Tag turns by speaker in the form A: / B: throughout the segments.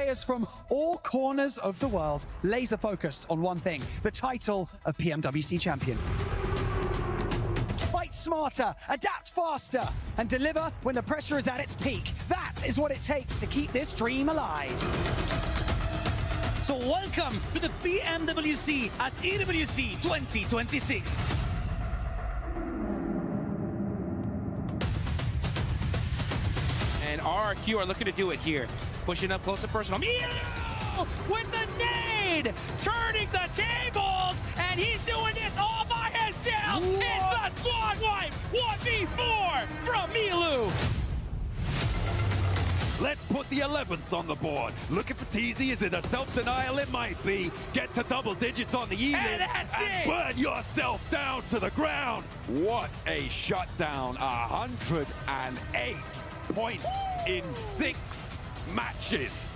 A: players from all corners of the world, laser focused on one thing, the title of PMWC champion. Fight smarter, adapt faster, and deliver when the pressure is at its peak. That is what it takes to keep this dream alive.
B: So welcome to the PMWC at PWC 2026.
C: And RRQ are looking to do it here. Pushing up close and personal. Milu with the nade! Turning the tables! And he's doing this all by himself!
B: What?
C: It's the Swan Wipe 1v4 from Milu!
D: Let's put the 11th on the board. Looking for TZ, is it a self-denial? It might be. Get to double digits on the evens and burn yourself down to the ground. What a shutdown. 108 points in 6 matches.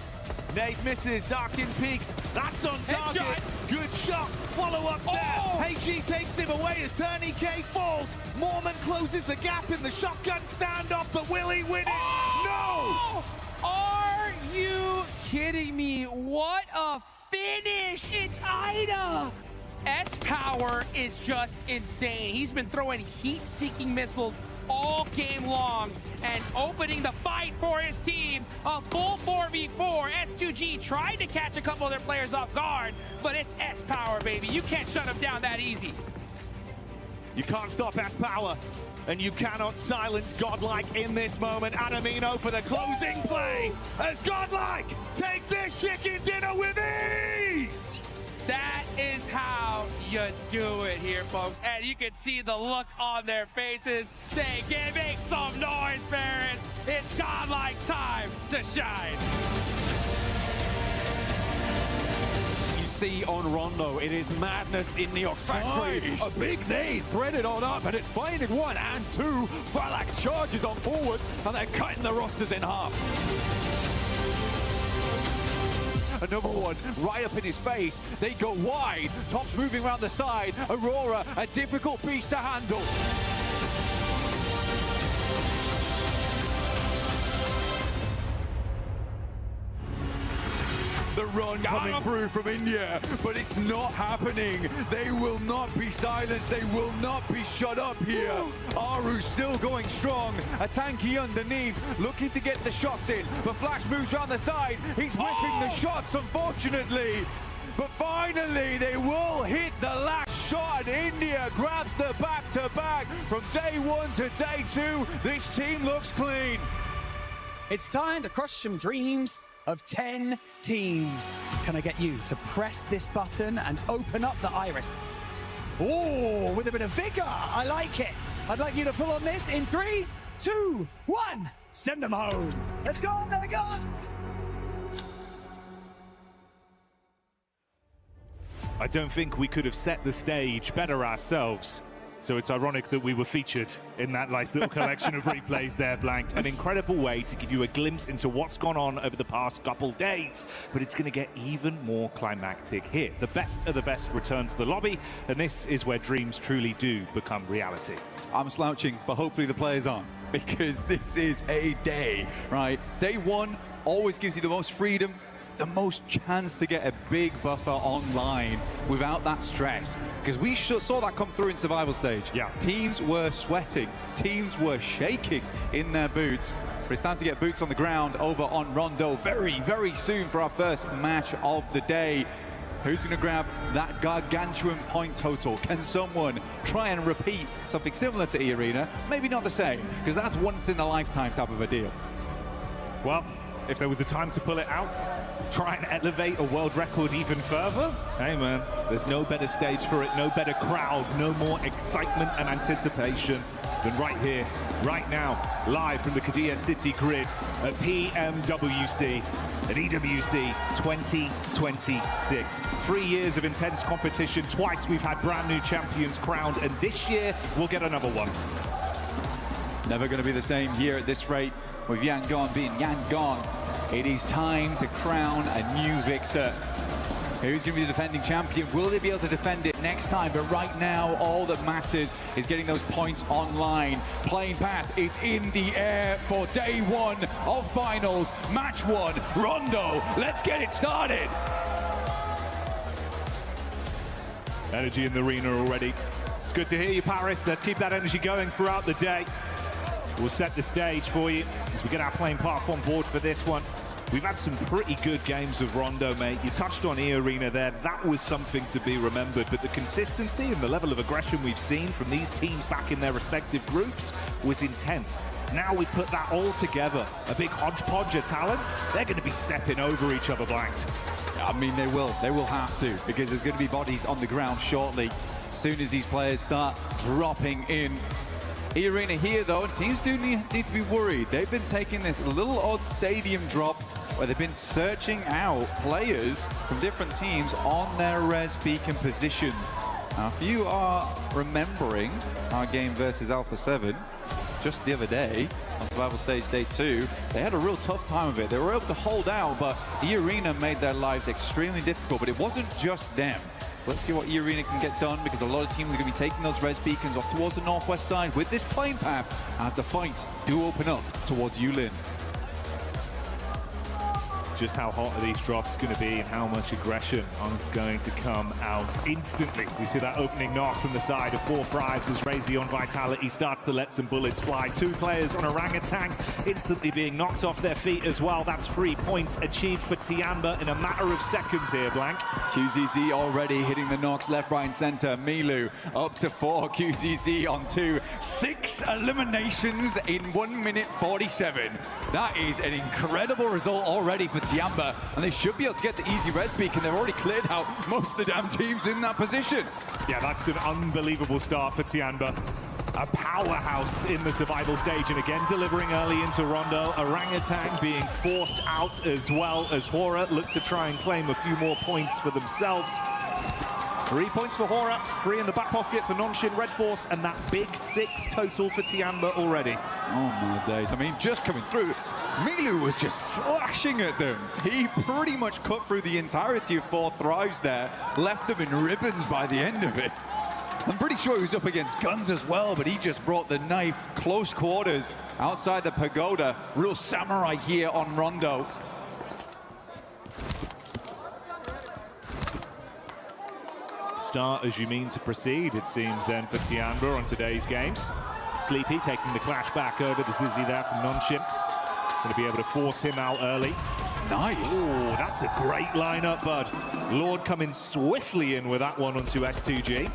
E: Nate misses, Darkin peaks, that's on target.
C: Headshot.
E: Good shot, follow-up there. HG takes him away as Turney K falls. Mormon closes the gap in the shotgun standoff, but will he win it? No!
C: Are you kidding me? What a finish! It's Ida! S-Power is just insane. He's been throwing heat-seeking missiles all game long and opening the fight for his team. A full 4v4. S2G tried to catch a couple of their players off guard, but it's S-Power, baby. You can't shut him down that easy.
E: You can't stop S-Power, and you cannot silence Godlike in this moment. Adamino for the closing play as Godlike take this chicken dinner with ease!
C: That is how you do it here, folks. And you can see the look on their faces saying, make some noise, Paris. It's Godlike's time to shine.
D: You see on Rondo, it is madness in the Ox Factory.
E: Nice.
D: A big nade threaded on up, and it's finding 1 and 2. Falak charges on forwards, and they're cutting the rosters in half. Another one right up in his face. They go wide. Top's moving around the side. Aurora, a difficult beast to handle. The run coming through from India, but it's not happening. They will not be silenced. They will not be shut up here. Aru still going strong. A tanky underneath, looking to get the shots in. But Flash moves around the side. He's whiffing the shots, unfortunately. But finally, they will hit the last shot, and India grabs the back-to-back. From day 1 to day 2, this team looks clean.
A: It's time to crush some dreams of 10 teams. Can I get you to press this button and open up the iris? Oh, with a bit of vigor. I like it. I'd like you to pull on this in 3, 2, 1. Send them home. Let's go. There we go.
E: I don't think we could have set the stage better ourselves. So it's ironic that we were featured in that nice little collection of replays there, Blank. An incredible way to give you a glimpse into what's gone on over the past couple days. But it's going to get even more climactic here. The best of the best return to the lobby, and this is where dreams truly do become reality.
F: I'm slouching, but hopefully the players aren't, because this is a day, right? Day 1 always gives you the most freedom, the most chance to get a big buffer online without that stress, because we saw that come through in survival stage.
E: Yeah.
F: Teams were sweating, teams were shaking in their boots, but it's time to get boots on the ground over on Rondo very, very soon for our first match of the day. Who's going to grab that gargantuan point total? Can someone try and repeat something similar to E-Arena? Maybe not the same, because that's once in a lifetime type of a deal.
E: Well, if there was a time to pull it out, try and elevate a world record even further, hey man, there's no better stage for it, no better crowd, no more excitement and anticipation than right here, right now, live from the Qiddiya City grid at PMWC, at EWC 2026. 3 years of intense competition, twice we've had brand new champions crowned, and this year we'll get another one.
F: Never going to be the same here at this rate, with Yangon being Yangon. It is time to crown a new victor. Who's going to be the defending champion? Will they be able to defend it next time? But right now, all that matters is getting those points online. Playing path is in the air for day one of finals. Match one, Rondo. Let's get it started.
E: Energy in the arena already. It's good to hear you, Paris. Let's keep that energy going throughout the day. We'll set the stage for you as we get our playing path on board for this one. We've had some pretty good games of Rondo, mate. You touched on E-Arena there. That was something to be remembered. But the consistency and the level of aggression we've seen from these teams back in their respective groups was intense. Now we put that all together. A big hodgepodge of talent. They're going to be stepping over each other, Blanked.
F: I mean, they will. They will have to, because there's going to be bodies on the ground shortly, as soon as these players start dropping in. E-Arena here, though, and teams do need to be worried. They've been taking this little odd stadium drop where they've been searching out players from different teams on their res beacon positions. Now, if you are remembering our game versus Alpha 7 just the other day, on Survival Stage Day 2, they had a real tough time of it. They were able to hold out, but E-Arena made their lives extremely difficult, but it wasn't just them. So let's see what E-Arena can get done, because a lot of teams are going to be taking those res beacons off towards the northwest side with this playing path as the fights do open up towards Yulin.
E: Just how hot are these drops going to be and how much aggression is going to come out instantly. We see that opening knock from the side of 4 Thrives as Razy on Vitality starts to let some bullets fly. 2 players on Orangutan instantly being knocked off their feet as well. That's 3 points achieved for Tiamba in a matter of seconds here, Blank.
F: QZZ already hitting the knocks left, right, and center. Milu up to 4. QZZ on 2. 6 eliminations in 1 minute 47. That is an incredible result already for Tiamba, and they should be able to get the easy res beacon. They've already cleared out most of the damn teams in that position.
E: Yeah, that's an unbelievable start for Tiamba. A powerhouse in the survival stage, and again delivering early into Rondo. Orangutan being forced out as well as Hora look to try and claim a few more points for themselves. 3 points for Hora, 3 in the back pocket for Nonshin Red Force, and that big 6 total for Tiamba already.
F: Oh my days, I mean, just coming through, Milu was just slashing at them. He pretty much cut through the entirety of 4 Thrives there, left them in ribbons by the end of it. I'm pretty sure he was up against guns as well, but he just brought the knife close quarters outside the pagoda. Real samurai here on Rondo.
E: Start as you mean to proceed, it seems then, for Tiamba on today's games. Sleepy taking the clash back over to Zizzy there from Nonshin. Going to be able to force him out early.
F: Nice.
E: Oh, that's a great lineup, bud. Lord coming swiftly in with that one onto S2G.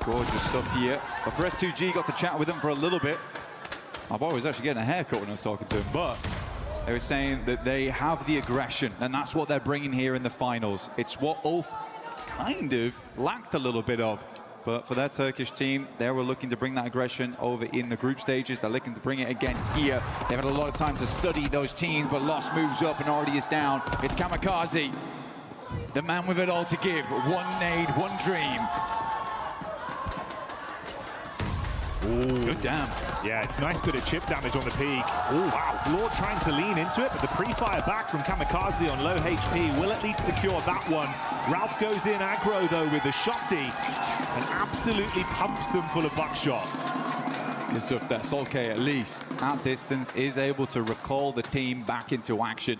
F: Gorgeous stuff here. But for S2G, got to chat with him for a little bit. My boy was actually getting a haircut when I was talking to him, but they were saying that they have the aggression, and that's what they're bringing here in the finals. It's what Ulf kind of lacked a little bit of. But for their Turkish team, they were looking to bring that aggression over in the group stages. They're looking to bring it again here. They've had a lot of time to study those teams, but Lost moves up and already is down. It's Kamikaze, the man with it all to give. 1 nade, 1 dream.
E: Ooh.
F: Good damn.
E: Yeah, it's nice bit of chip damage on the peak. Oh, wow. Lord trying to lean into it, but the pre-fire back from Kamikaze on low HP will at least secure that one. Ralph goes in aggro, though, with the shotty and absolutely pumps them full of buckshot.
F: Good stuff that Solke, at least at distance, is able to recall the team back into action.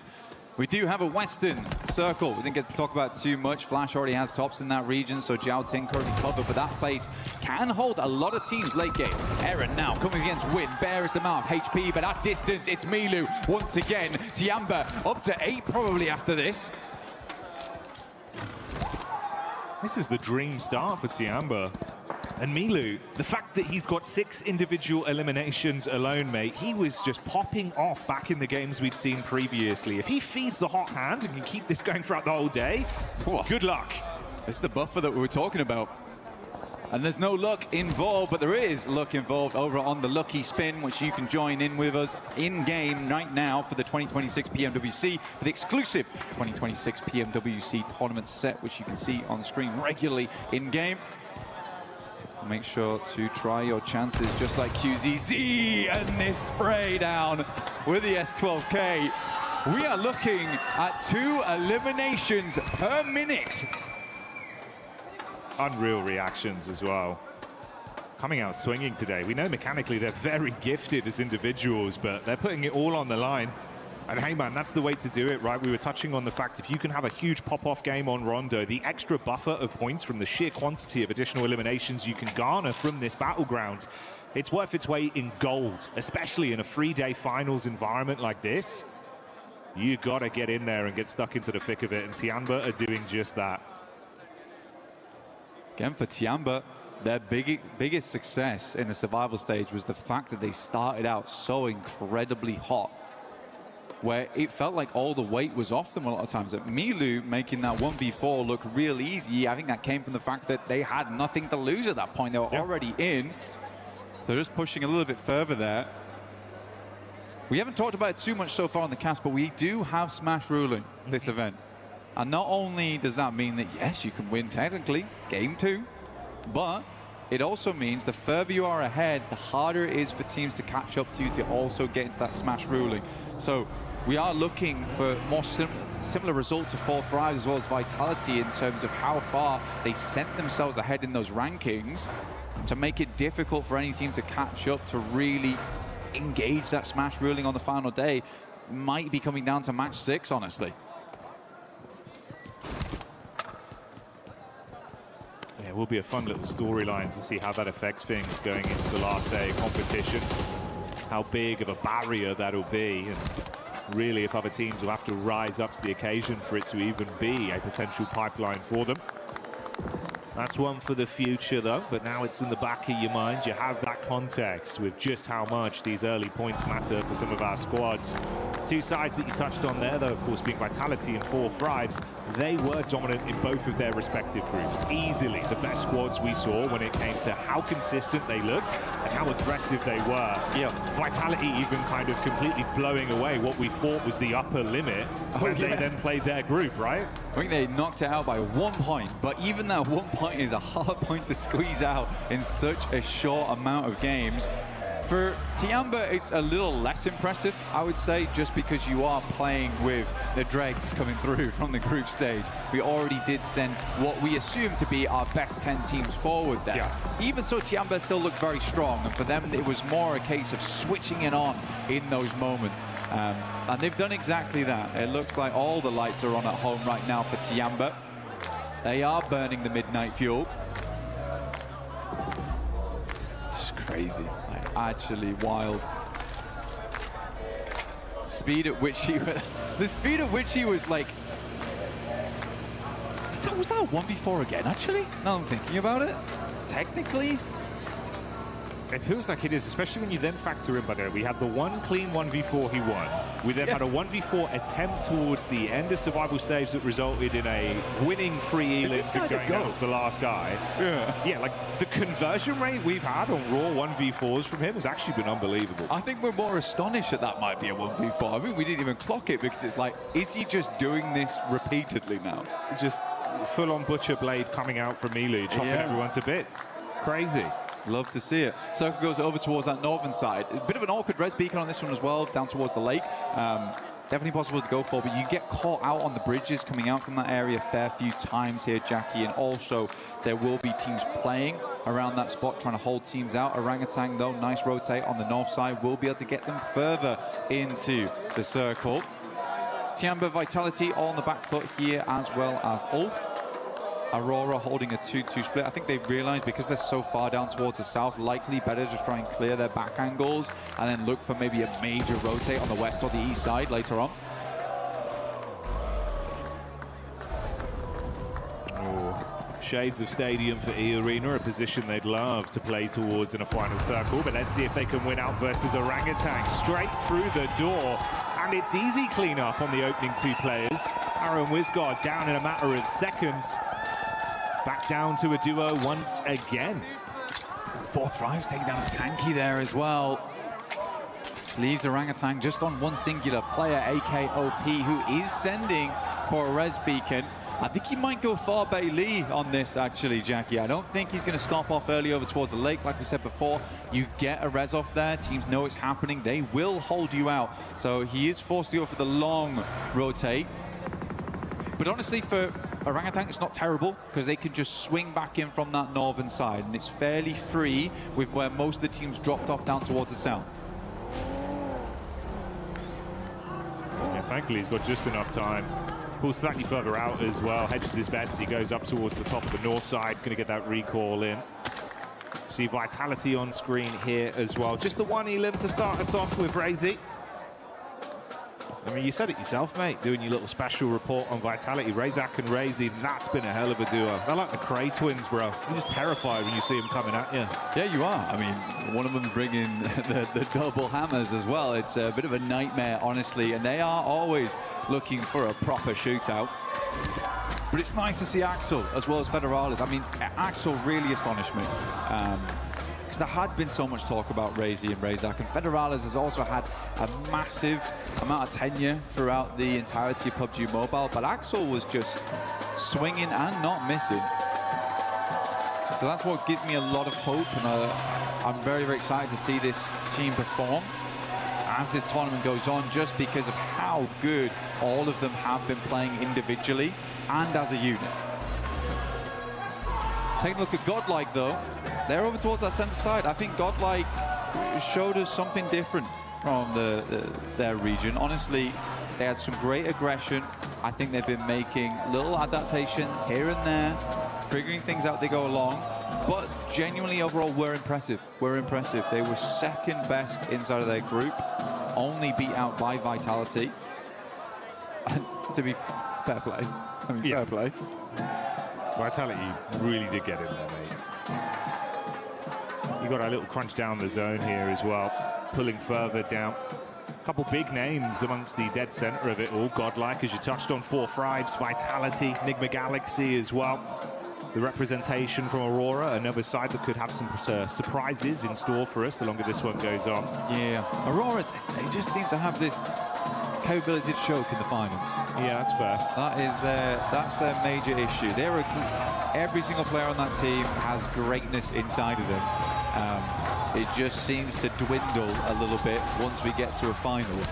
F: We do have a Western circle. We didn't get to talk about too much. Flash already has tops in that region, so Jiao Ting currently covered, but that place can hold a lot of teams late game. Aaron now coming against Win, barest amount of HP, but at distance, it's Milu once again. Tiamba up to 8 probably after this.
E: This is the dream start for Tiamba. And Milu, the fact that he's got 6 individual eliminations alone, mate, he was just popping off back in the games we'd seen previously. If he feeds the hot hand and can keep this going throughout the whole day, good luck.
F: It's the buffer that we were talking about. And there's no luck involved, but there is luck involved over on the Lucky Spin, which you can join in with us in-game right now for the 2026 PMWC, for the exclusive 2026 PMWC tournament set, which you can see on screen regularly in-game. Make sure to try your chances just like QZZ, and this spray down with the S12K. We are looking at 2 eliminations per minute.
E: Unreal reactions as well. Coming out swinging today. We know mechanically they're very gifted as individuals, but they're putting it all on the line. And hey man, that's the way to do it, right? We were touching on the fact if you can have a huge pop-off game on Rondo, the extra buffer of points from the sheer quantity of additional eliminations you can garner from this battleground, it's worth its weight in gold, especially in a 3-day finals environment like this. You gotta get in there and get stuck into the thick of it, and Tiamba are doing just that.
F: Again, for Tiamba, their biggest success in the survival stage was the fact that they started out so incredibly hot, where it felt like all the weight was off them a lot of times. At Milu making that 1v4 look real easy, I think that came from the fact that they had nothing to lose at that point. They were already in. They're just pushing a little bit further there. We haven't talked about it too much so far on the cast, but we do have Smash ruling this event. And not only does that mean that, yes, you can win technically game 2, but it also means the further you are ahead, the harder it is for teams to catch up to you to also get into that Smash ruling. So we are looking for more similar result to 4 Thrives as well as Vitality in terms of how far they sent themselves ahead in those rankings to make it difficult for any team to catch up, to really engage that Smash ruling on the final day. Might be coming down to match 6, honestly.
E: Yeah, it will be a fun little storyline to see how that affects things going into the last day of competition. How big of a barrier that'll be, and really if other teams will have to rise up to the occasion for it to even be a potential pipeline for them. That's one for the future though, but now it's in the back of your mind. You have that context with just how much these early points matter for some of our squads. 2 sides that you touched on there, though, of course, being Vitality and 4 Thrives. They were dominant in both of their respective groups. Easily the best squads we saw when it came to how consistent they looked and how aggressive they were. Yeah. Vitality even kind of completely blowing away what we thought was the upper limit when they then played their group, right?
F: I think they knocked it out by 1 point, but even that 1 point is a hard point to squeeze out in such a short amount of games. For Tiamba, it's a little less impressive, I would say, just because you are playing with the dregs coming through from the group stage. We already did send what we assume to be our best 10 teams forward there. Yeah. Even so, Tiamba still looked very strong, and for them, it was more a case of switching it on in those moments. And they've done exactly that. It looks like all the lights are on at home right now for Tiamba. They are burning the midnight fuel. It's crazy. Actually wild. Speed at which he was, the speed at which he was like, so was that a 1v4 again actually? Now I'm thinking about it. Technically,
E: it feels like it is, especially when you then factor in, by the way, we had the 1 clean 1v4 he won. We then had a 1v4 attempt towards the end of survival stage that resulted in a winning free elims and going down as the last guy. Yeah, like the conversion rate we've had on raw 1v4s from him has actually been unbelievable.
F: I think we're more astonished that that might be a 1v4. I mean, we didn't even clock it because it's like, is he just doing this repeatedly now?
E: Just full-on butcher blade coming out from Milu, chopping everyone to bits. Crazy.
F: Love to see it. Circle goes over towards that northern side. A bit of an awkward res beacon on this one as well, down towards the lake. Definitely possible to go for, but you get caught out on the bridges coming out from that area a fair few times here, Jackie, and also there will be teams playing around that spot, trying to hold teams out. Orangutan, though, nice rotate on the north side, will be able to get them further into the circle. Tiamba, Vitality all on the back foot here, as well as Ulf. Aurora holding a 2-2 split. I think they realized because they're so far down towards the south, likely better just try and clear their back angles and then look for maybe a major rotate on the west or the east side later on.
E: Shades of stadium for E-Arena, a position they'd love to play towards in a final circle, but let's see if they can win out versus Orangutan. Straight through the door, and it's easy cleanup on the opening 2 players. Aaron Wisgard down in a matter of seconds. Back down to a duo once again.
F: 4 Thrives taking down a tanky there as well. Leaves Orangutan just on 1 singular player, AKOP, who is sending for a res beacon. I think he might go far Bailey on this, actually, Jackie. I don't think he's going to stop off early over towards the lake. Like we said before, you get a res off there. Teams know it's happening. They will hold you out. So he is forced to go for the long rotate. But honestly, for Orangutan, it's not terrible because they can just swing back in from that northern side. And it's fairly free with where most of the teams dropped off down towards the south.
E: Yeah, thankfully, he's got just enough time. Pulls slightly further out as well, hedges his bets. He goes up towards the top of the north side, going to get that recall in. See Vitality on screen here as well. Just the one elim to start us off with, Razy. I mean, you said it yourself, mate, doing your little special report on Vitality. Razak and Razy, that's been a hell of a duo. They're like the Cray twins, bro. You're just terrified when you see them coming at you.
F: Yeah, you are. I mean, one of them bringing the double hammers as well. It's a bit of a nightmare, honestly, and they are always looking for a proper shootout. But it's nice to see Axel as well as Federales. I mean, Axel really astonished me. Because there had been so much talk about Razy and Razak, and Federales has also had a massive amount of tenure throughout the entirety of PUBG Mobile, but Axel was just swinging and not missing. So that's what gives me a lot of hope, and I'm very, very excited to see this team perform as this tournament goes on, just because of how good all of them have been playing individually and as a unit. Take a look at Godlike, though. They're over towards that center side. I think Godlike showed us something different from their region. Honestly, they had some great aggression. I think they've been making little adaptations here and there, figuring things out as they go along. But genuinely, overall, we're impressive. We're impressive. They were second best inside of their group, only beat out by Vitality. And to be fair play. I mean, fair play.
E: Vitality really did get in there, mate. You got a little crunch down the zone here as well, pulling further down. A couple big names amongst the dead center of it all. Godlike, as you touched on, 4 Fribes, Vitality, Nigma Galaxy as well. The representation from Aurora, another side that could have some surprises in store for us the longer this one goes on.
F: Yeah, Aurora, they just seem to have this capability to choke in the finals.
E: Yeah, that's fair.
F: That's their major issue. Every single player on that team has greatness inside of them. It just seems to dwindle a little bit once we get to a finals.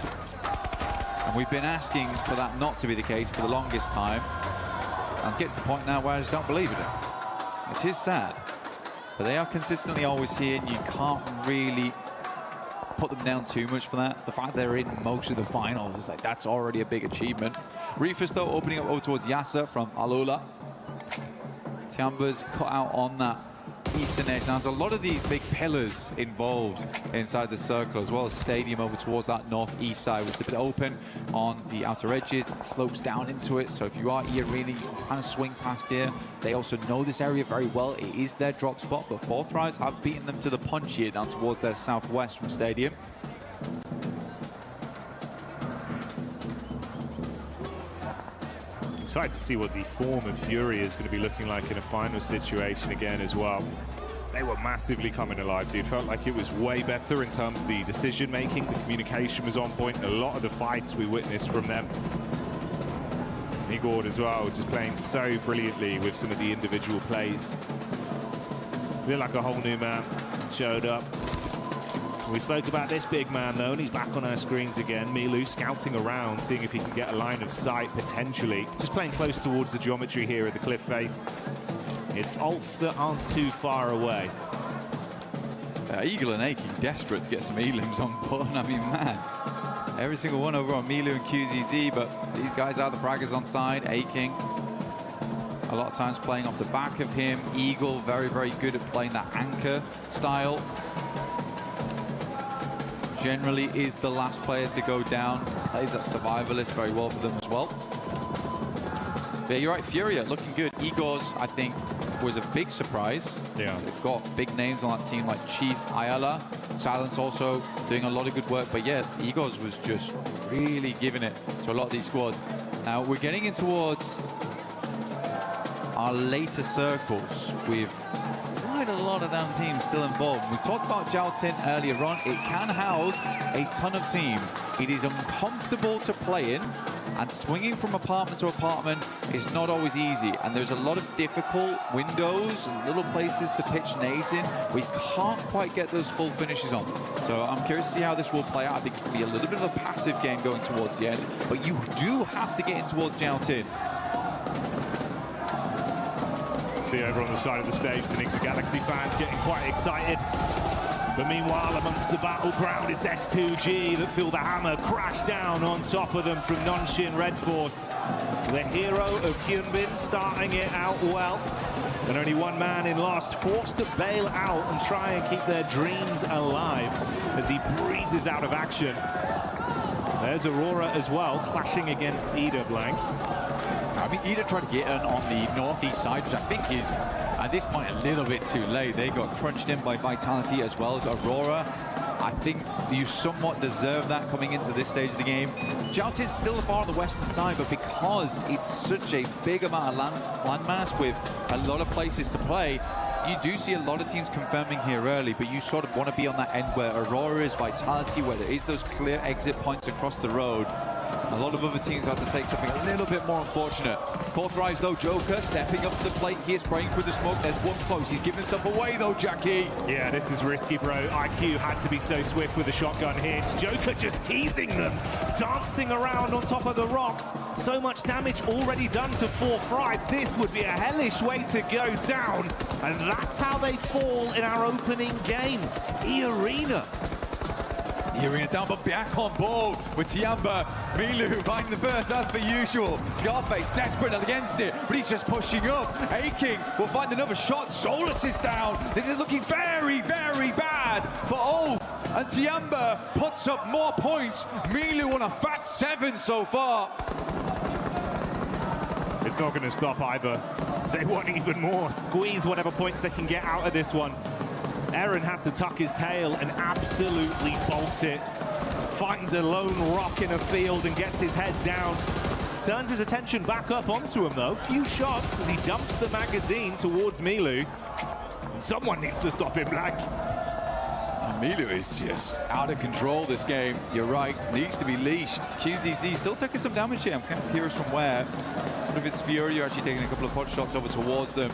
F: And we've been asking for that not to be the case for the longest time. And to get to the point now where I just don't believe in it, which is sad. But they are consistently always here, and you can't really put them down too much for that. The fact they're in most of the finals is like, that's already a big achievement. Reefus, though, opening up over towards Yasser from Alula. Tiamba's cut out on that eastern edge. Now, there's a lot of these big pillars involved inside the circle, as well as Stadium over towards that northeast side, which is a bit open on the outer edges. It slopes down into it, so if you are E-Arena, you can kind of swing past here. They also know this area very well. It is their drop spot, but Fourth Rise have beaten them to the punch here down towards their southwest from Stadium.
E: Excited to see what the form of Fury is going to be looking like in a final situation again as well. They were massively coming alive, dude. Felt like it was way better in terms of the decision making. The communication was on point. A lot of the fights we witnessed from them. Igor as well, just playing so brilliantly with some of the individual plays. Feel like a whole new man showed up. We spoke about this big man, though, and he's back on our screens again. Milu scouting around, seeing if he can get a line of sight, potentially. Just playing close towards the geometry here at the cliff face. It's Ulf that aren't too far away.
F: Eagle and Aching, desperate to get some elims on board. I mean, man, every single one over on Milu and QZZ, but these guys are the fraggers on side. Aching, a lot of times playing off the back of him. Eagle, very, very good at playing that anchor style. Generally is the last player to go down. Plays that survivalist very well for them as well. But yeah, you're right, Furia looking good. Igor's, I think, was a big surprise.
E: Yeah.
F: They've got big names on that team like Chief, Ayala. Silence also doing a lot of good work. But yeah, Igor's was just really giving it to a lot of these squads. Now, we're getting in towards our later circles with quite a lot of damn teams still involved. We talked about Jaltin earlier on. It can house a ton of teams. It is uncomfortable to play in, And swinging from apartment to apartment is not always easy. And there's a lot of difficult windows and little places to pitch nades in. We can't quite get those full finishes on. So I'm curious to see how this will play out. I think it's going to be a little bit of a passive game going towards the end. But you do have to get in towards Jiaotin.
E: See over on the side of the stage, I think the Galaxy fans getting quite excited. But meanwhile, amongst the battleground, it's S2G that feel the hammer crash down on top of them from Nonshin Red Force. The hero of Hyunbin starting it out well. And only one man in last, forced to bail out and try and keep their dreams alive as he breezes out of action. There's Aurora as well, clashing against Ida Blank.
F: I mean, Ida tried to get in on the northeast side, which I think is, at this point, a little bit too late. They got crunched in by Vitality as well as Aurora. I think you somewhat deserve that coming into this stage of the game. Jiaotin's still far on the western side, but because it's such a big amount of landmass with a lot of places to play, you do see a lot of teams confirming here early, but you sort of want to be on that end where Aurora is, Vitality, where there is those clear exit points across the road. A lot of other teams have to take something a little bit more unfortunate. Fourth rise though, Joker stepping up to the plate here, spraying through the smoke. There's one close. He's giving himself away though, Jackie.
E: Yeah, this is risky, bro. IQ had to be so swift with the shotgun here. It's Joker just teasing them, dancing around on top of the rocks. So much damage already done to 4 Frights. This would be a hellish way to go down. And that's how they fall in our opening game. E-Arena.
F: Hearing it down, but back on ball with Tiamba. Milu finding the first, as per usual. Scarface desperate against it, but he's just pushing up. A-King will find another shot. Solus is down. This is looking very, very bad for Ulf. And Tiamba puts up more points. Milu on a fat 7 so far.
E: It's not going to stop either. They want even more. Squeeze whatever points they can get out of this one. Eren had to tuck his tail and absolutely bolt it. Finds a lone rock in a field and gets his head down. Turns his attention back up onto him though. Few shots as he dumps the magazine towards Milu. And someone needs to stop him, Black.
F: Milu is just out of control this game. You're right, needs to be leashed. QZZ still taking some damage here. I'm kind of curious from where. What if it's Fury actually taking a couple of pot shots over towards them?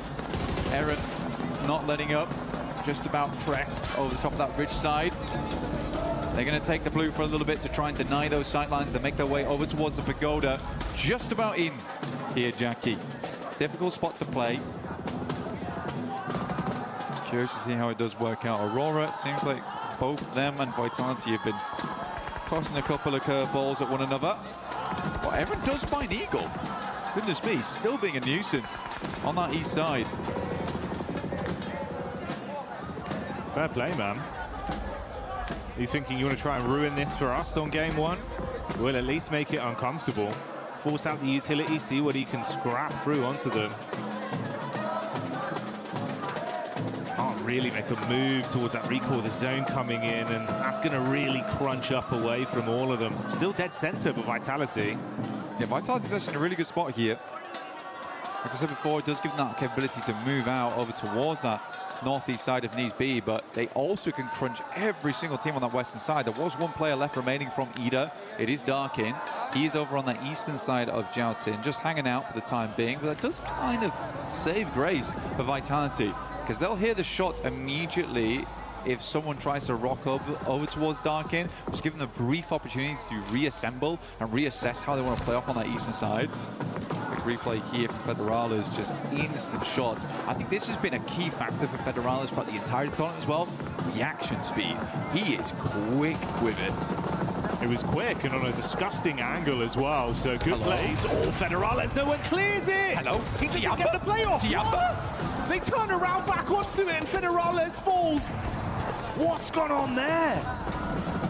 F: Eren not letting up. Just about press over the top of that ridge side. They're going to take the blue for a little bit to try and deny those sightlines. They make their way over towards the pagoda. Just about in here, Jackie. Difficult spot to play. Curious to see how it does work out. Aurora, it seems like both them and Vitality have been tossing a couple of curveballs at one another. But Eren does find Eagle. Goodness me, still being a nuisance on that east side.
E: Fair play, man. He's thinking, you want to try and ruin this for us on game 1? We'll at least make it uncomfortable. Force out the utility, see what he can scrap through onto them. Can't really make a move towards that recall, the zone coming in, and that's going to really crunch up away from all of them. Still dead center for Vitality.
F: Yeah, Vitality's actually in a really good spot here. Like I said before, it does give them that capability to move out over towards that northeast side if needs be, but they also can crunch every single team on that western side. There was one player left remaining from Ida. It is Darkin. He is over on the eastern side of Jiaotin, just hanging out for the time being, but that does kind of save grace for Vitality, because they'll hear the shots immediately if someone tries to rock over towards Darkin, just give them a brief opportunity to reassemble and reassess how they want to play off on that eastern side. Replay here from Federales, just instant shots. I think this has been a key factor for Federales throughout the entire tournament as well. Reaction speed. He is quick with it.
E: It was quick and on a disgusting angle as well, so good plays. Oh, Federales, no one clears it!
F: Hello?
E: He doesn't get the play off!
F: Tiamba?
E: They turn around back onto it and Federales falls! What's gone on there?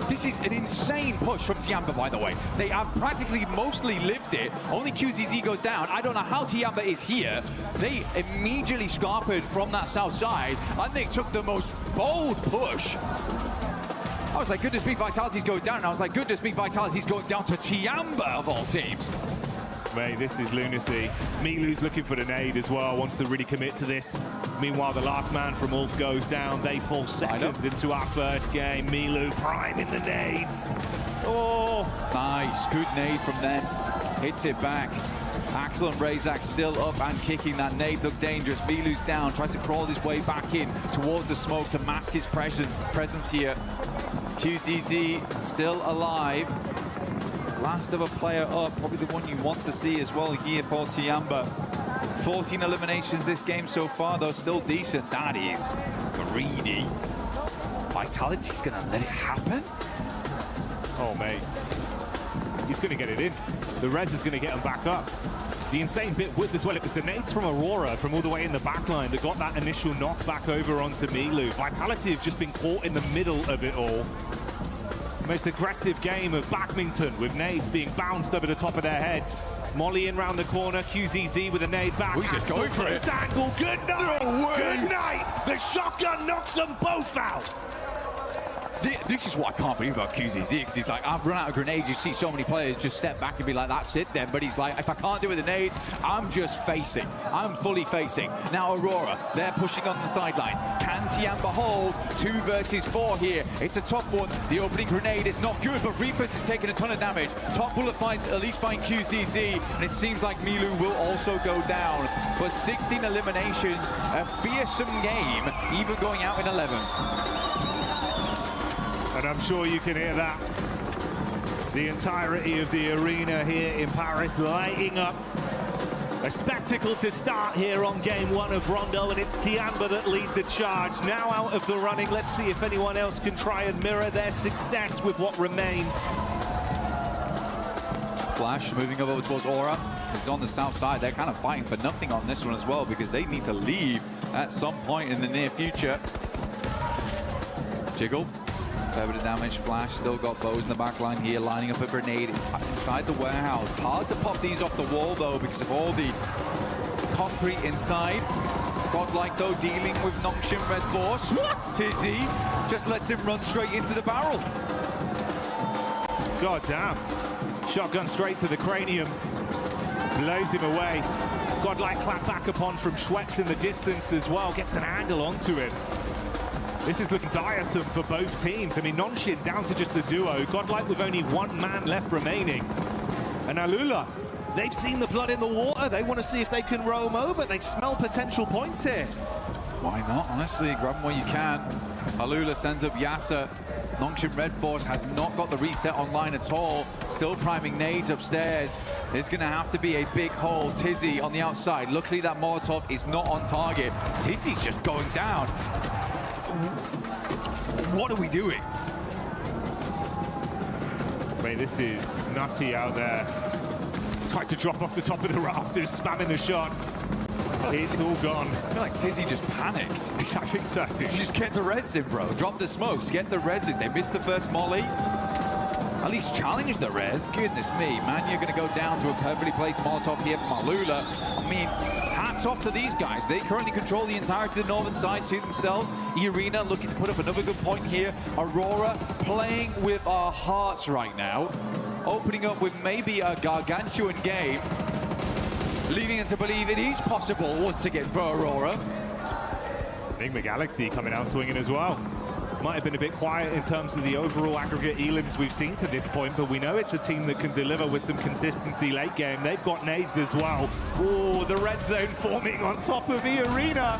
F: This is an insane push from Tiamba, by the way. They have practically mostly lived it. Only QZZ goes down. I don't know how Tiamba is here. They immediately scarpered from that south side, and they took the most bold push. I was like, goodness me, Vitality's going down. And I was like, goodness me, Vitality's going down to Tiamba, of all teams.
E: Mate, this is lunacy. Milu's looking for the nade as well, wants to really commit to this. Meanwhile, the last man from Ulf goes down. They fall second into our first game. Milu priming the nades. Oh,
F: nice, good nade from them. hits it back. Axel and Razak still up and kicking. That nade looked dangerous. Milu's down, tries to crawl his way back in towards the smoke to mask his presence here. QZZ still alive. Last of a player up, probably the one you want to see as well here for Tiamba. 14 eliminations this game so far, though, still decent. That is greedy. Vitality's gonna let it happen?
E: Oh, mate. He's going to get it in. The res is going to get him back up. The insane bit was as well, it was the nades from Aurora from all the way in the back line that got that initial knock back over onto Milu. Vitality have just been caught in the middle of it all. Most aggressive game of badminton with nades being bounced over the top of their heads. Molly in round the corner, QZZ with a nade back.
F: He's just going for it.
E: Angle, good night.
F: No way.
E: Good night. The shotgun knocks them both out.
F: This is what I can't believe about QZZ, because he's like, I've run out of grenades. You see so many players just step back and be like, that's it then. But he's like, if I can't do it with a nade, I'm just facing. I'm fully facing. Now Aurora, they're pushing on the sidelines. Can Tiamba hold 2 versus 4 here? It's a tough one. The opening grenade is not good, but Reefus is taking a ton of damage. Top bullet finds at least find QZZ, and it seems like Milu will also go down. But 16 eliminations, a fearsome game, even going out in 11th.
E: And I'm sure you can hear that. The entirety of the arena here in Paris lighting up. A spectacle to start here on game 1 of Rondo, and it's Tiamba that lead the charge. Now out of the running, let's see if anyone else can try and mirror their success with what remains.
F: Flash moving over towards Aura. He's on the south side. They're kind of fighting for nothing on this one as well, because they need to leave at some point in the near future. Jiggle. Fair bit of damage. Flash still got bows in the back line here, lining up a grenade inside the warehouse. Hard to pop these off the wall, though, because of all the concrete inside. Godlike, though, dealing with Nongshim Red Force. What? Tizzy just lets him run straight into the barrel.
E: God damn. Shotgun straight to the cranium. Blows him away. Godlike clap back upon from Schweppes in the distance as well. Gets an angle onto him. This is looking tiresome for both teams. I mean, Nongshim down to just the duo. Godlike with only 1 man left remaining. And Alula, they've seen the blood in the water. They want to see if they can roam over. They smell potential points here.
F: Why not? Honestly, grab them where you can. Alula sends up Yasser. Nongshim Red Force has not got the reset online at all. Still priming nades upstairs. There's going to have to be a big hole. Tizzy on the outside. Luckily, that Molotov is not on target. Tizzy's just going down. What are we doing?
E: Wait, this is nutty out there. Tried to drop off the top of the rafters, spamming the shots. It's all gone.
F: I feel like Tizzy just panicked.
E: I think so.
F: You just get the res in, bro. Drop the smokes, get the reses. They missed the first molly. At least challenge the res. Goodness me, man, you're going to go down to a perfectly placed Molotov here from Alula. I mean, hats off to these guys. They currently control the entirety of the northern side to themselves. Irina looking to put up another good point here. Aurora playing with our hearts right now. Opening up with maybe a gargantuan game. Leading them to believe it is possible once again for Aurora.
E: Enigma Galaxy coming out swinging as well. Might have been a bit quiet in terms of the overall aggregate elims we've seen to this point, but we know it's a team that can deliver with some consistency late game. They've got nades as well. Oh, the red zone forming on top of the arena.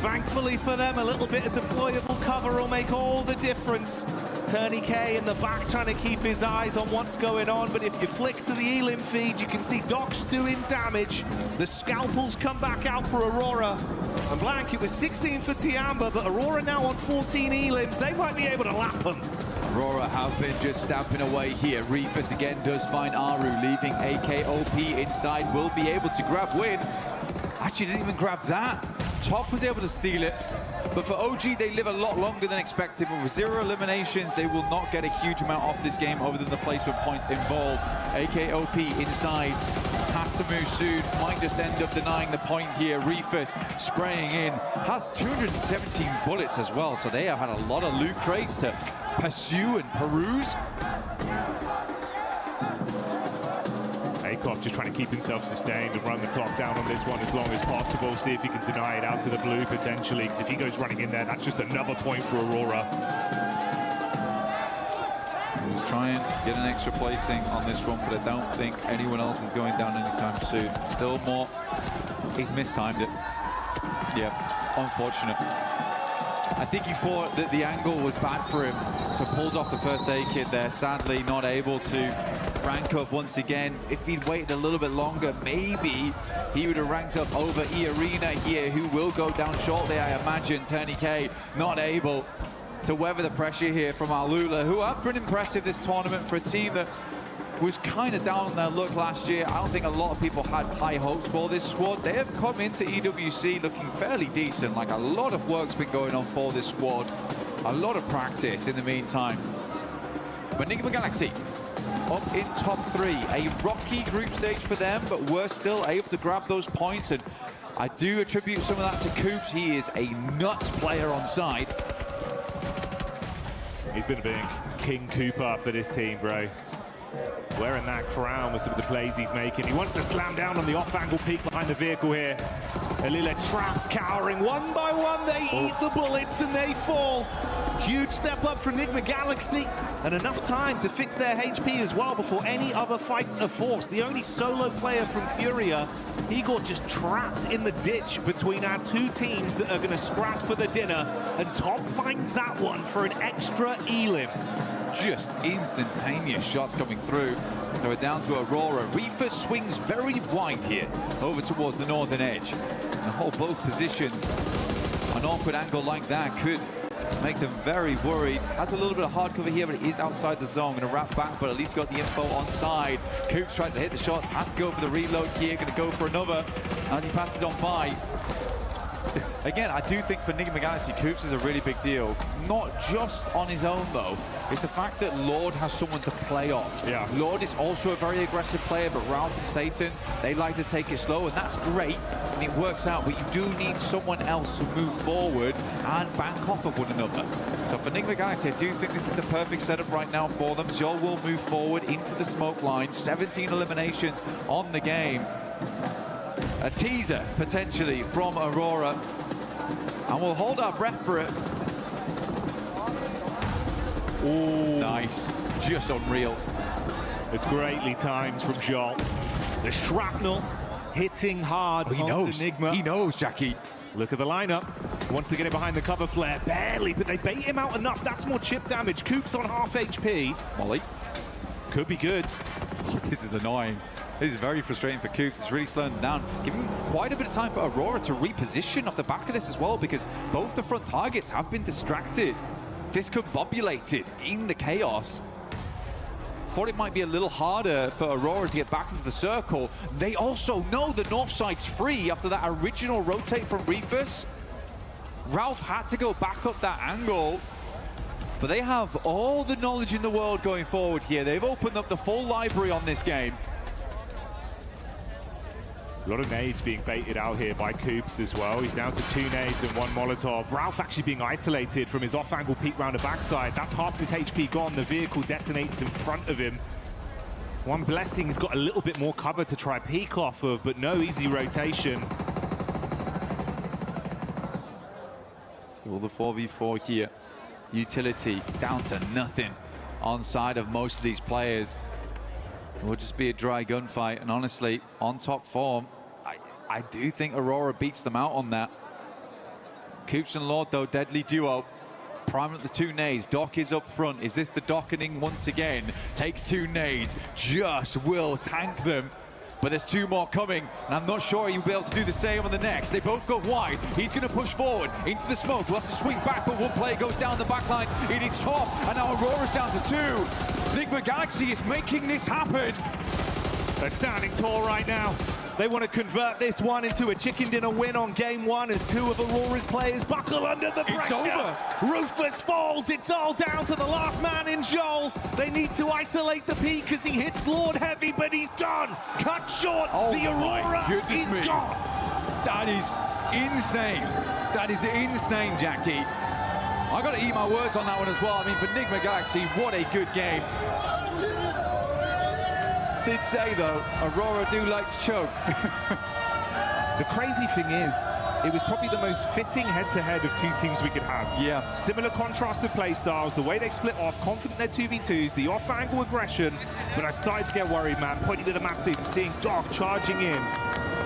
E: Thankfully for them, a little bit of deployable cover will make all the difference. Turney K in the back trying to keep his eyes on what's going on, but if you flick to the elim feed, you can see Docs doing damage. The scalpels come back out for Aurora. And Blank, it was 16 for Tiamba, but Aurora now on 14 elims. They might be able to lap them.
F: Aurora have been just stamping away here. Reefus again does find Aru, leaving AKOP inside. Will be able to grab win. Actually didn't even grab that. Top was able to steal it. But for OG, they live a lot longer than expected. But with 0 eliminations, they will not get a huge amount off this game other than the placement points involved. AKOP inside. Has to move soon. Might just end up denying the point here. Reefus spraying in. Has 217 bullets as well. So they have had a lot of loot crates to pursue and peruse.
E: Akop just trying to keep himself sustained and run the clock down on this one as long as possible. See if he can deny it out to the blue potentially, because if he goes running in there, that's just another point for Aurora.
F: try and get an extra placing on this run, but I don't think anyone else is going down anytime soon. Still more. He's mistimed it. Yeah, unfortunate. I think he thought that the angle was bad for him, so pulls off the first aid kit there. Sadly, not able to rank up once again. If he'd waited a little bit longer, maybe he would have ranked up over E-Arena here, who will go down shortly, I imagine. TurneyK not able to weather the pressure here from Alula, who have been impressive this tournament for a team that was kind of down on their luck last year. I don't think a lot of people had high hopes for this squad. They have come into EWC looking fairly decent. Like, a lot of work's been going on for this squad. A lot of practice in the meantime. But Enigma Galaxy up in top 3. A rocky group stage for them, but we're still able to grab those points. And I do attribute some of that to Coops. He is a nuts player on side.
E: He's been a big King Cooper for this team, bro. Wearing that crown with some of the plays he's making. He wants to slam down on the off-angle peak behind the vehicle here. Alila trapped, cowering. One by one, they eat the bullets and they fall. Huge step up from Enigma Galaxy, and enough time to fix their HP as well before any other fights are forced. The only solo player from Furia, he got just trapped in the ditch between our two teams that are going to scrap for the dinner, and Top finds that one for an extra elim.
F: Just instantaneous shots coming through. So we're down to Aurora. Reaper swings very wide here over towards the northern edge and hold both positions. An awkward angle like that could make them very worried. Has a little bit of hard cover here, but it is outside the zone. Gonna wrap back, but at least got the info on side. Coops tries to hit the shots, has to go for the reload here. Gonna go for another as he passes on by. Again, I do think for Enigma Galaxy, Coops is a really big deal. Not just on his own, though. It's the fact that Lord has someone to play off. Yeah. Lord is also a very aggressive player, but Ralph and Satan, they like to take it slow, and that's great, and it works out, but you do need someone else to move forward and bank off of one another. So for Enigma Galaxy, I do think this is the perfect setup right now for them. Zol will move forward into the smoke line. 17 eliminations on the game. A teaser, potentially, from Aurora. And we'll hold our breath for it. Ooh. Nice. Just unreal.
E: It's greatly timed from Joel. The shrapnel hitting hard.
F: He knows.
E: Enigma.
F: He knows, Jackie.
E: Look at the lineup. Wants to get it behind the cover flare. Barely, but they bait him out enough. That's more chip damage. Coops on half HP.
F: Molly.
E: Could be good.
F: Oh, this is annoying. This is very frustrating for Coops. It's really slowing them down, giving quite a bit of time for Aurora to reposition off the back of this as well, because both the front targets have been distracted, discombobulated in the chaos. Thought it might be a little harder for Aurora to get back into the circle. They also know the north side's free after that original rotate from Reefus. Ralph had to go back up that angle, but they have all the knowledge in the world going forward here. They've opened up the full library on this game.
E: A lot of nades being baited out here by Coops as well. He's down to 2 nades and 1 Molotov. Ralph actually being isolated from his off-angle peek round the backside. That's half his HP gone. The vehicle detonates in front of him. One Blessing has got a little bit more cover to try peek off of, but no easy rotation.
F: Still the 4v4 here. Utility down to nothing on side of most of these players. It will just be a dry gunfight, and honestly, on top form, I do think Aurora beats them out on that. Coops and Lord, though, deadly duo. Prime at the 2 nades. Doc is up front. Is this the dockening once again? Takes 2 nades. Just will tank them. But there's 2 more coming, and I'm not sure he'll be able to do the same on the next. They both go wide. He's going to push forward into the smoke. We'll have to swing back, but one player goes down the back lines. It is Top, and now Aurora's down to 2. Enigma Galaxy is making this happen.
E: They're standing tall right now. They want to convert this one into a chicken dinner win on game 1 as 2 of Aurora's players buckle under the pressure.
F: It's over.
E: Rufus falls. It's all down to the last man in Joel. They need to isolate the peak as he hits Lord heavy, but he's gone. Cut short.
F: Oh,
E: the Aurora is gone.
F: That is insane. That is insane, Jackie. I got to eat my words on that one as well. I mean, for Enigma Galaxy, what a good game. Did say, though, Aurora do like to choke.
E: The crazy thing is it was probably the most fitting head-to-head of two teams we could have.
F: Yeah.
E: Similar contrasted play styles, the way they split off, confident in their 2v2s, the off-angle aggression, but I started to get worried, man. Pointing to the map feed, seeing Doc charging in.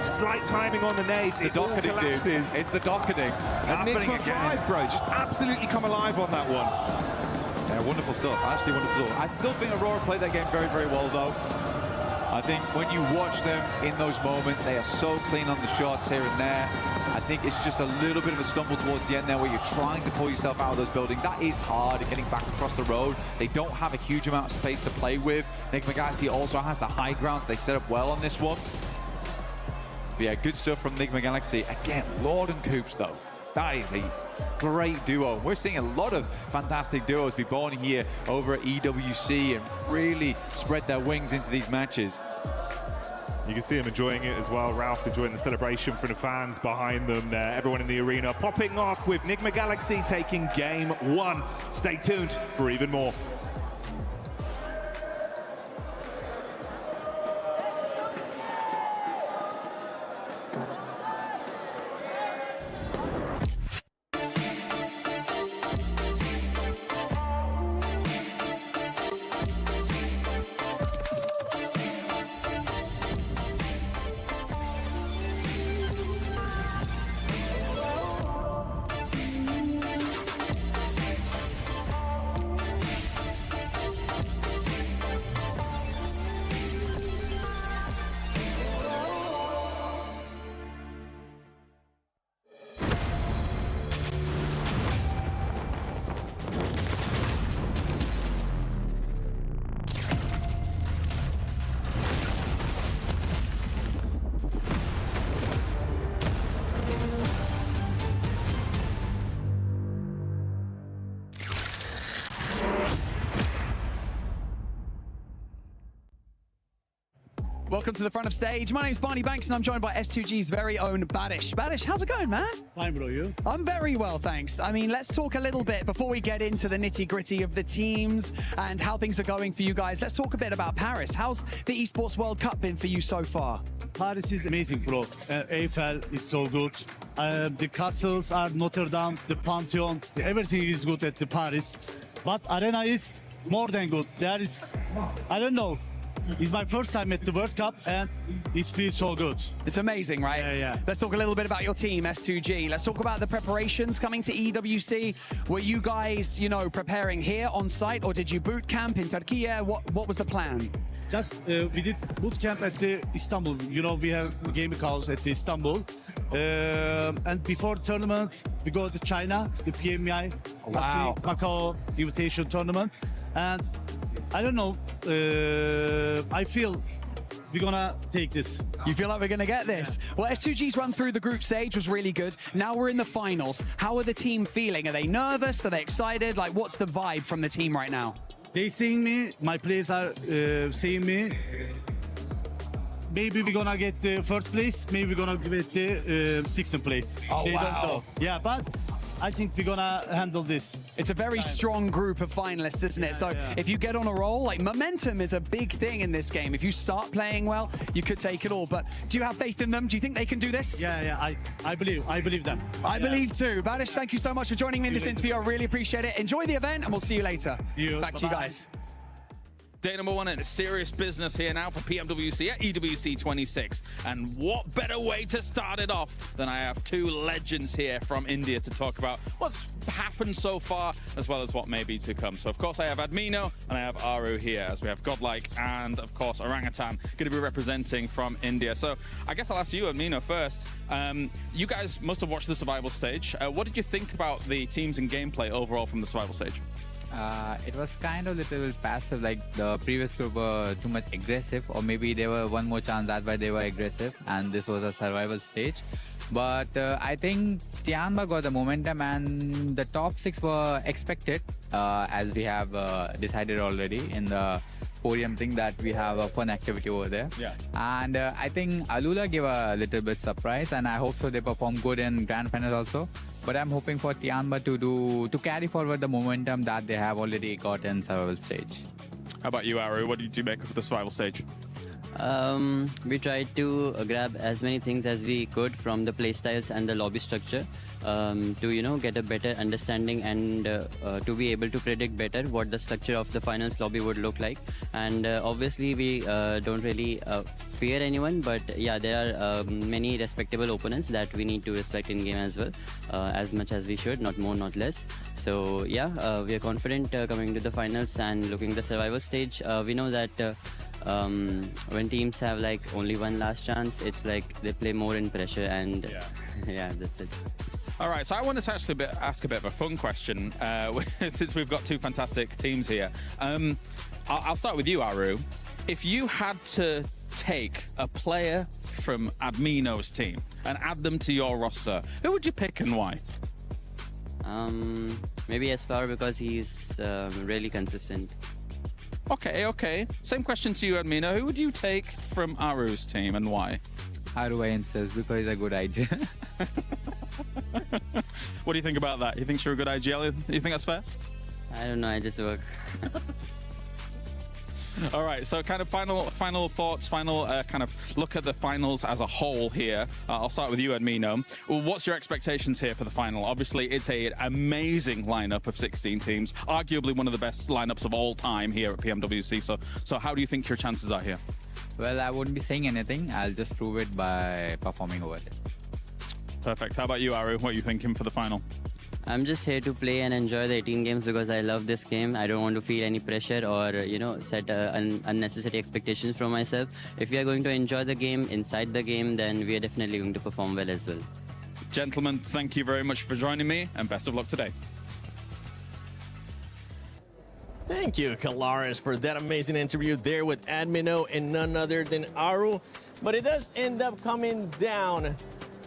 E: Slight timing on the nades, it all collapses.
F: It's the docketing. It's
E: And
F: happening
E: Nick
F: again.
E: McFly, bro, just absolutely come alive on that one.
F: Yeah, wonderful stuff. Actually wonderful stuff. I still think Aurora played that game very, very well, though. I think when you watch them in those moments, they are so clean on the shots here and there. I think it's just a little bit of a stumble towards the end there where you're trying to pull yourself out of those buildings. That is hard, getting back across the road. They don't have a huge amount of space to play with. Nigma also has the high ground, so they set up well on this one. But yeah, good stuff from Nigma Galaxy. Again, Lord and Coops, though. That is a great duo. We're seeing a lot of fantastic duos be born here over at EWC and really spread their wings into these matches.
E: You can see him enjoying it as well. Ralph enjoying the celebration from the fans behind them there. Everyone in the arena popping off with Nigma Galaxy taking game one. Stay tuned for even more.
A: Welcome to the front of stage. My name's Barney Banks and I'm joined by S2G's very own Badish. Badish, how's it going, man?
G: Fine, bro, you?
A: I'm very well, thanks. I mean, let's talk a little bit before we get into the nitty-gritty of the teams and how things are going for you guys. Let's talk a bit about Paris. How's the Esports World Cup been for you so far?
G: Paris is amazing, bro. Eiffel is so good. The castles are Notre Dame, the Pantheon. Everything is good at the Paris. But Arena is more than good. There is, I don't know. It's my first time at the World Cup and it feels so good.
A: It's amazing, right?
G: Yeah.
A: Let's talk a little bit about your team, S2G. Let's talk about the preparations coming to EWC. Were you guys, preparing here on site or did you boot camp in Turkey? What was the plan?
G: Just we did boot camp at the Istanbul. We have gaming house at the Istanbul. And before the tournament, we go to China, the PMI,
A: Wow.
G: Macau invitation tournament. And I don't know, I feel we're gonna take this.
A: You feel like we're going to get this? Yeah. Well, S2G's run through the group stage was really good. Now we're in the finals. How are the team feeling? Are they nervous? Are they excited? Like, what's the vibe from the team right now?
G: They seeing me, my players are seeing me. Maybe we're gonna get the first place, maybe we're gonna get the sixth place.
A: Oh,
G: they
A: wow.
G: don't know. Yeah, but I think we're gonna handle this.
A: It's a very strong group of finalists, isn't it? So if you get on a roll, like momentum is a big thing in this game. If you start playing well, you could take it all. But do you have faith in them? Do you think they can do this?
G: Yeah, I believe them.
A: I believe too. Badish, thank you so much for joining me in this interview. I really appreciate it. Enjoy the event and we'll see you later.
G: See you.
A: Back to you
G: Bye-bye.
A: guys.
H: Day number one in serious business here now for PMWC at EWC 26. And what better way to start it off than I have two legends here from India to talk about what's happened so far as well as what may be to come. So of course I have Admino and I have Aru here as we have Godlike and of course Orangutan going to be representing from India. So I guess I'll ask you, Admino, first. You guys must have watched the survival stage. What did you think about the teams and gameplay overall from the survival stage?
I: It was kind of little bit passive, like the previous group were too much aggressive, or maybe they were one more chance, that's why they were aggressive, and this was a survival stage. But I think Tianba got the momentum and the top 6 were expected, as we have decided already in the podium thing that we have a fun activity over there.
H: Yeah.
I: And I think Alula gave a little bit surprise, and I hope so they perform good in grand finals also. But I'm hoping for Tianba to carry forward the momentum that they have already got in survival stage.
H: How about you, Aru? What did you make of the survival stage?
J: We tried to grab as many things as we could from the playstyles and the lobby structure to get a better understanding and to be able to predict better what the structure of the finals lobby would look like. And obviously we don't really fear anyone, but yeah, there are many respectable opponents that we need to respect in game as well, as much as we should, not more, not less. So yeah, we are confident coming to the finals and looking at the survival stage. We know that when teams have like only one last chance, it's like they play more in pressure, and yeah, that's it.
H: All right, so I wanted to actually ask a bit of a fun question since we've got two fantastic teams here. I'll start with you, Aru. If you had to take a player from Admino's team and add them to your roster, who would you pick and why?
J: Maybe Espoir, because he's really consistent.
H: Okay. Same question to you, Admino. Who would you take from Aru's team and why?
I: Aru insists because he's a good idea.
H: What do you think about that? You think you're a good IGL? You think that's fair?
J: I don't know, I just work.
H: All right, so kind of final thoughts, final kind of look at the finals as a whole here. I'll start with you, Admino. Well, what's your expectations here for the final? Obviously, it's an amazing lineup of 16 teams, arguably one of the best lineups of all time here at PMWC. So how do you think your chances are here?
I: Well, I wouldn't be saying anything. I'll just prove it by performing over it.
H: Perfect. How about you, Aru? What are you thinking for the final?
J: I'm just here to play and enjoy the 18 games because I love this game. I don't want to feel any pressure or, set unnecessary expectations from myself. If we are going to enjoy the game, inside the game, then we are definitely going to perform well as well.
H: Gentlemen, thank you very much for joining me, and best of luck today.
K: Thank you, Kalaris, for that amazing interview there with Admino and none other than Aru. But it does end up coming down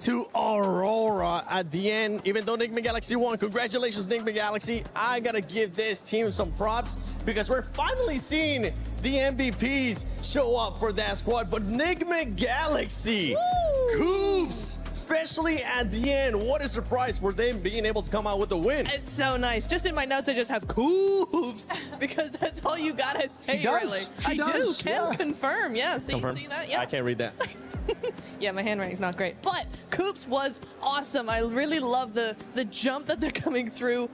K: to Aurora at the end, even though Enigma Galaxy won. Congratulations, Enigma Galaxy. I gotta give this team some props because we're finally seeing the MVPs show up for that squad. But Enigma Galaxy, Coops, especially at the end, what a surprise for them being able to come out with a win.
L: It's so nice. Just in my notes, I just have Coops because that's all you gotta say, really. I do. Can confirm. Yeah, see that? Yeah.
K: I can't read that.
L: Yeah, my handwriting's not great. But Coops was awesome. I really love the jump that they're coming through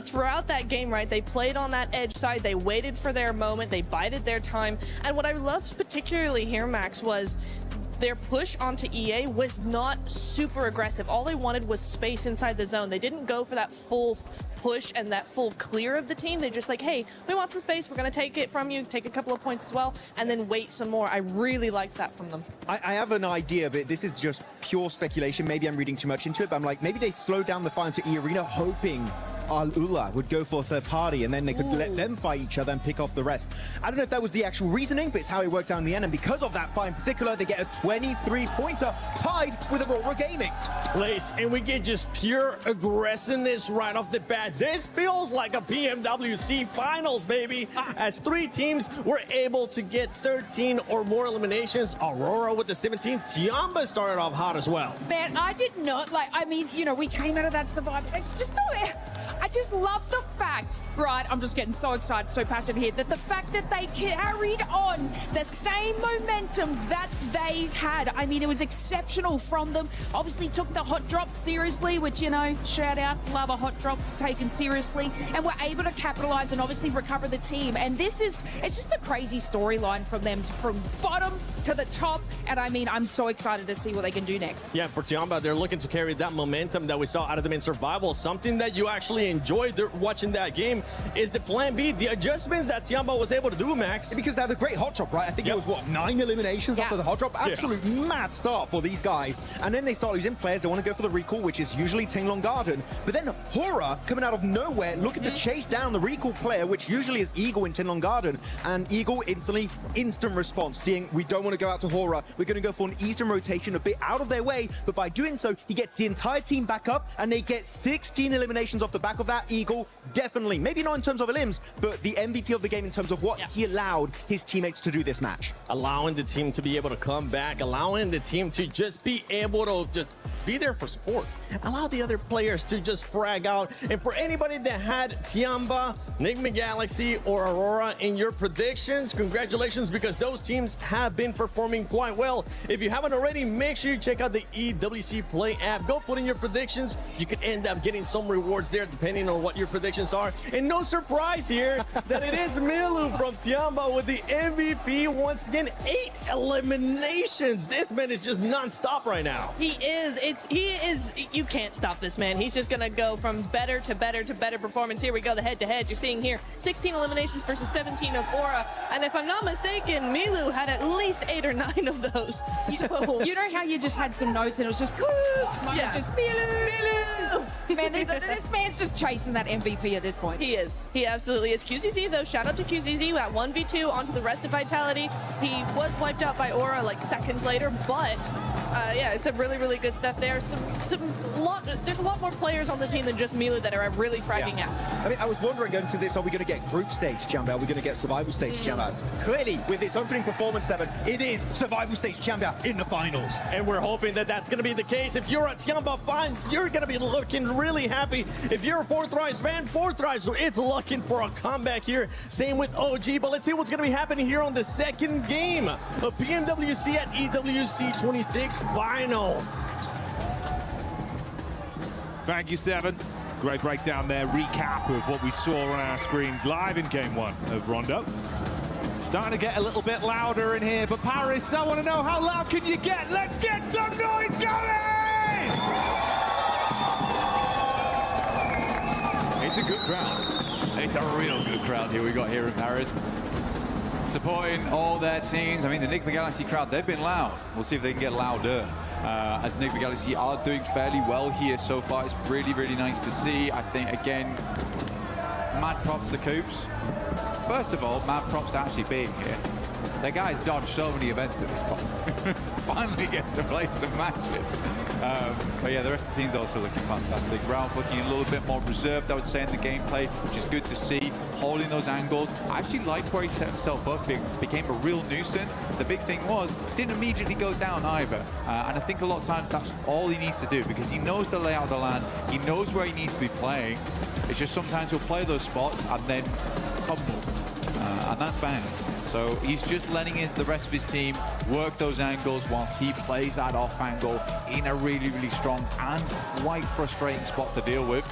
L: throughout that game, right? They played on that edge side. They waited for their moment. They bided their time. And what I loved particularly here, Max, was their push onto EA was not super aggressive. All they wanted was space inside the zone. They didn't go for that full push and that full clear of the team. They're just like, hey, we want some space. We're going to take it from you, take a couple of points as well, and then wait some more. I really liked that from them.
M: I have an idea, but this is just pure speculation. Maybe I'm reading too much into it, but I'm like, maybe they slowed down the fight into E-Arena, hoping Al-Ula would go for a third party, and then they could let them fight each other and pick off the rest. I don't know if that was the actual reasoning, but it's how it worked out in the end, and because of that fight in particular, they get a 23-pointer tied with Aurora Gaming.
K: Place, and we get just pure aggressiveness right off the bat. This feels like a PMWC finals, baby, as three teams were able to get 13 or more eliminations. Aurora with the 17. Tiamba started off hot as well.
N: Man, I did not we came out of that survival. It's just not. I just love the fact, right? I'm just getting so excited, so passionate here, that the fact that they carried on the same momentum that they had. I mean, it was exceptional from them. Obviously took the hot drop seriously, which, shout out, love a hot drop taken seriously, and were able to capitalize and obviously recover the team. And it's just a crazy storyline from them from bottom to the top. And I mean, I'm so excited to see what they can do next.
K: Yeah, for Tiamba, they're looking to carry that momentum that we saw out of them in survival. Something that you actually enjoyed watching that game is the plan B, the adjustments that Tiamba was able to do, Max.
M: Because they had a great hot drop, right? I think it was, 9 eliminations after the hot drop? Absolute mad start for these guys. And then they start losing players. They want to go for the recall, which is usually Tinglong Garden. But then Hora, coming out of nowhere, looking to chase down the recall player, which usually is Eagle in Tinglong Garden. And Eagle instant response, seeing we don't want to go out to Hora. We're going to go for an Eastern rotation, a bit out of their way. But by doing so, he gets the entire team back up, and they get 16 eliminations off the back of that. Eagle, definitely, maybe not in terms of elims, but the MVP of the game in terms of what he allowed his teammates to do this match.
K: Allowing the team to be able to come back, allowing the team to just be able to just be there for support. Allow the other players to just frag out. And for anybody that had Tiamba, Enigma Galaxy, or Aurora in your predictions, congratulations, because those teams have been performing quite well. If you haven't already, make sure you check out the EWC Play app. Go put in your predictions. You could end up getting some rewards there depending on what your predictions are. And no surprise here that it is Milu from Tiamba with the MVP once again. 8 eliminations. This man is just non-stop right now.
L: He is. You can't stop this man. He's just gonna go from better to better to better performance. Here we go, the head-to-head. You're seeing here 16 eliminations versus 17 of Aura. And if I'm not mistaken, Milu had at least 8 or 9 of those. So
N: You know how you just had some notes and it was just Coops,
L: Yeah.
N: just Milu. Man, this man's just chasing that MVP at this point.
L: He is. He absolutely is. QZZ, though, shout out to QZZ. That 1v2 onto the rest of Vitality. He was wiped out by Aura like seconds later, but yeah, it's some really, really good stuff there. There's a lot more players on the team than just Milu that are really fragging out.
M: I mean, I was wondering going to this, are we going to get group stage Chamber? Are we going to get survival stage Chamber? Clearly, with this opening performance, 7, it is survival stage Chamber in the finals.
K: And we're hoping that that's going to be the case. If you're a Tiamba fan, you're going to be looking really happy. If you're a Fourth Rise fan, Fourth Rise, it's looking for a comeback here. Same with OG, but let's see what's going to be happening here on the second game of PMWC at EWC 26 Finals.
E: Thank you, Seven. Great breakdown there, recap of what we saw on our screens live in Game 1 of Rondo. Starting to get a little bit louder in here, but Paris, I want to know, how loud can you get? Let's get some noise going!
F: It's a good crowd. It's a real good crowd here we got here in Paris. Supporting all their teams. I mean, the Enigma Galaxy crowd, they've been loud. We'll see if they can get louder. As Enigma Galaxy are doing fairly well here so far. It's really, really nice to see. I think, again, mad props to Coops. First of all, mad props to actually being here. The guy's dodged so many events at this point. Finally gets to play some matches. But yeah, the rest of the team's also looking fantastic. Ralph looking a little bit more reserved, I would say, in the gameplay, which is good to see. Holding those angles. I actually liked where he set himself up. It became a real nuisance. The big thing was, didn't immediately go down either. And I think a lot of times that's all he needs to do, because he knows the layout of the land. He knows where he needs to be playing. It's just sometimes he'll play those spots and then fumble. And that's bad. So he's just letting the rest of his team work those angles whilst he plays that off angle in a really, really strong and quite frustrating spot to deal with.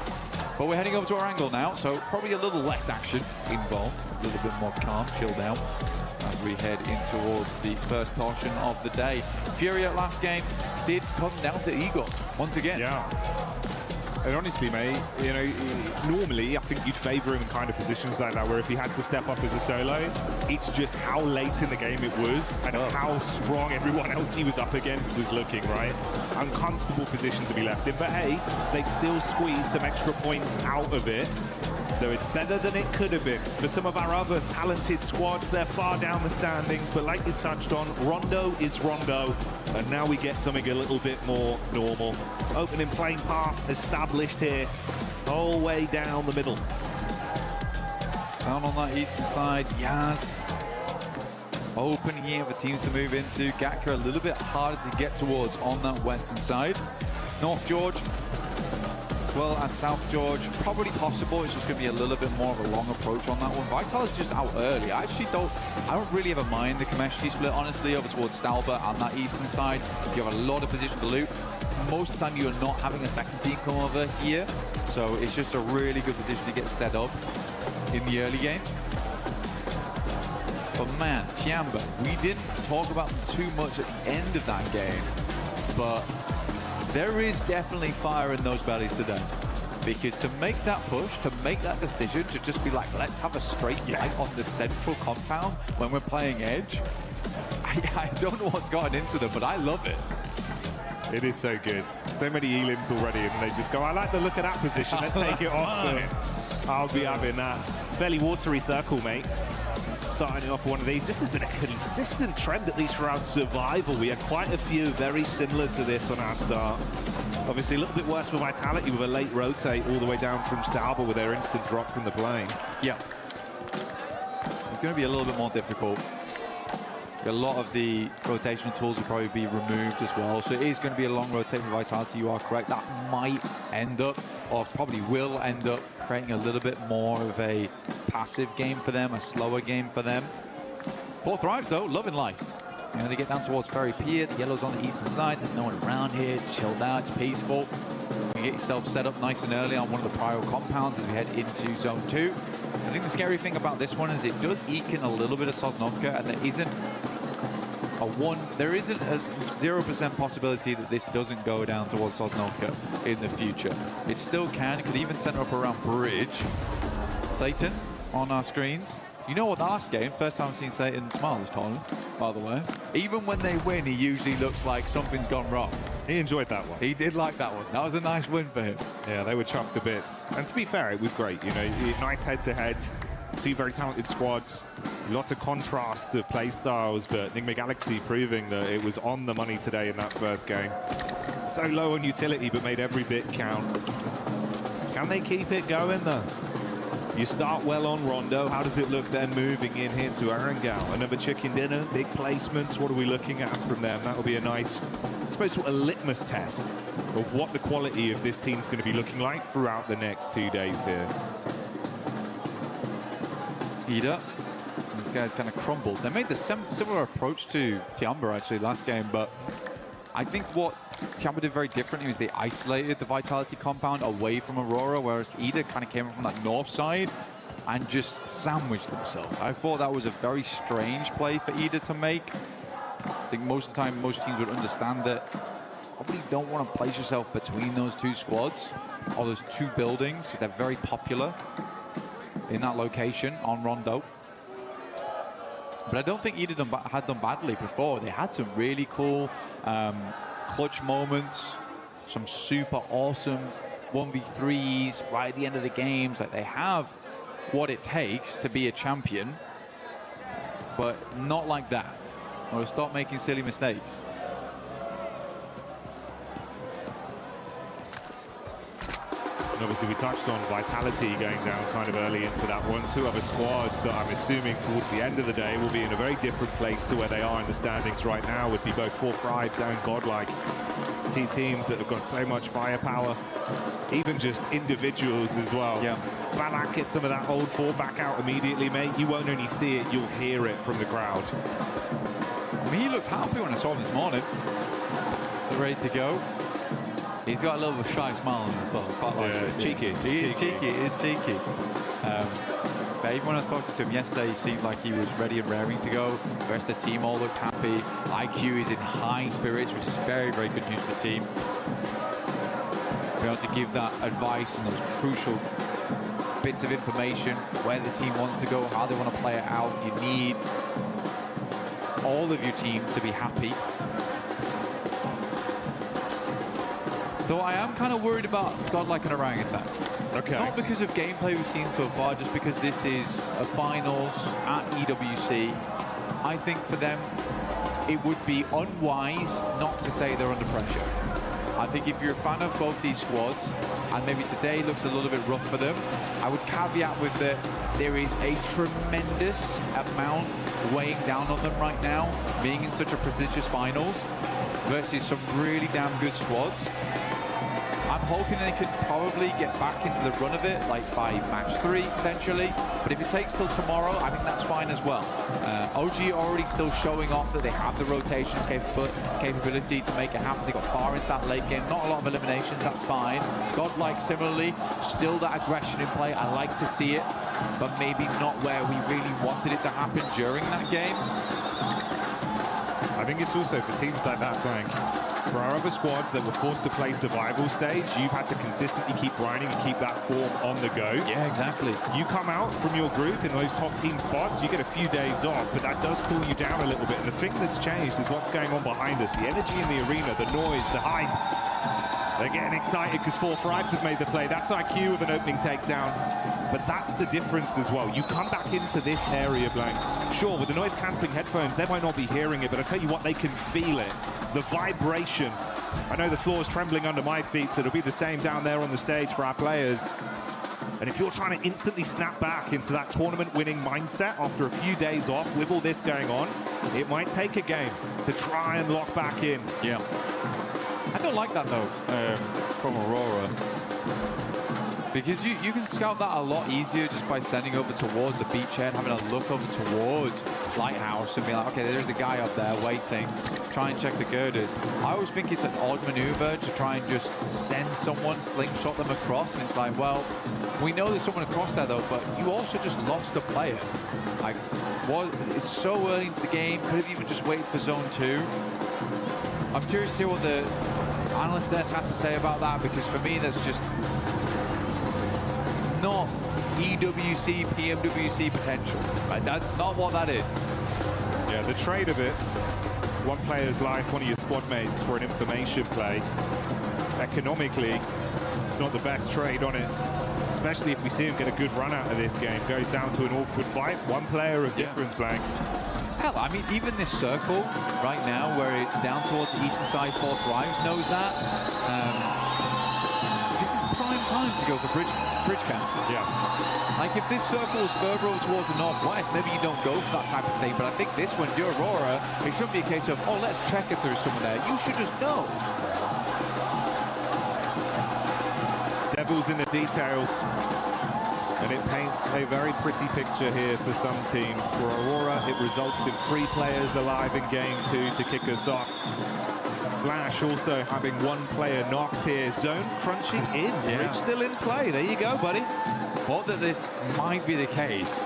F: But we're heading over to our angle now, so probably a little less action involved, a little bit more calm, chilled out as we head in towards the first portion of the day. Furia last game did come down to Igor once again.
E: Yeah. And honestly, mate, you know, normally I think you'd favour him in kind of positions like that, where if he had to step up as a solo, it's just how late in the game it was and how strong everyone else he was up against was looking, right? Uncomfortable position to be left in, but hey, they'd still squeeze some extra points out of it. So it's better than it could have been. For some of our other talented squads, they're far down the standings, but like you touched on, Rondo is Rondo, and now we get something a little bit more normal. Opening playing path established here, whole way down the middle.
F: Down on that eastern side, Yaz. Open here for teams to move into. Gatka a little bit harder to get towards on that western side. North George, as well as South George, probably possible. It's just going to be a little bit more of a long approach on that one. Vital is just out early. I don't really ever mind the Kameshki split, honestly, over towards Stalber on that eastern side. You have a lot of position to loot. Most of the time you're not having a second team come over here, so it's just a really good position to get set up in the early game. But man, Tiamba, we didn't talk about them too much at the end of that game, but there is definitely fire in those bellies today. Because to make that push, to make that decision, to just be like, let's have a straight fight on the central compound when we're playing Edge, I don't know what's gotten into them, but I love it.
E: It is so good. So many elims already, and they just go, I like the look of that position. Let's take it off. I'll be having that. Fairly watery circle, mate. Starting off one of these. This has been a consistent trend, at least throughout Survival. We had quite a few very similar to this on our start. Obviously, a little bit worse for Vitality with a late rotate all the way down from Stalber with their instant drop from the plane.
F: Yeah. It's going to be a little bit more difficult. A lot of the rotational tools will probably be removed as well. So it is going to be a long rotate for Vitality. You are correct. That might end up, or probably will end up, creating a little bit more of a passive game for them, a slower game for them. 4 Thrives, though, loving life. You know, they get down towards Ferry Pier. The yellow's on the eastern side. There's no one around here. It's chilled out. It's peaceful. You get yourself set up nice and early on one of the prior compounds as we head into Zone 2. I think the scary thing about this one is it does eke in a little bit of Sosnovka, and there isn't a 0% possibility that this doesn't go down towards Sosnovka in the future. It still can. It could even center up around Bridge. Satan on our screens. You know what, the last game, first time I've seen Satan smile this tournament, by the way. Even when they win, he usually looks like something's gone wrong.
E: He enjoyed that one.
F: He did like that one. That was a nice win for him.
E: Yeah, they were chuffed to bits. And to be fair, it was great. You know, nice head-to-head. 2 very talented squads. Lots of contrast of play styles, but Enigma Galaxy proving that it was on the money today in that first game. So low on utility, but made every bit count. Can they keep it going, though? You start well on Rondo. How does it look then moving in here to Arangao? Another chicken dinner, big placements. What are we looking at from them? That will be a nice, I suppose, sort of litmus test of what the quality of this team's going to be looking like throughout the next 2 days here.
F: Ida. These guys kind of crumbled. They made the similar approach to Tiamba actually last game, but I think what Tiamba did very differently was they isolated the Vitality compound away from Aurora, whereas Ida kind of came from that north side and just sandwiched themselves. I thought that was a very strange play for Ida to make. I think most of the time most teams would understand that probably don't want to place yourself between those 2 squads or those 2 buildings. They're very popular in that location on Rondo. But I don't think Ida had done badly before. They had some really cool clutch moments, some super awesome 1v3s right at the end of the games. Like, they have what it takes to be a champion, but not like that. Or stop making silly mistakes.
E: Obviously, we touched on Vitality going down kind of early into that one. 2 other squads that I'm assuming towards the end of the day will be in a very different place to where they are in the standings right now, would be both 4 Thrives and Godlike. 2 teams that have got so much firepower, even just individuals as well.
F: Yeah.
E: Falak gets some of that old 4 back out immediately, mate. You won't only see it, you'll hear it from the crowd.
F: I mean, he looked happy when I saw him this morning. Ready to go. He's got a little bit of a shy smile on him as well. Quite like
E: it's cheeky.
F: He is cheeky. It is cheeky. But even when I was talking to him yesterday, he seemed like he was ready and raring to go. The rest of the team all looked happy. IQ is in high spirits, which is very, very good news for the team. Be able to give that advice and those crucial bits of information, where the team wants to go, how they want to play it out. You need all of your team to be happy. Though I am kind of worried about Godlike and Orangutan.
E: Okay.
F: Not because of gameplay we've seen so far, just because this is a finals at EWC. I think for them, it would be unwise not to say they're under pressure. I think if you're a fan of both these squads, and maybe today looks a little bit rough for them, I would caveat with that there is a tremendous amount weighing down on them right now, being in such a prestigious finals versus some really damn good squads. I'm hoping they could probably get back into the run of it, like by match 3 potentially. But if it takes till tomorrow, I think that's fine as well. OG already still showing off that they have the rotations capability to make it happen. They got far into that late game. Not a lot of eliminations, that's fine. Godlike similarly, still that aggression in play. I like to see it, but maybe not where we really wanted it to happen during that game.
E: I think it's also for teams like that, Blank. For our other squads that were forced to play survival stage, you've had to consistently keep grinding and keep that form on the go.
F: Yeah, exactly.
E: You come out from your group in those top team spots, you get a few days off, but that does cool you down a little bit. And the thing that's changed is what's going on behind us. The energy in the arena, the noise, the hype. They're getting excited because 4 Thrives have made the play. That's IQ with an opening takedown. But that's the difference as well. You come back into this area, Blank. Sure, with the noise-cancelling headphones, they might not be hearing it, but I tell you what, they can feel it. The vibration. I know the floor is trembling under my feet, so it'll be the same down there on the stage for our players. And if you're trying to instantly snap back into that tournament-winning mindset after a few days off with all this going on, it might take a game to try and lock back in.
F: Yeah. I don't like that, though, from Aurora. Because you can scout that a lot easier just by sending over towards the beachhead, having a look over towards Lighthouse and being like, okay, there's a guy up there waiting. Try and check the girders. I always think it's an odd maneuver to try and just send someone, slingshot them across. And it's like, well, we know there's someone across there, though, but you also just lost a player. Like, it's so early into the game. Could have even just waited for zone 2. I'm curious to hear what the analyst desk has to say about that, because for me, that's just not EWC, PMWC potential. Right? That's not what that is.
E: Yeah, the trade of it, one player's life, one of your squad mates for an information play, economically, it's not the best trade on it, especially if we see him get a good run out of this game. Goes down to an awkward fight, one player of difference, Blank.
F: Hell, I mean, even this circle right now, where it's down towards the eastern side, Fourth Wives knows that. This is prime time to go for bridge camps.
E: Yeah.
F: Like, if this circle was further over towards the northwest, maybe you don't go for that type of thing. But I think this one, if you're Aurora, it shouldn't be a case of, oh, let's check if there's someone there. You should just know.
E: Devil's in the details. And it paints a very pretty picture here for some teams. For Aurora, it results in 3 players alive in game 2 to kick us off. Flash also having 1 player knocked here. Zone crunching in.
F: Yeah.
E: Rich still in play. There you go, buddy.
F: Thought that this might be the case.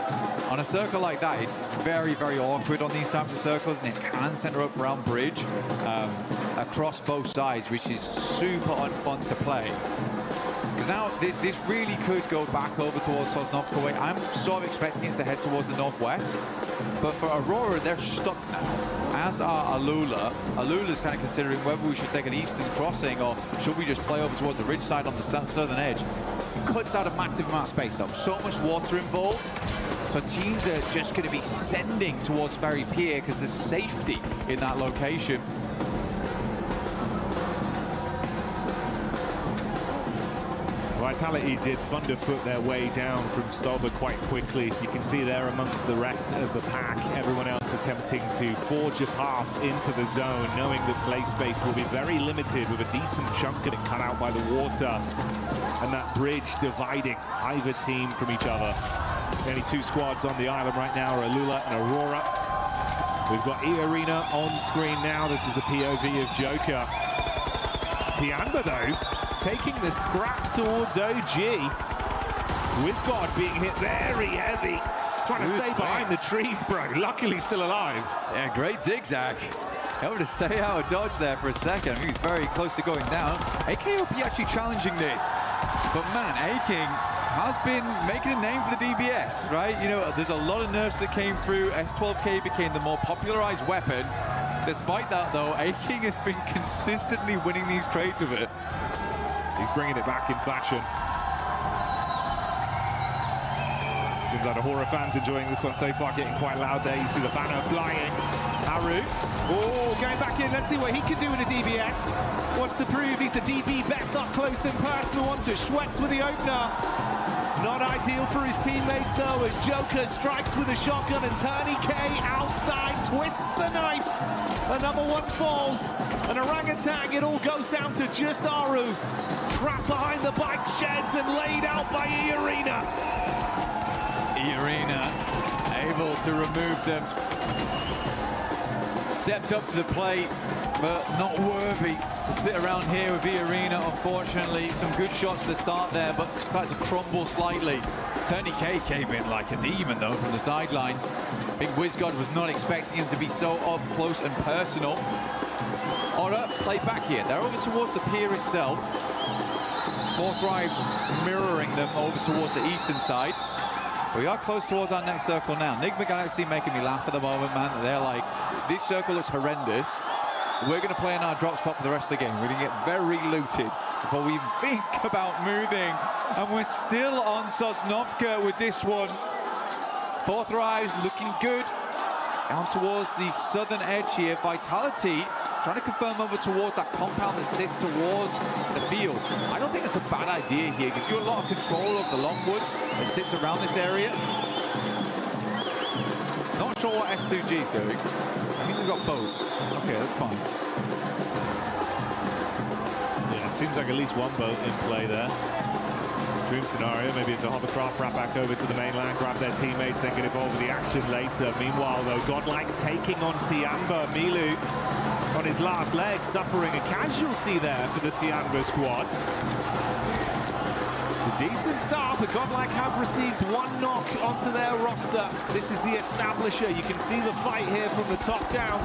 F: On a circle like that, it's very, very awkward on these types of circles, and it can center up around bridge across both sides, which is super unfun to play. Because now this really could go back over towards Sosnovka way. I'm sort of expecting it to head towards the northwest, but for Aurora, they're stuck now. As are Alula. Alula's kind of considering whether we should take an eastern crossing or should we just play over towards the ridge side on the southern edge. It cuts out a massive amount of space, though. So much water involved. So teams are just going to be sending towards Ferry Pier because there's safety in that location.
E: Vitality did thunderfoot their way down from Stolber quite quickly, so you can see there amongst the rest of the pack, everyone else attempting to forge a path into the zone, knowing that play space will be very limited with a decent chunk of it cut out by the water and that bridge dividing either team from each other. The only 2 squads on the island right now are Alula and Aurora. We've got E-Arena on screen now. This is the POV of Joker. Tiamba, though, taking the scrap towards OG. Wizgod being hit very heavy. Trying to stay behind the trees, bro. Luckily still alive.
F: Yeah, great zigzag. Able to stay out of dodge there for a second. He was very close to going down. AKOP actually challenging this. But man, A-King has been making a name for the DBS, right? You know, there's a lot of nerfs that came through. S12K became the more popularized weapon. Despite that, though, A-King has been consistently winning these trades with it.
E: He's bringing it back in fashion. Seems like the Horror fans enjoying this one so far, getting quite loud there. You see the banner flying. Haru. Oh, going back in. Let's see what he can do with a DBS. Wants to prove he's the DB best up close and personal. On to Schwetz with the opener. Not ideal for his teammates, though, as Joker strikes with a shotgun and Turney K outside twists the knife. Another one falls. An orangutan, it all goes down to just Aru. Trapped behind the bike sheds and laid out by E-Arena.
F: E-Arena able to remove them. Stepped up to the plate, but not worthy to sit around here with E-Arena, unfortunately. Some good shots at the start there, but started to crumble slightly. Turney K came in like a demon, though, from the sidelines. I think Wizgod was not expecting him to be so up close and personal. Aura played back here. They're over towards the pier itself. Fourth Wives mirroring them over towards the eastern side. We are close towards our next circle now. Nigma Galaxy making me laugh at the moment, man. They're like, this circle looks horrendous. We're going to play in our drop spot for the rest of the game. We're going to get very looted before we even think about moving. And we're still on Sosnovka with this one. Fourth Rise looking good. Down towards the southern edge here. Vitality trying to confirm over towards that compound that sits towards the field. I don't think that's a bad idea here. It gives you a lot of control of the long woods that sits around this area. Not sure what S2G is doing. I think they've got boats. Okay, that's fine.
E: Yeah, it seems like at least one boat in play there. Dream scenario, maybe it's a hovercraft, wrap back over to the mainland, grab their teammates, then get involved with the action later. Meanwhile, though, Godlike taking on Tiamba. Milu on his last leg, suffering a casualty there for the Tiamba squad. It's a decent start, but Godlike have received one knock onto their roster. This is the establisher. You can see the fight here from the top down.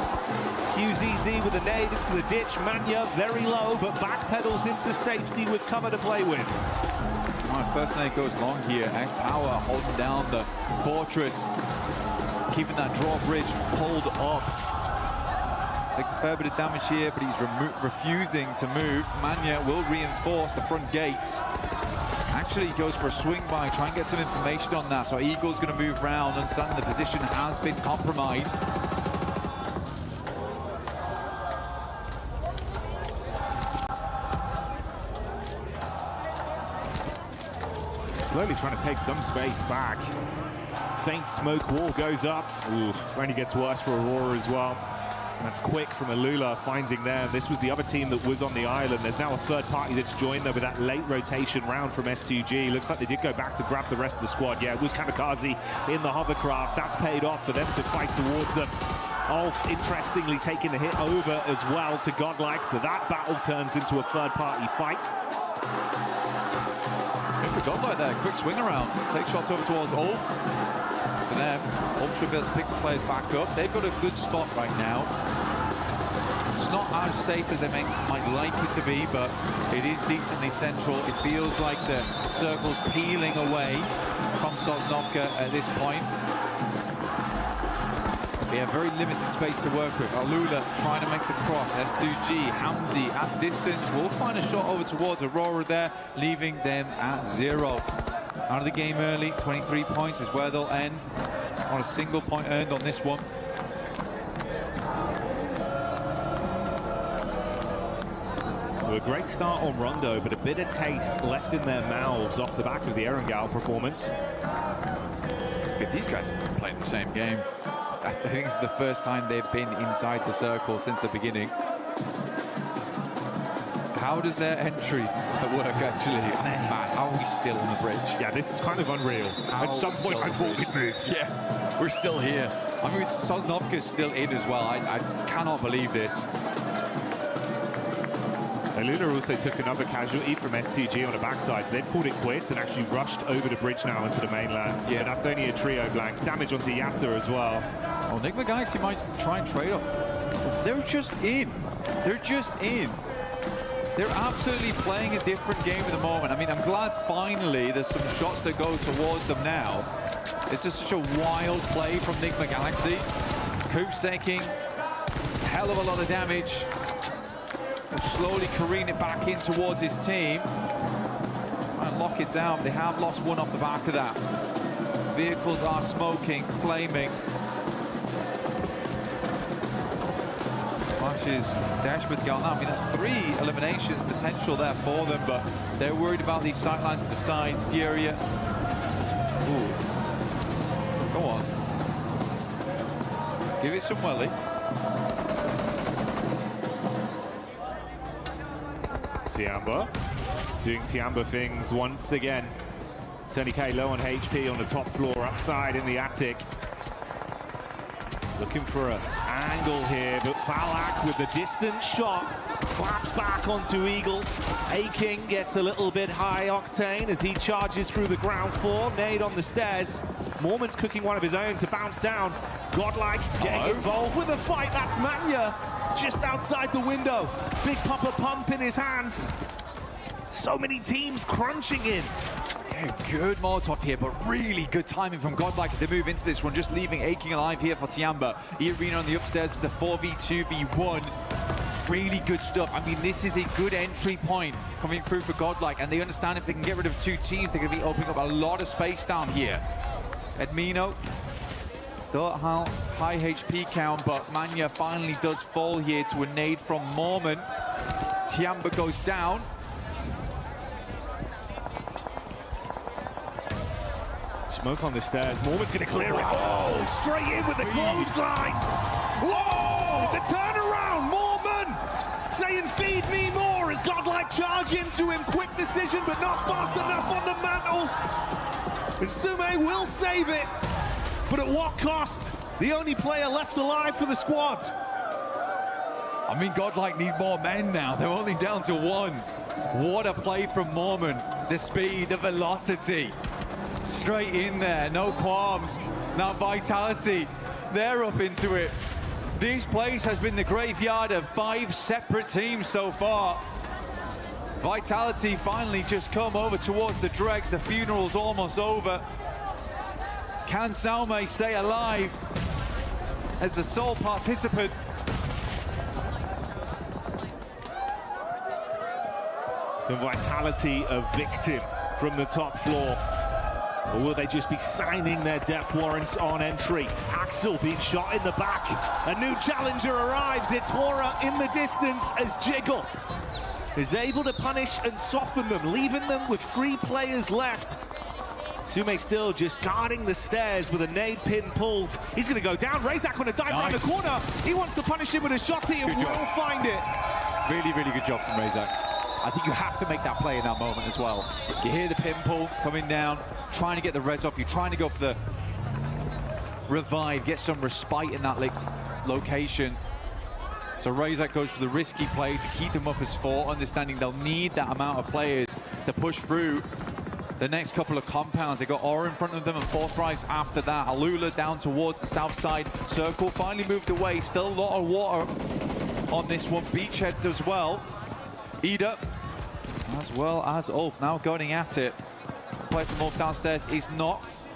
E: QZZ with a nade into the ditch. Manya very low, but backpedals into safety with cover to play with.
F: First nade goes long here. X-Power holding down the fortress, keeping that drawbridge pulled up. Takes a fair bit of damage here, but he's refusing to move. Manya will reinforce the front gates. Actually, he goes for a swing by, try and get some information on that. So Eagle's going to move around, understanding the position has been compromised.
E: Slowly trying to take some space back. Faint smoke wall goes up. Ooh, only gets worse for Aurora as well. And that's quick from Alula finding them. This was the other team that was on the island. There's now a third party that's joined there with that late rotation round from S2G. Looks like they did go back to grab the rest of the squad. Yeah, it was Kamikaze in the hovercraft. That's paid off for them to fight towards them. Ulf, interestingly, taking the hit over as well to Godlike. So that battle turns into a third party fight.
F: Godlike there, quick swing around, take shots over towards Ulf. For them, Ulf should be able to pick the players back up. They've got a good spot right now. It's not as safe as they might like it to be, but it is decently central. It feels like the circle's peeling away from Sosnovka at this point. They have very limited space to work with. Alula trying to make the cross. S2G, Hamzi at distance. Will find a shot over towards Aurora there, leaving them at 0. Out of the game early, 23 points is where they'll end. Not a single point earned on this one.
E: So a great start on Rondo, but a bit of taste left in their mouths off the back of the Erangel performance.
F: These guys have been playing the same game. I think this is the first time they've been inside the circle since the beginning. How does their entry work, actually? Man, how are we still on the bridge?
E: Yeah, this is kind of unreal. At some point, I thought we'd move.
F: Yeah, we're still here. I mean, Sosnovka's still in as well. I cannot believe this.
E: Aluna also took another casualty from S2G on the backside, so they've called it quits and actually rushed over the bridge now into the mainland. Yeah, that's only a trio blank. Damage onto Yasser as well.
F: Oh, Enigma Galaxy might try and trade up. They're just in. They're just in. They're absolutely playing a different game at the moment. I mean, I'm glad finally there's some shots that go towards them now. It's just such a wild play from Enigma Galaxy. Coop's taking a hell of a lot of damage. Slowly careen it back in towards his team. Try and lock it down. They have lost one off the back of that. Vehicles are smoking, flaming. Flashes Dashwood gone up. I mean, that's 3 eliminations potential there for them, but they're worried about these sightlines to the side. Furia. Ooh. Go on. Give it some welly.
E: Tiamba doing Tiamba things once again. Tony K low on HP on the top floor, upside in the attic. Looking for an angle here, but Falak with the distant shot claps back onto Eagle. Aking gets a little bit high octane as he charges through the ground floor. Nade on the stairs. Mormon's cooking one of his own to bounce down. Godlike getting involved with the fight. That's Manya just outside the window. Big pump in his hands. So many teams crunching in.
F: Yeah, good Molotov here, but really good timing from Godlike as they move into this one, just leaving Aking alive here for Tiamba. E-Arena on the upstairs with the 4v2v1. Really good stuff. I mean, this is a good entry point coming through for Godlike, and they understand if they can get rid of 2 teams, they're going to be opening up a lot of space down here. Edmino Still at high HP count, but Manya finally does fall here to a nade from Mormon. Tiamba goes down.
E: Smoke on the stairs. Mormon's going to clear it. Oh, straight in with the clothesline. Whoa! The turnaround. Mormon saying, "Feed me more." As Godlike charge into him. Quick decision, but not fast enough on the mantle. And Sume will save it. But at what cost? The only player left alive for the squad.
F: I mean, Godlike need more men now. They're only down to one. What a play from Mormon. The speed, the velocity. Straight in there, no qualms. Now Vitality, they're up into it. This place has been the graveyard of 5 separate teams so far. Vitality finally just come over towards the dregs. The funeral's almost over. Can Salme stay alive as the sole participant?
E: The Vitality a victim from the top floor. Or will they just be signing their death warrants on entry? Axel being shot in the back. A new challenger arrives. It's Hora in the distance as Jiggle is able to punish and soften them, leaving them with 3 players left. Sume still just guarding the stairs with a nade pin pulled. He's going to go down. Razak on a dive around the corner. He wants to punish him with a shot. He will find it.
F: Really, really good job from Razak. I think you have to make that play in that moment as well. You hear the pin pull coming down, trying to get the res off. You're trying to go for the revive, get some respite in that location. So Razak goes for the risky play to keep them up as 4, understanding they'll need that amount of players to push through the next couple of compounds. They got Aura in front of them and 4 thrives after that. Alula down towards the south side. Circle finally moved away. Still a lot of water on this one. Beachhead does well. Ida, as well as Ulf, now going at it. Play from Ulf downstairs is knocked.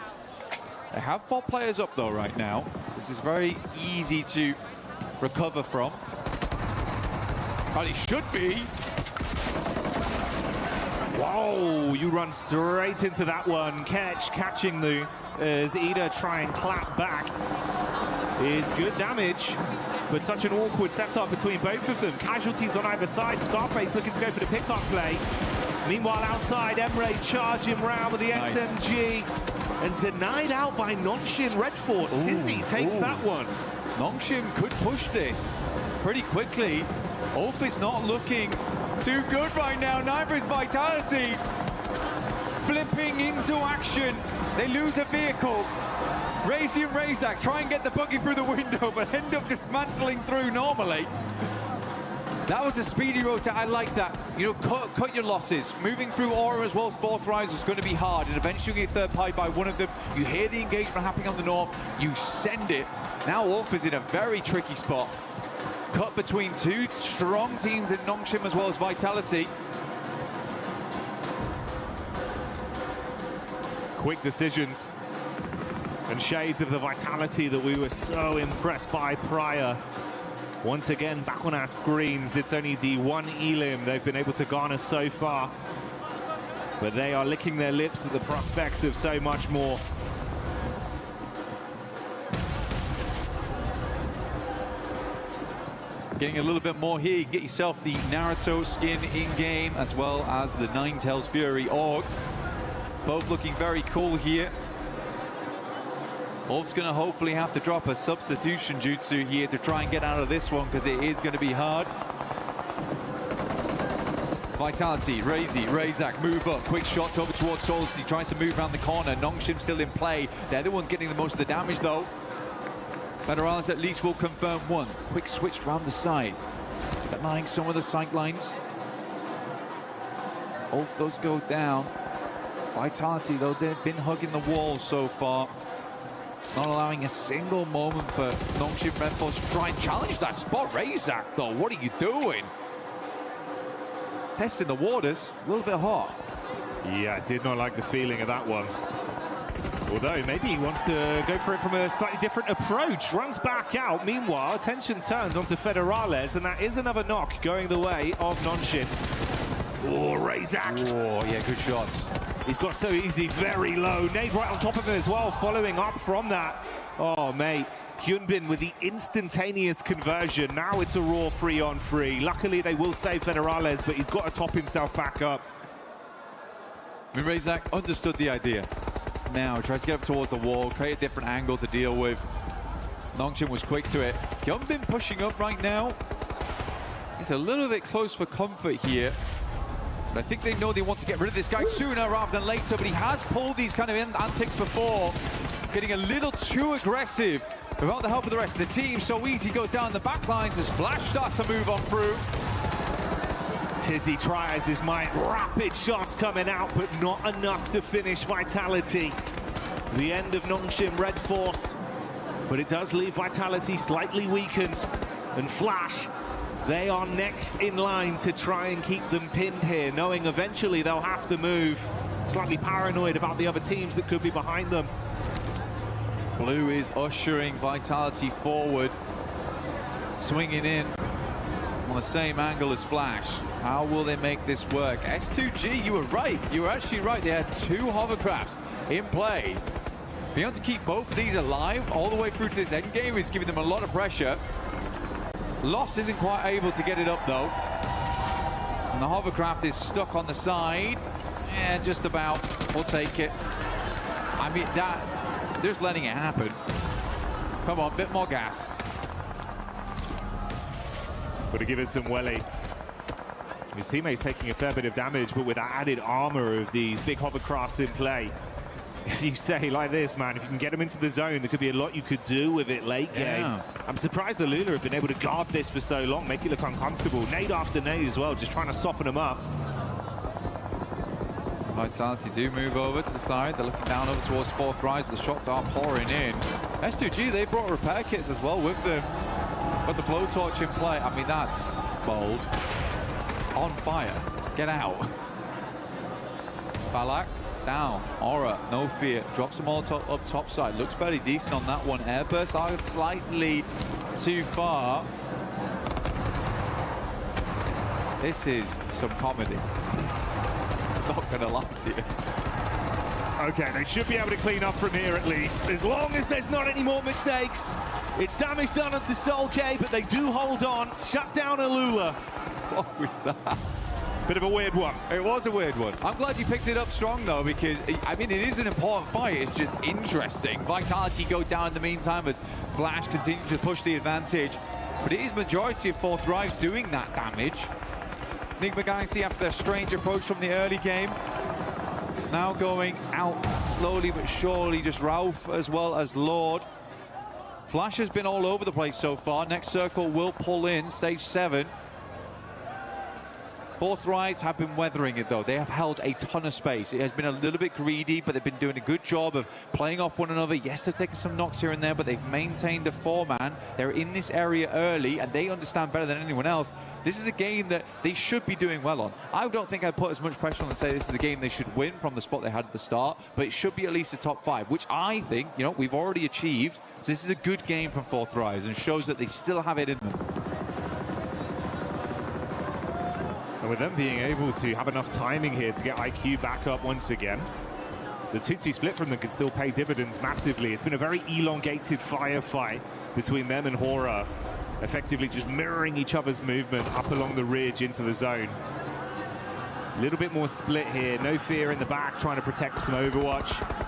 F: They have 4 players up though right now. This is very easy to recover from. And it should be.
E: Whoa, you run straight into that one. Catching the as Ida try and clap back. It's good damage. But such an awkward setup between both of them. Casualties on either side. Scarface looking to go for the pickup play. Meanwhile, outside, Emre charging round with the SMG. And denied out by Nongxin Red Force. Tizzy takes that one.
F: Nongxin could push this pretty quickly. Ulf is not looking too good right now. Neither is Vitality. Flipping into action. They lose a vehicle. Razy and Razak try and get the buggy through the window, but end up dismantling through normally. That was a speedy rotate. I like that. You know, cut your losses. Moving through Aura as well as 4th Rise is going to be hard, and eventually you get third party by one of them. You hear the engagement happening on the north. You send it. Now Wolf is in a very tricky spot. Cut between 2 strong teams in Nongshim as well as Vitality.
E: Quick decisions. And shades of the Vitality that we were so impressed by prior. Once again, back on our screens, it's only the 1 elim they've been able to garner so far. But they are licking their lips at the prospect of so much more.
F: Getting a little bit more here, you can get yourself the Naruto skin in-game, as well as the Ninetales Fury Org. Both looking very cool here. Wolf's going to hopefully have to drop a substitution jutsu here to try and get out of this one, because it is going to be hard. Vitality, Razy, Razak move up. Quick shot over towards Souls. He tries to move around the corner. Nongshim still in play. They're the ones getting the most of the damage, though. Federales at least will confirm one. Quick switch around the side. Denying some of the sight lines. As Ulf does go down. Vitality, though, they've been hugging the walls so far. Not allowing a single moment for Nongshim Red Force to try and challenge that spot. Razak, though, what are you doing? Testing the waters, a little bit hot.
E: Yeah, did not like the feeling of that one. Although maybe he wants to go for it from a slightly different approach. Runs back out. Meanwhile, attention turned onto Federales, and that is another knock going the way of Nongshim. Oh, Razak.
F: Oh, yeah, good shots.
E: He's got so easy, very low. Nade right on top of him as well, following up from that. Oh, mate. Hyunbin with the instantaneous conversion. Now it's a raw 3-on-3. Luckily, they will save Federales, but he's got to top himself back up.
F: I mean, Razak understood the idea. Now tries to get up towards the wall, create a different angle to deal with. Nongchen was quick to it. Hyunbin pushing up right now. It's a little bit close for comfort here. But I think they know they want to get rid of this guy sooner rather than later, but he has pulled these kind of antics before. Getting a little too aggressive without the help of the rest of the team. So easy goes down the back lines as Flash starts to move on through.
E: Tizzy tries his might. Rapid shots coming out, but not enough to finish Vitality. The end of Nongshim Red Force, but it does leave Vitality slightly weakened. And Flash, they are next in line to try and keep them pinned here, knowing eventually they'll have to move. Slightly paranoid about the other teams that could be behind them.
F: Blue is ushering Vitality forward, swinging in on the same angle as Flash. How will they make this work? S2G, you were right. You were actually right. They had 2 hovercrafts in play. Being able to keep both of these alive all the way through to this end game is giving them a lot of pressure. Loss isn't quite able to get it up though. And the hovercraft is stuck on the side. Yeah, just about. We'll take it. I mean, they're just letting it happen. Come on, bit more gas.
E: Got to give it some welly. His teammates taking a fair bit of damage, but with that added armor of these big hovercrafts in play. If you say like this, man, if you can get them into the zone, there could be a lot you could do with it late game. I'm surprised the Lula have been able to guard this for so long, make it look uncomfortable. Nade after nade as well, just trying to soften them up.
F: Vitality do move over to the side. They're looking down over towards fourth rise. The shots are pouring in. S2G, they brought repair kits as well with them. But the blowtorch in play, I mean, that's bold. On fire. Get out. Falak down. Aura, no fear. Drops them all up top side. Looks fairly decent on that one. Airbursts are slightly too far. This is some comedy. Not gonna lie to you.
E: Okay, they should be able to clean up from here at least, as long as there's not any more mistakes. It's damage done onto Soul K, but they do hold on. Shut down Alula.
F: What was that?
E: Bit of a weird one.
F: It was a weird one. I'm glad you picked it up strong, though, because, I mean, it is an important fight. It's just interesting. Vitality go down in the meantime as Flash continues to push the advantage. But it is majority of fourth rise doing that damage. Enigma Galaxy, after their strange approach from the early game, now going out slowly but surely. Just Ralph as well as Lord. Flash has been all over the place so far. Next circle will pull in, stage 7. Fourth Rise have been weathering it though. They have held a ton of space. It has been a little bit greedy, but they've been doing a good job of playing off one another. Yes, they've taken some knocks here and there, but they've maintained a 4-man. They're in this area early, and they understand better than anyone else. This is a game that they should be doing well on. I don't think I'd put as much pressure on and say this is a game they should win from the spot they had at the start, but it should be at least a top 5, which I think, you know, we've already achieved. So this is a good game from Fourth Rise and shows that they still have it in them.
E: And with them being able to have enough timing here to get IQ back up once again, the 2-2 split from them could still pay dividends massively. It's been a very elongated firefight between them and Hora, effectively just mirroring each other's movement up along the ridge into the zone. A little bit more split here. No fear in the back, trying to protect some Overwatch.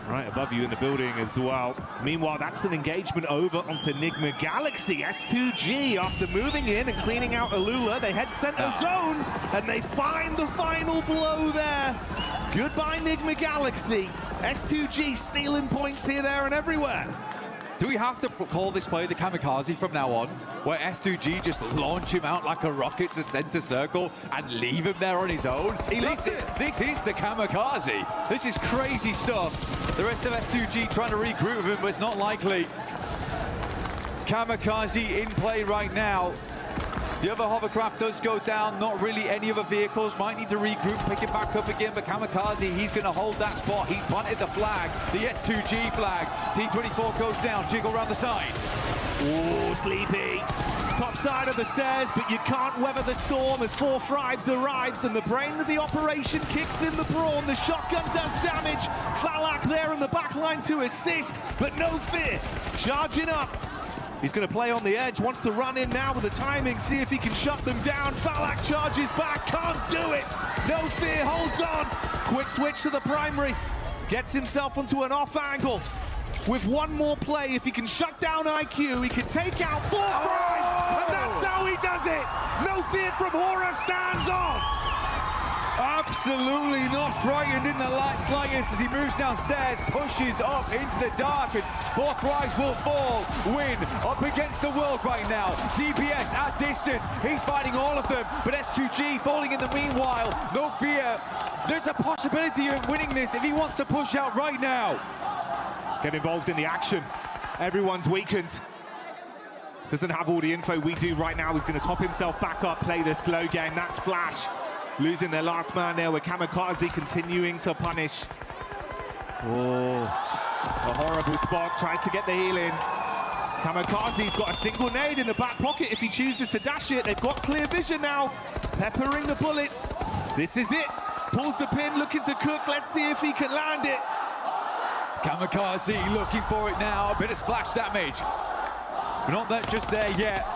E: Right above you in the building as well. Meanwhile, that's an engagement over onto Enigma Galaxy. S2G, after moving in and cleaning out Alula, they head center zone, and they find the final blow there. Goodbye, Enigma Galaxy. S2G stealing points here, there, and everywhere.
F: Do we have to call this play the kamikaze from now on, where S2G just launch him out like a rocket to center circle and leave him there on his own? This is the kamikaze. This is crazy stuff. The rest of S2G trying to regroup with him, but it's not likely. Kamikaze in play right now. The other hovercraft does go down, not really any other vehicles. Might need to regroup, pick it back up again, but Kamikaze, he's going to hold that spot. He's planted the flag, the S2G flag. T24 goes down, jiggle around the side.
E: Ooh, Sleepy. Top side of the stairs, but you can't weather the storm as 4 Thrives arrives and the brain of the operation kicks in the brawn. The shotgun does damage. Falak there in the back line to assist, but no fear. Charging up. He's going to play on the edge, wants to run in now with the timing, see if he can shut them down. Falak charges back, can't do it. No fear, holds on. Quick switch to the primary. Gets himself onto an off angle. With one more play, if he can shut down IQ, he can take out 4 Thrives, and that's how he does it. No fear from Hora, stands on.
D: Absolutely not frightened in the slightest as he moves downstairs, pushes up into the dark, and 4 Thrives will fall. Win up against the world right now. DPS at distance, he's fighting all of them, but S2G falling in the meanwhile. No fear, there's a possibility of winning this if he wants to push out right now.
E: Get involved in the action. Everyone's weakened. Doesn't have all the info we do right now. He's going to top himself back up, play the slow game. That's Flash. Losing their last man there with Kamikaze continuing to punish. Oh, a horrible spot. Tries to get the heal in. Kamikaze's got a single nade in the back pocket if he chooses to dash it. They've got clear vision now. Peppering the bullets. This is it. Pulls the pin, looking to cook. Let's see if he can land it.
D: Kamikaze looking for it now, a bit of splash damage. But not that just there yet.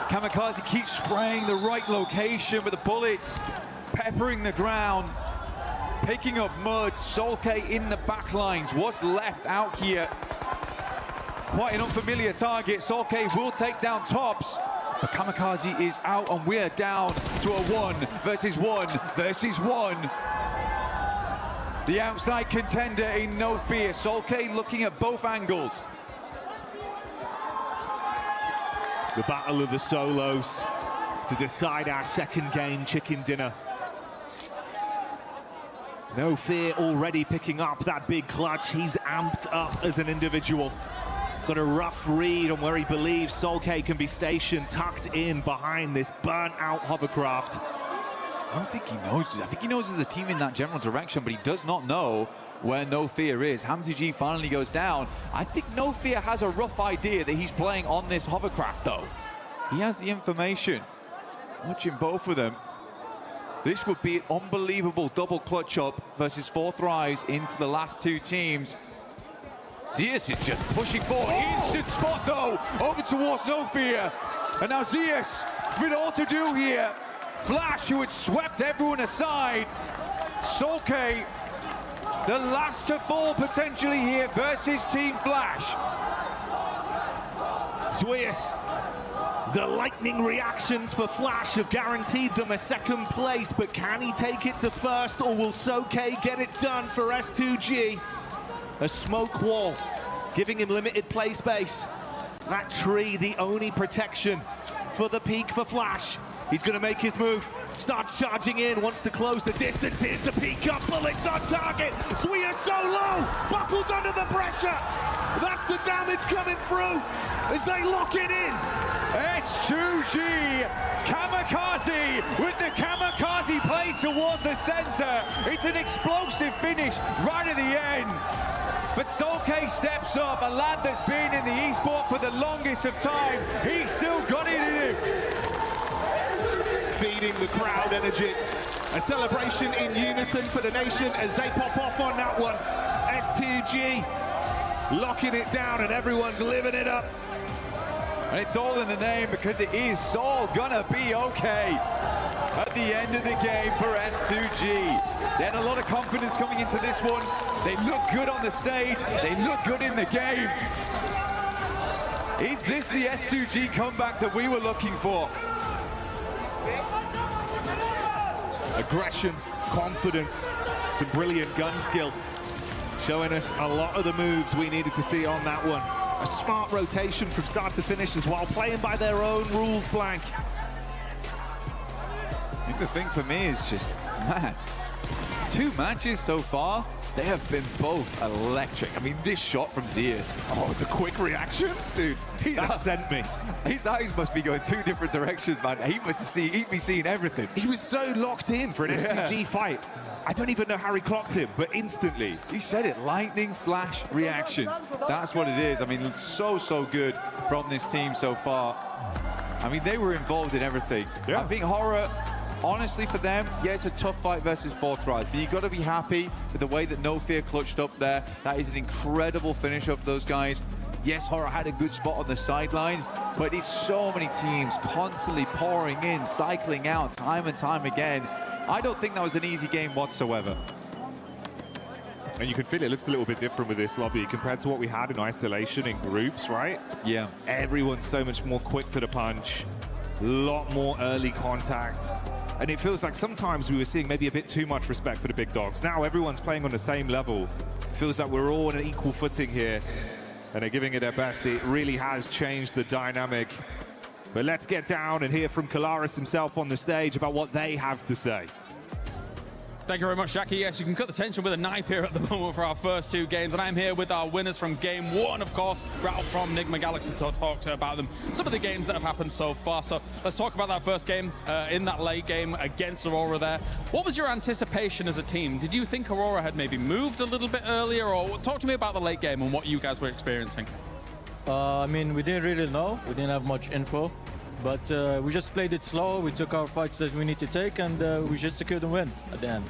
D: Kamikaze keeps spraying the right location with the bullets, peppering the ground, picking up mud. Solke in the backlines. What's left out here? Quite an unfamiliar target. Solke will take down Tops, but Kamikaze is out and we're down to a 1 versus 1 versus 1. The outside contender in no fear. Solke looking at both angles.
E: The battle of the solos to decide our second game, chicken dinner. No fear already picking up that big clutch. He's amped up as an individual. Got a rough read on where he believes Solke can be stationed, tucked in behind this burnt-out hovercraft.
D: I don't think he knows. I think he knows there's a team in that general direction, but he does not know where No Fear is. Hamzy G finally goes down. I think No Fear has a rough idea that he's playing on this hovercraft, though. He has the information. Watching both of them. This would be an unbelievable double clutch up versus 4 Thrives into the last 2 teams. Zeus is just pushing forward. Instant spot, though, over towards No Fear. And now Zeus with all to do here. Flash, who had swept everyone aside. Solke, the last to fall potentially here versus Team Flash.
E: Zeus, the lightning reactions for Flash have guaranteed them a second place, but can he take it to first, or will Solke get it done for S2G? A smoke wall, giving him limited play space. That tree, the only protection for the peak for Flash. He's going to make his move, starts charging in, wants to close the distance. Here's the peak up, bullets on target. Suya so low, buckles under the pressure. That's the damage coming through as they lock it in.
D: S2G, Kamikaze with the Kamikaze play towards the center. It's an explosive finish right at the end. But Solke steps up, a lad that's been in the esport for the longest of time. He's still got it in him.
E: Feeding the crowd energy. A celebration in unison for the nation as they pop off on that one. S2G locking it down and everyone's living it up.
D: And it's all in the name because it is all gonna be okay at the end of the game for S2G. They had a lot of confidence coming into this one. They look good on the stage. They look good in the game. Is this the S2G comeback that we were looking for?
E: Aggression, confidence, some brilliant gun skill. Showing us a lot of the moves we needed to see on that one. A smart rotation from start to finish as well, playing by their own rules, Blank.
D: I think the thing for me is just, man, 2 matches so far, they have been both electric. I mean, this shot from Zeus.
E: Oh, the quick reactions, dude. That sent me.
D: His eyes must be going 2 different directions, man. He'd be seeing everything.
E: He was so locked in for an S2G fight. I don't even know how he clocked him, but instantly.
D: He said it, lightning flash reactions. That's what it is. I mean, it's so good from this team so far.
F: I mean, they were involved in everything.
E: Yeah.
F: I think Horror, honestly, for them, yeah, it's a tough fight versus Fourth Rise, but you've got to be happy with the way that No Fear clutched up there. That is an incredible finish of those guys. Yes, Horror had a good spot on the sideline, but it's so many teams constantly pouring in, cycling out time and time again. I don't think that was an easy game whatsoever.
E: And you can feel it looks a little bit different with this lobby compared to what we had in isolation in groups, right?
F: Yeah.
E: Everyone's so much more quick to the punch, a lot more early contact. And it feels like sometimes we were seeing maybe a bit too much respect for the big dogs. Now everyone's playing on the same level. It feels like we're all on an equal footing here and they're giving it their best. It really has changed the dynamic. But let's get down and hear from Kalaris himself on the stage about what they have to say.
H: Thank you very much, Jackie. Yes, you can cut the tension with a knife here at the moment for our first two games. And I'm here with our winners from game one, of course, Ralph from Nigma Galaxy, to talk to about them. Some of the games that have happened so far. So let's talk about that first game in that late game against Aurora there. What was your anticipation as a team? Did you think Aurora had maybe moved a little bit earlier? Or talk to me about the late game and what you guys were experiencing.
O: I mean, we didn't really know. We didn't have much info. But we just played it slow. We took our fights that we need to take, and we just secured the win at the end.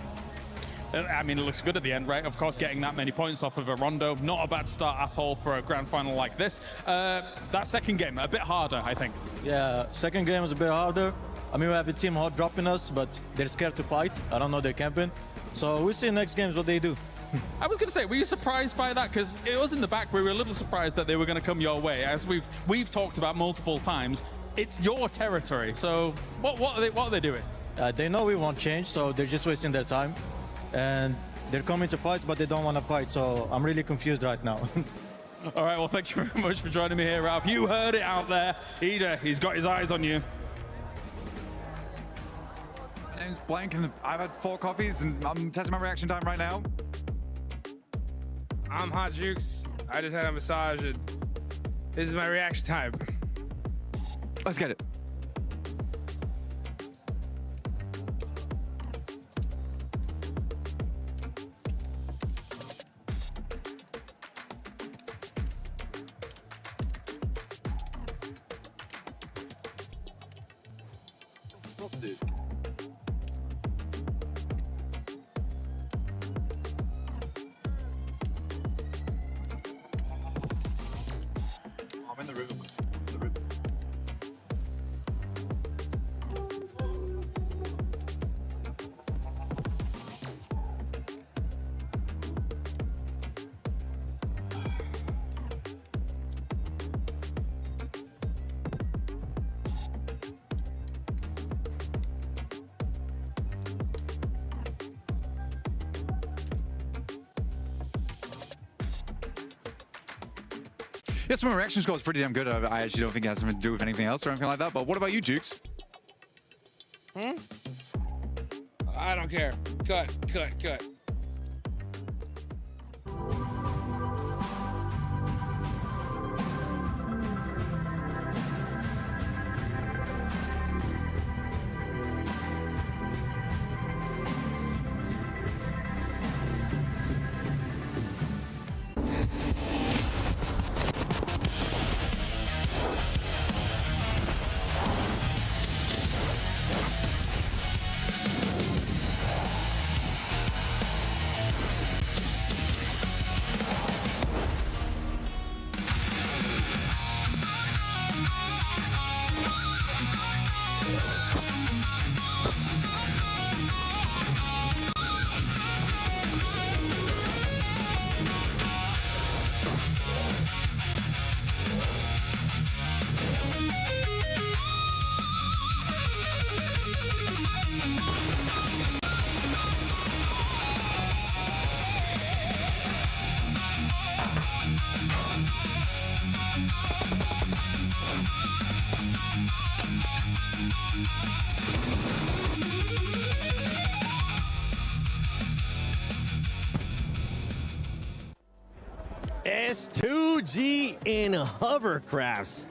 H: I mean, it looks good at the end, right? Of course, getting that many points off of a Rondo. Not a bad start at all for a grand final like this. That second game, a bit harder, I think.
O: Yeah, second game was a bit harder. I mean, we have a team hot dropping us, but they're scared to fight. I don't know, they're camping. So we'll see in next games what they do.
H: I was going to say, were you surprised by that? Because it was in the back. We were a little surprised that they were going to come your way. As we've talked about multiple times, it's your territory. So what are they doing?
O: They know we won't change, so they're just wasting their time. And they're coming to fight, but they don't want to fight. So I'm really confused right now.
H: All right, well, thank you very much for joining me here, Ralph. You heard it out there. Ida, he's got his eyes on you.
F: My name's Blank, and I've had 4 coffees, and I'm testing my reaction time right now.
P: I'm Hot Jukes. I just had a massage, and this is my reaction time.
F: Let's get it. Dude. I'm in the room. Yeah, so my reaction score is pretty damn good. I actually don't think it has something to do with anything else or anything like that. But what about you, Jukes?
P: I don't care. Cut.
K: S2G in hovercrafts.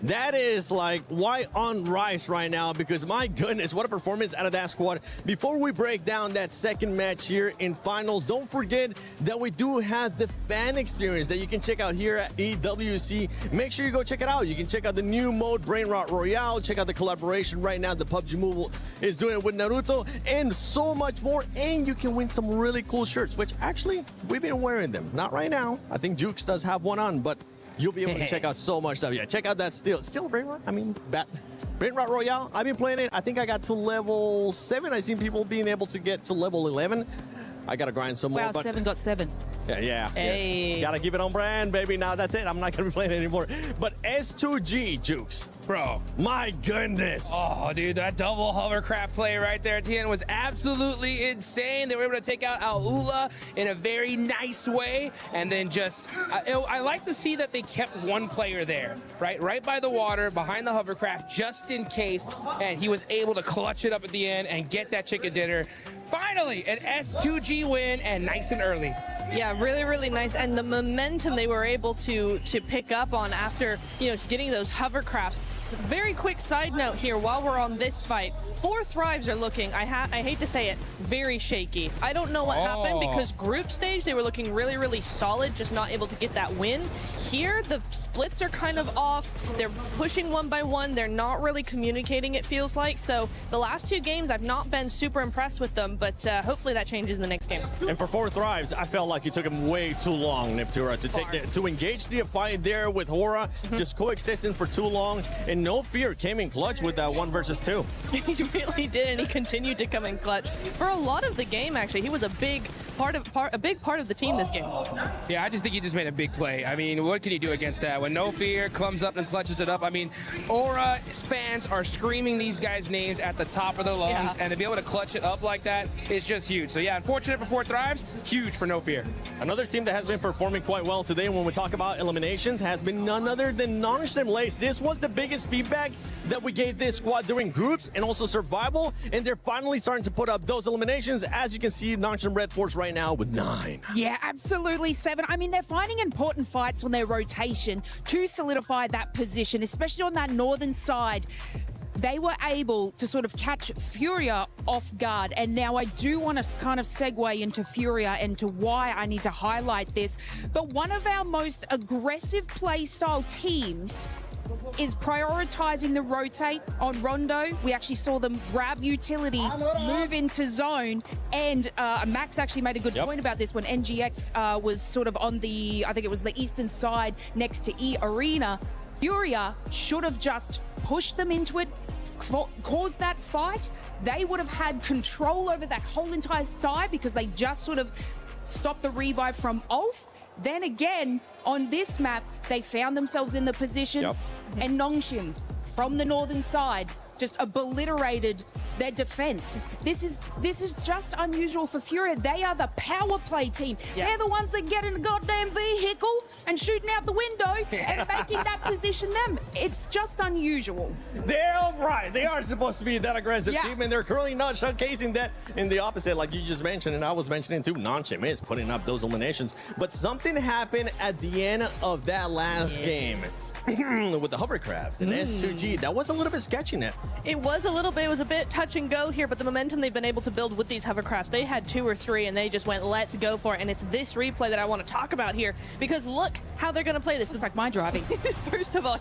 K: That is like white on rice right now, because my goodness, what a performance out of that squad. Before we break down that second match here in finals, don't forget that we do have the fan experience that you can check out here at EWC. Make sure you go check it out. You can check out the new mode, Brain Rot Royale. Check out the collaboration right now that PUBG Mobile is doing with Naruto, and so much more. And you can win some really cool shirts, which actually we've been wearing them. Not right now. I think Jukes does have one on, but you'll be able to check out so much stuff. Yeah, check out that still Brain Rot. I mean, Brain Rot Royale. I've been playing it. I think I got to level 7. I've seen people being able to get to level 11. I gotta grind some more.
N: Wow,
K: but
N: 7 got 7.
K: Yeah.
L: Hey.
K: Yes. Gotta keep it on brand, baby. Now that's it. I'm not gonna be playing it anymore. But S2G, Jukes.
C: Bro.
K: My goodness.
C: Oh, dude, that double hovercraft play right there at the end was absolutely insane. They were able to take out Aula in a very nice way. And then just, I like to see that they kept one player there, right by the water, behind the hovercraft, just in case. And he was able to clutch it up at the end and get that chicken dinner. Finally, an S2G win, and nice and early.
L: Yeah, really, really nice. And the momentum they were able to pick up on after, getting those hovercrafts. Very quick side note here while we're on this fight. 4 Thrives are looking, I hate to say it, very shaky. I don't know what happened, because group stage, they were looking really, really solid, just not able to get that win. Here, the splits are kind of off. They're pushing one by one. They're not really communicating, it feels like. So the last 2 games, I've not been super impressed with them, but hopefully that changes in the next game.
K: And for 4 Thrives, I felt like it took him way too long, Niptura, to engage the fight there with Hora, just coexisting for too long. And No Fear came in clutch with that 1 versus 2.
L: He really did, and he continued to come in clutch for a lot of the game. Actually, he was a big part of the team this game.
C: Yeah, I just think he just made a big play. I mean, what can you do against that? When No Fear comes up and clutches it up, I mean, Aura fans are screaming these guys' names at the top of their lungs, and to be able to clutch it up like that is just huge. So yeah, unfortunate for 4 Thrives, huge for No Fear.
K: Another team that has been performing quite well today when we talk about eliminations has been none other than Nongshim Lace. This was the biggest feedback that we gave this squad during groups and also survival, and they're finally starting to put up those eliminations. As you can see, Nongshim Red Force right now with 9.
N: Yeah, absolutely, 7. I mean, they're finding important fights on their rotation to solidify that position, especially on that northern side. They were able to sort of catch Furia off guard. And now I do want to kind of segue into Furia and to why I need to highlight this. But one of our most aggressive playstyle teams is prioritizing the rotate on Rondo. We actually saw them grab utility, move into zone, and Max actually made a good point about this when NGX was sort of on the, I think it was the eastern side next to E Arena. Furia should have just pushed them into it, caused that fight. They would have had control over that whole entire side because they just sort of stopped the revive from Ulf. Then again, on this map, they found themselves in the position, and Nongshim from the northern side just obliterated their defense. This is just unusual for Furia. They are the power play team. They're the ones that get in a goddamn vehicle and shooting out the window and making that position them. It's just unusual.
K: They're right. They are supposed to be that aggressive team, and they're currently not showcasing that in the opposite, like you just mentioned, and I was mentioning too. Nongshim is putting up those eliminations, but something happened at the end of that last game. With the hovercrafts and S2G, that was a little bit sketchy, Nip.
L: It was a little bit. It was a bit touch and go here, but the momentum they've been able to build with these hovercrafts, they had 2 or 3, and they just went, let's go for it. And it's this replay that I want to talk about here, because look how they're going to play this. It's like my driving. First of all,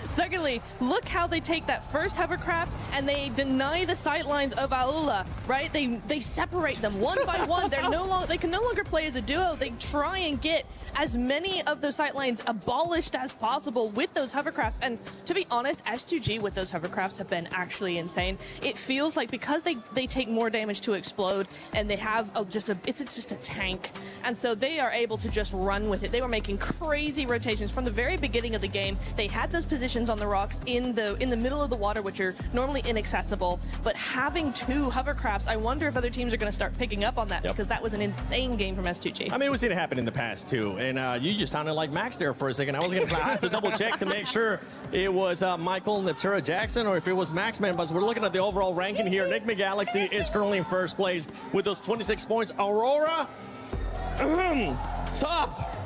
L: Secondly, look how they take that first hovercraft and they deny the sightlines of Aula, right? They separate them one by one. They can no longer play as a duo. They try and get as many of those sightlines abolished as possible with those hovercrafts. And to be honest, S2G with those hovercrafts have been actually insane. It feels like because they take more damage to explode, and they have it's just a tank, and so they are able to just run with it. They were making crazy rotations from the very beginning of the game. They had those positions on the rocks in the middle of the water, which are normally inaccessible, but having 2 hovercrafts, I wonder if other teams are going to start picking up on that, because that was an insane game from S2G.
K: I mean, we've seen it happen in the past too, and you just sounded like Max there for a second. I have to double check to make sure it was Michael Natura Jackson or if it was Maxman, but we're looking at the overall ranking here. Nick McGalaxy is currently in first place with those 26 points. Aurora, top.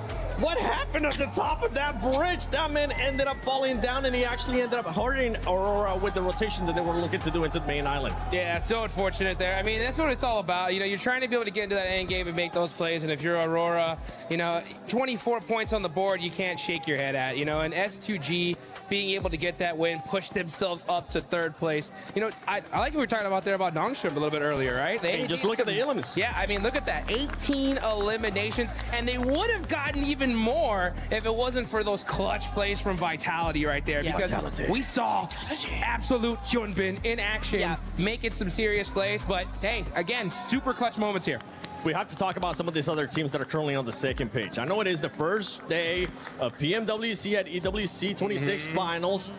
K: What happened at the top of that bridge? That man ended up falling down, and he actually ended up hurting Aurora with the rotation that they were looking to do into the main island.
P: Yeah, it's so unfortunate there. I mean, that's what it's all about. You know, you're trying to be able to get into that end game and make those plays, and if you're Aurora, you know, 24 points on the board, you can't shake your head at, you know, and S2G being able to get that win, push themselves up to third place. You know, I like what we were talking about there about Nongstrip a little bit earlier, right?
K: Hey, just look at the elements.
P: Yeah, I mean, look at that. 18 eliminations, and they would have gotten even more if it wasn't for those clutch plays from Vitality right there, because we saw absolute Hyunbin in action making some serious plays. But hey, again, super clutch moments here.
K: We have to talk about some of these other teams that are currently on the second page. I know it is the first day of PMWC at EWC 26 finals.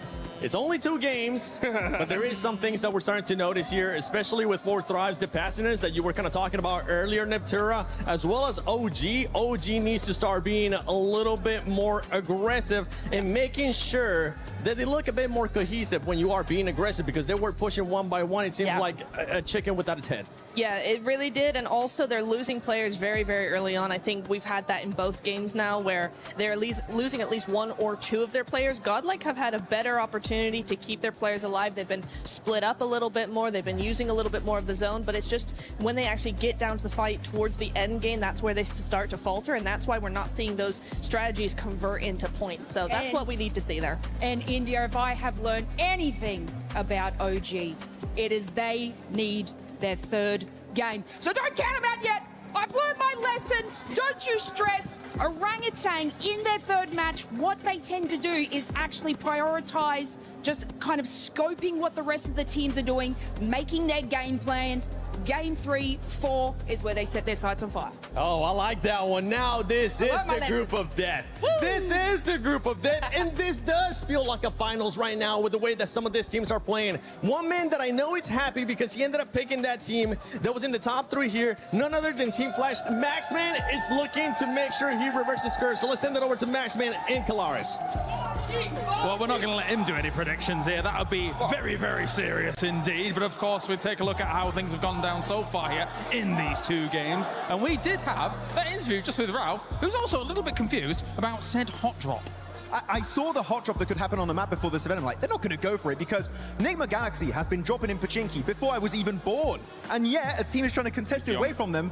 K: It's only 2 games, but there is some things that we're starting to notice here, especially with 4 Thrives, the Passengers that you were kind of talking about earlier, Neptura, as well as OG. OG needs to start being a little bit more aggressive and making sure that they look a bit more cohesive when you are being aggressive, because they were pushing one by one. It seems like a chicken without its head.
L: Yeah, it really did. And also they're losing players very, very early on. I think we've had that in both games now, where they're losing at least 1 or 2 of their players. Godlike have had a better opportunity to keep their players alive. They've been split up a little bit more. They've been using a little bit more of the zone, but it's just when they actually get down to the fight towards the end game, that's where they start to falter. And that's why we're not seeing those strategies convert into points. So that's what we need to see there.
N: And India, if I have learned anything about OG, it is they need their 3rd game. So don't count them out yet. I've learned my lesson. Don't you stress. Orangutan in their 3rd match, what they tend to do is actually prioritize just kind of scoping what the rest of the teams are doing, making their game plan. Game 3, 4 is where they set their sights on fire.
K: Oh, I like that one. Now this is the group of death. Woo! This is the group of death, and this does feel like a finals right now with the way that some of these teams are playing. One man that I know is happy because he ended up picking that team that was in the top 3 here, none other than Team Flash. Maxman is looking to make sure he reverses curse, so let's send it over to Maxman in Kalaris.
Q: Well, we're not going to let him do any predictions here. That would be very, very serious indeed. But of course, we take a look at how things have gone down so far here in these 2 games. And we did have an interview just with Ralph, who's also a little bit confused about said hot drop.
M: I saw the hot drop that could happen on the map before this event. I'm like, they're not going to go for it because Nigma Galaxy has been dropping in Pachinki before I was even born. And yet, a team is trying to contest it away from them.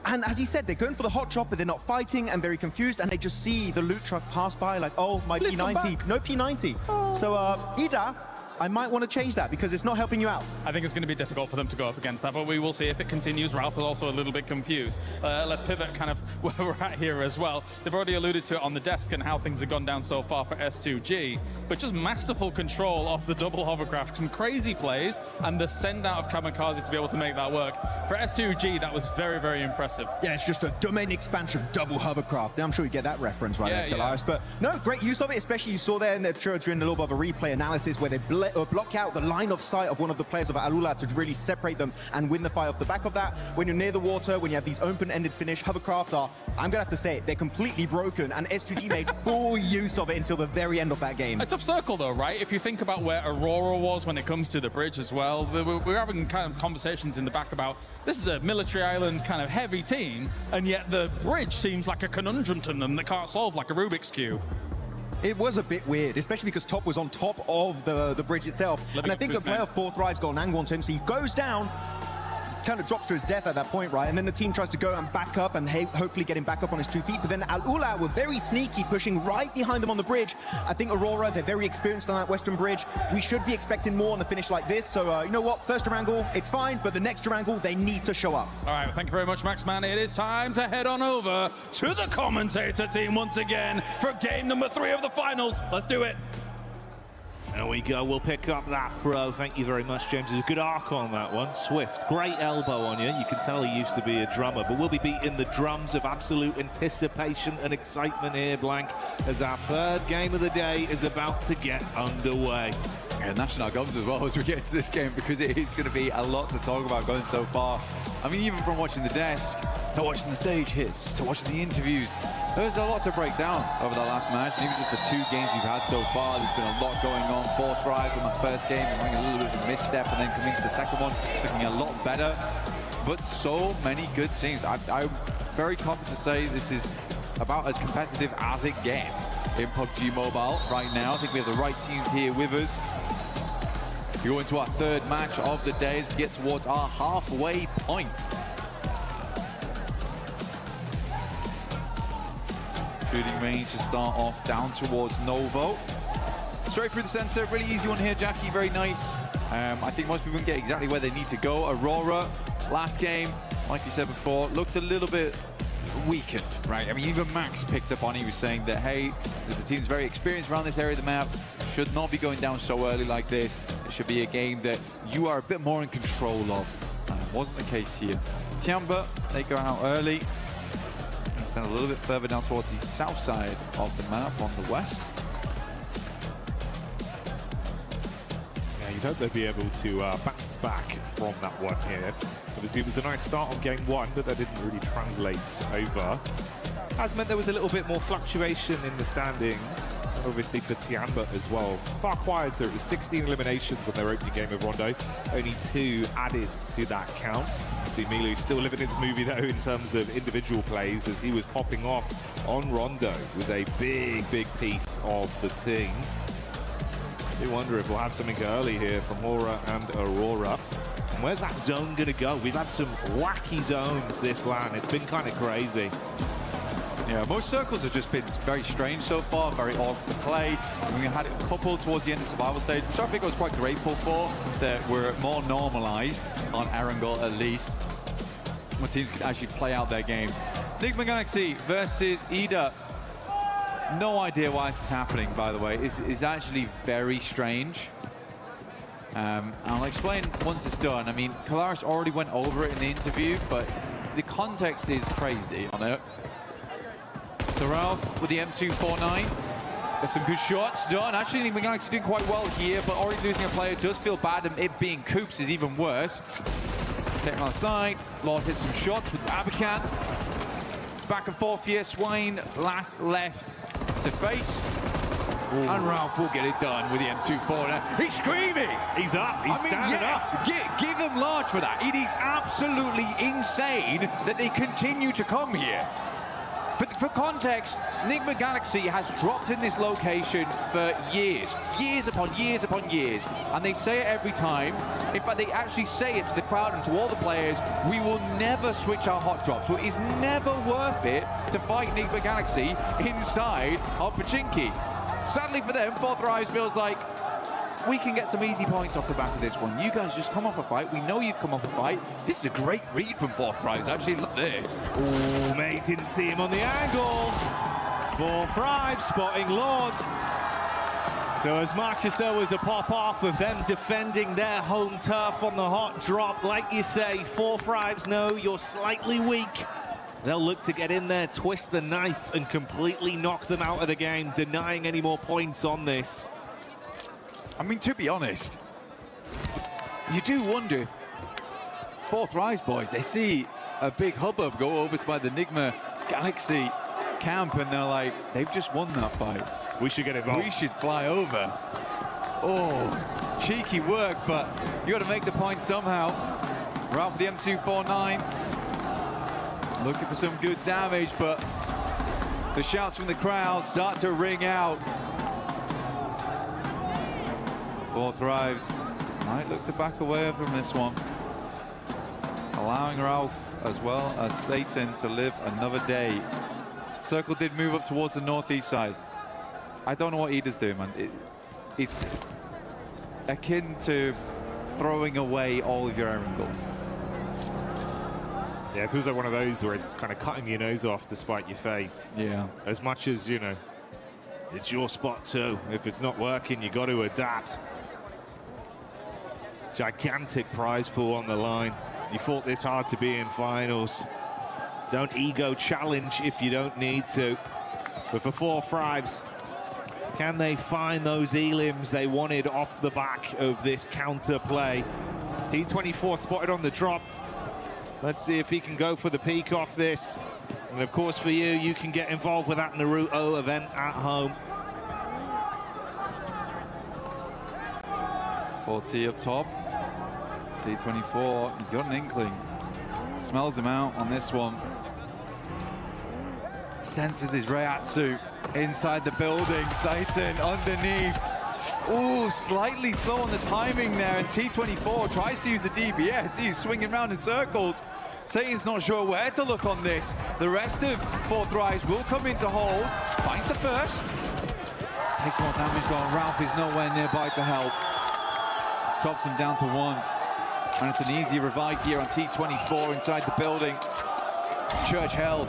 M: And as he said, they're going for the hot drop, but they're not fighting and very confused. And they just see the loot truck pass by like, oh, my P90. No P90. Oh. So, Ida, I might want to change that because it's not helping you out.
Q: I think it's going to be difficult for them to go up against that, but we will see if it continues. Ralph is also a little bit confused. Let's pivot kind of where we're at here as well. They've already alluded to it on the desk and how things have gone down so far for S2G, but just masterful control of the double hovercraft, some crazy plays, and the send out of Kamikaze to be able to make that work. For S2G, that was very, very impressive.
M: Yeah, it's just a domain expansion double hovercraft. I'm sure you get that reference right there, Kalaris. But no, great use of it, especially you saw there in the during a little bit of a replay analysis where they block out the line of sight of one of the players of Alula to really separate them and win the fight off the back of that. When you're near the water, when you have these open-ended finish, hovercrafts are, I'm gonna have to say it, they're completely broken, and S2G made full use of it until the very end of that game.
Q: A tough circle though, right? If you think about where Aurora was when it comes to the bridge as well, we're having kind of conversations in the back about this is a military island kind of heavy team, and yet the bridge seems like a conundrum to them that can't solve like a Rubik's Cube.
M: It was a bit weird, especially because Top was on top of the bridge itself. And I think the player 4 Thrives got an angle onto him, so he goes down, kind of drops to his death at that point, right? And then the team tries to go and back up and hopefully get him back up on his 2 feet. But then Al-Ula were very sneaky, pushing right behind them on the bridge. I think Aurora, they're very experienced on that western bridge. We should be expecting more on the finish like this. So, you know what? First Durangle, it's fine. But the next Durangle, they need to show up.
Q: All right, well, thank you very much, Maxman. It is time to head on over to the commentator team once again for game number 3 of the finals. Let's do it.
E: There we go, we'll pick up that throw. Thank you very much, James. There's a good arc on that one. Swift, great elbow on you. You can tell he used to be a drummer, but we'll be beating the drums of absolute anticipation and excitement here, Blank, as our 3rd game of the day is about to get underway.
F: And national gods as well as we get into this game, because it is going to be a lot to talk about going so far. I mean, even from watching the desk, to watching the stage hits, to watching the interviews, there's a lot to break down over the last match. And even just the 2 games we've had so far, there's been a lot going on. 4 Thrives on the first game, and having a little bit of a misstep, and then coming to the second one, looking a lot better. But so many good teams. I'm very confident to say this is about as competitive as it gets in PUBG Mobile right now. I think we have the right teams here with us. We go into our third match of the day as we get towards our halfway point. Shooting range to start off down towards Novo. Straight through the center, really easy one here, Jackie, very nice. I think most people can get exactly where they need to go. Aurora, last game, like you said before, looked a little bit weakened, right? I mean, even Max picked up on it. He was saying that, hey, as the team's very experienced around this area of the map, should not be going down so early like this. It should be a game that you are a bit more in control of. And it wasn't the case here. Tiamba, they go out early. Extend a little bit further down towards the south side of the map on the west.
E: Yeah, you'd hope they'd be able to bounce back from that one here. Obviously, it was a nice start of game one, but that didn't really translate over. Has meant there was a little bit more fluctuation in the standings, obviously for Tiamba as well. Far quieter, it was 16 eliminations on their opening game of Rondo, only 2 added to that count. See Milu still living his movie though in terms of individual plays, as he was popping off on Rondo. It was a big piece of the team. I do wonder if we'll have something early here from Hora and Aurora. And where's that zone gonna go? We've had some wacky zones this LAN. It's been kind of crazy.
F: Yeah, most circles have just been very strange so far, very odd to play. We had a couple towards the end of survival stage, which I think I was quite grateful for, that were more normalized on Erangel at least, where teams could actually play out their games. Enigma Galaxy versus Ida. No idea why this is happening, by the way. It's actually very strange. I'll explain once it's done. I mean, Kalaris already went over it in the interview, but the context is crazy on it. So Ralph with the M249. There's some good shots done. Actually, Enigma Galaxy doing quite well here, but already losing a player does feel bad, and it being Coops is even worse. Taking on the side. Lord hits some shots with Abacan. It's back and forth here. Swain last left to face. Ooh. And Ralph will get it done with the M249. He's screaming!
E: He's up, he's standing up.
F: Give them large for that. It is absolutely insane that they continue to come here. For context, Enigma Galaxy has dropped in this location for years upon years upon years, and they say it every time. In fact, they actually say it to the crowd and to all the players, we will never switch our hot drop, so it is never worth it to fight Enigma Galaxy inside of Pachinki. Sadly for them, Fourth Rise feels like we can get some easy points off the back of this one. You guys just come off a fight. We know you've come off a fight. This is a great read from Fourth Rise, actually. Look at this.
E: Oh, mate, didn't see him on the angle. Fourth Rise spotting Lord. So as much as there was a pop-off of them defending their home turf on the hot drop, like you say, Fourth Rise know you're slightly weak. They'll look to get in there, twist the knife, and completely knock them out of the game, denying any more points on this.
F: I mean, to be honest, you do wonder, Fourth Rise boys, they see a big hubbub go over to by the Enigma Galaxy camp, and they're like, they've just won that fight.
E: We should get involved.
F: We should fly over. Oh, cheeky work, but you got to make the point somehow. Ralph with the M249. Looking for some good damage, but the shouts from the crowd start to ring out. Fourth Rise might look to back away from this one, allowing Ralph as well as Satan to live another day. Circle did move up towards the northeast side. I don't know what Ida's doing, man. It's akin to throwing away all of your Erangels.
E: Yeah, it feels like one of those where it's kind of cutting your nose off to spite your face.
F: Yeah.
E: As much as, you know, it's your spot too. If it's not working, you got to adapt. Gigantic prize pool on the line. You fought this hard to be in finals. Don't ego challenge if you don't need to. But for Fourth Rise, can they find those elims they wanted off the back of this counter play? T24 spotted on the drop. Let's see if he can go for the peak off this. And of course for you, you can get involved with that Naruto event at home.
F: 4T up top. T24, he's got an inkling. Smells him out on this one. senses his Reiatsu inside the building. Satan underneath. Ooh, slightly slow on the timing there, and T24 tries to use the DBS. He's swinging around in circles. Satan's not sure where to look on this. The rest of Fourth Rise will come into hold. Finds the first. Takes more damage though. Ralph is nowhere nearby to help. Drops him down to 1. And it's an easy revive here on T24 inside the building. Church held.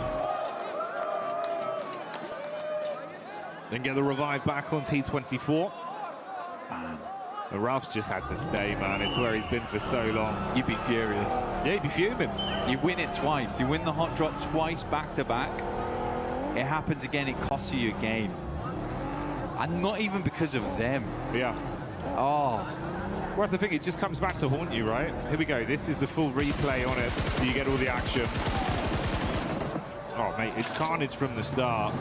E: Then get the revive back on T24. Man, Ralph's just had to stay, man. It's where he's been for so long.
F: You'd be furious.
E: Yeah, you'd be fuming.
F: You win it twice. You win the hot drop twice back to back. It happens again, it costs you your game. And not even because of them.
E: Yeah.
F: Oh.
E: Well, that's the thing, it just comes back to haunt you, right? Here we go, this is the full replay on it, so you get all the action. Oh, mate, it's carnage from the start.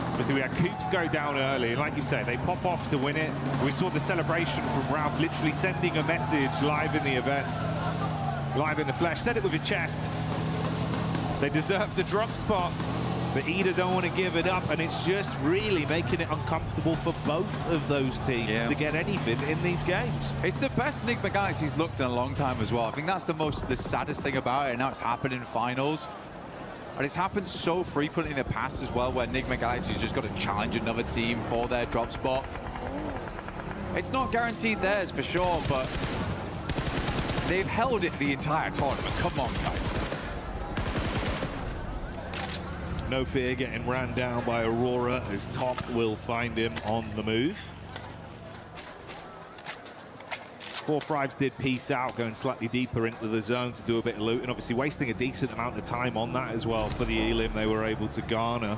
E: Obviously, we had Coops go down early, and like you say, they pop off to win it. We saw the celebration from Ralph literally sending a message live in the event. Live in the flesh, said it with his chest. They deserve the drop spot, but Ida don't want to give it up, and it's just really making it uncomfortable for both of those teams to get anything in these games.
F: It's the best Enigma Galaxy's looked in a long time as well. I think that's the saddest thing about it, and now it's happened in finals. And it's happened so frequently in the past as well, where Enigma Galaxy's just got to challenge another team for their drop spot. It's not guaranteed theirs for sure, but they've held it the entire tournament. Come on, guys.
E: No fear getting ran down by Aurora, as Top will find him on the move. Fourth Rise did peace out, going slightly deeper into the zone to do a bit of loot, and obviously wasting a decent amount of time on that as well for the elim they were able to garner.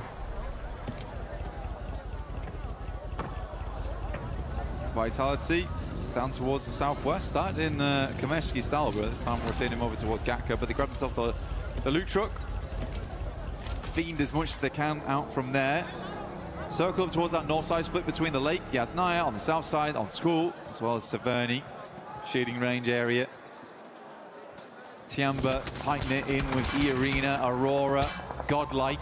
F: Vitality down towards the southwest, started in Kameshki style, but this time rotating him over towards Gatka, but they grab themselves the loot truck. Fiend as much as they can out from there. Circle up towards that north side, split between the lake, Yasnaya on the south side, on School, as well as Severny, shooting range area. Tiamba tighten it in with E-Arena, Aurora, Godlike.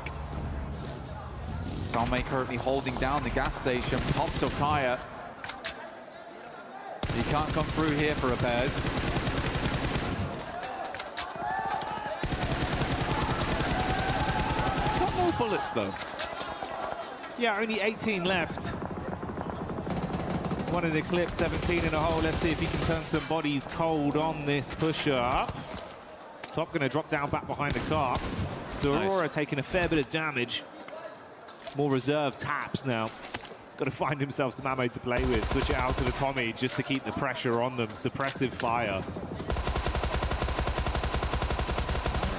F: Salme currently holding down the gas station, pops up tire. He can't come through here for repairs. More bullets though.
E: Yeah, only 18 left. One in the clip, 17 in a hole. Let's see if he can turn some bodies cold on this push-up. Top going to drop down back behind the car. So Aurora taking a fair bit of damage. More reserve taps now. Got to find himself some ammo to play with. Switch it out to the Tommy just to keep the pressure on them. Suppressive fire.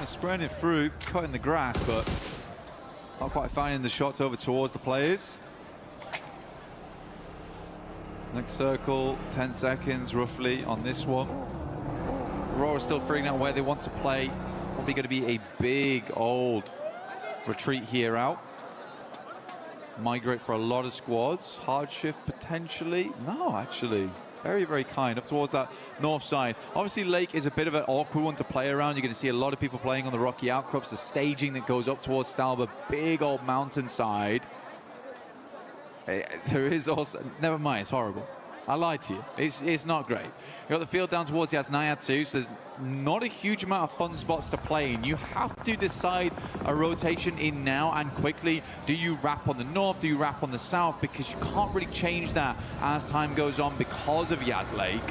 F: Spraying it through, cutting the grass, but not quite finding the shots over towards the players. Next circle, 10 seconds roughly on this one. Aurora still figuring out where they want to play. Probably going to be a big old retreat here out. Migrate for a lot of squads. Hard shift potentially. No, actually. Very, very kind. Up towards that north side. Obviously, Lake is a bit of an awkward one to play around. You're going to see a lot of people playing on the rocky outcrops. The staging that goes up towards Stalba. Big old mountainside. There is also... Never mind, it's horrible. I lied to you. It's not great. You got the field down towards Yasnaya too, so there's not a huge amount of fun spots to play in. You have to decide a rotation in now and quickly. Do you wrap on the north? Do you wrap on the south? Because you can't really change that as time goes on because of Yas Lake.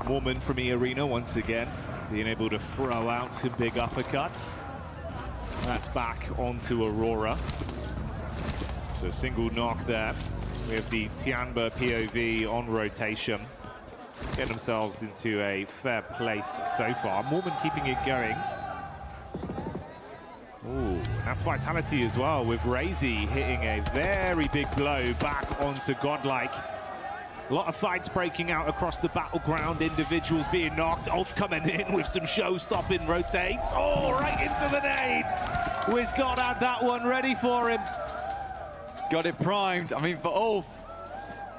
E: Mormon from E-Arena once again, being able to throw out some big uppercuts. That's back onto Aurora. So single knock there. We have the Tianba POV on rotation. Getting themselves into a fair place so far. Mormon keeping it going. Ooh, that's Vitality as well, with Razy hitting a very big blow back onto Godlike. A lot of fights breaking out across the battleground. Individuals being knocked. Ulf coming in with some show-stopping rotates. Oh, right into the nade. WizGod had that one ready for him.
F: Got it primed. I mean, for Ulf,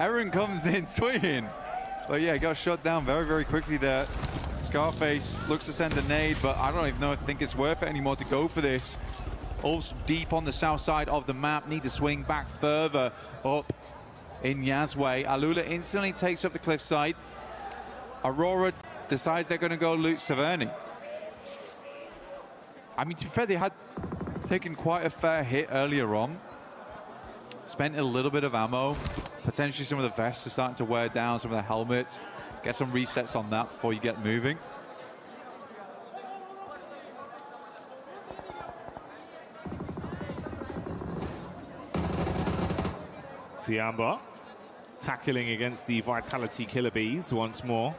F: Aaron comes in swinging. But yeah, got shot down very, very quickly there. Scarface looks to send a nade, but I don't even know if I think it's worth it anymore to go for this. Also deep on the south side of the map, need to swing back further up in Yazway. Alula instantly takes up the cliffside. Aurora decides they're going to go loot Severny. I mean, to be fair, they had taken quite a fair hit earlier on. Spent a little bit of ammo. Potentially some of the vests are starting to wear down, some of the helmets. Get some resets on that before you get moving.
E: Tiamba tackling against the Vitality Killer Bees once more.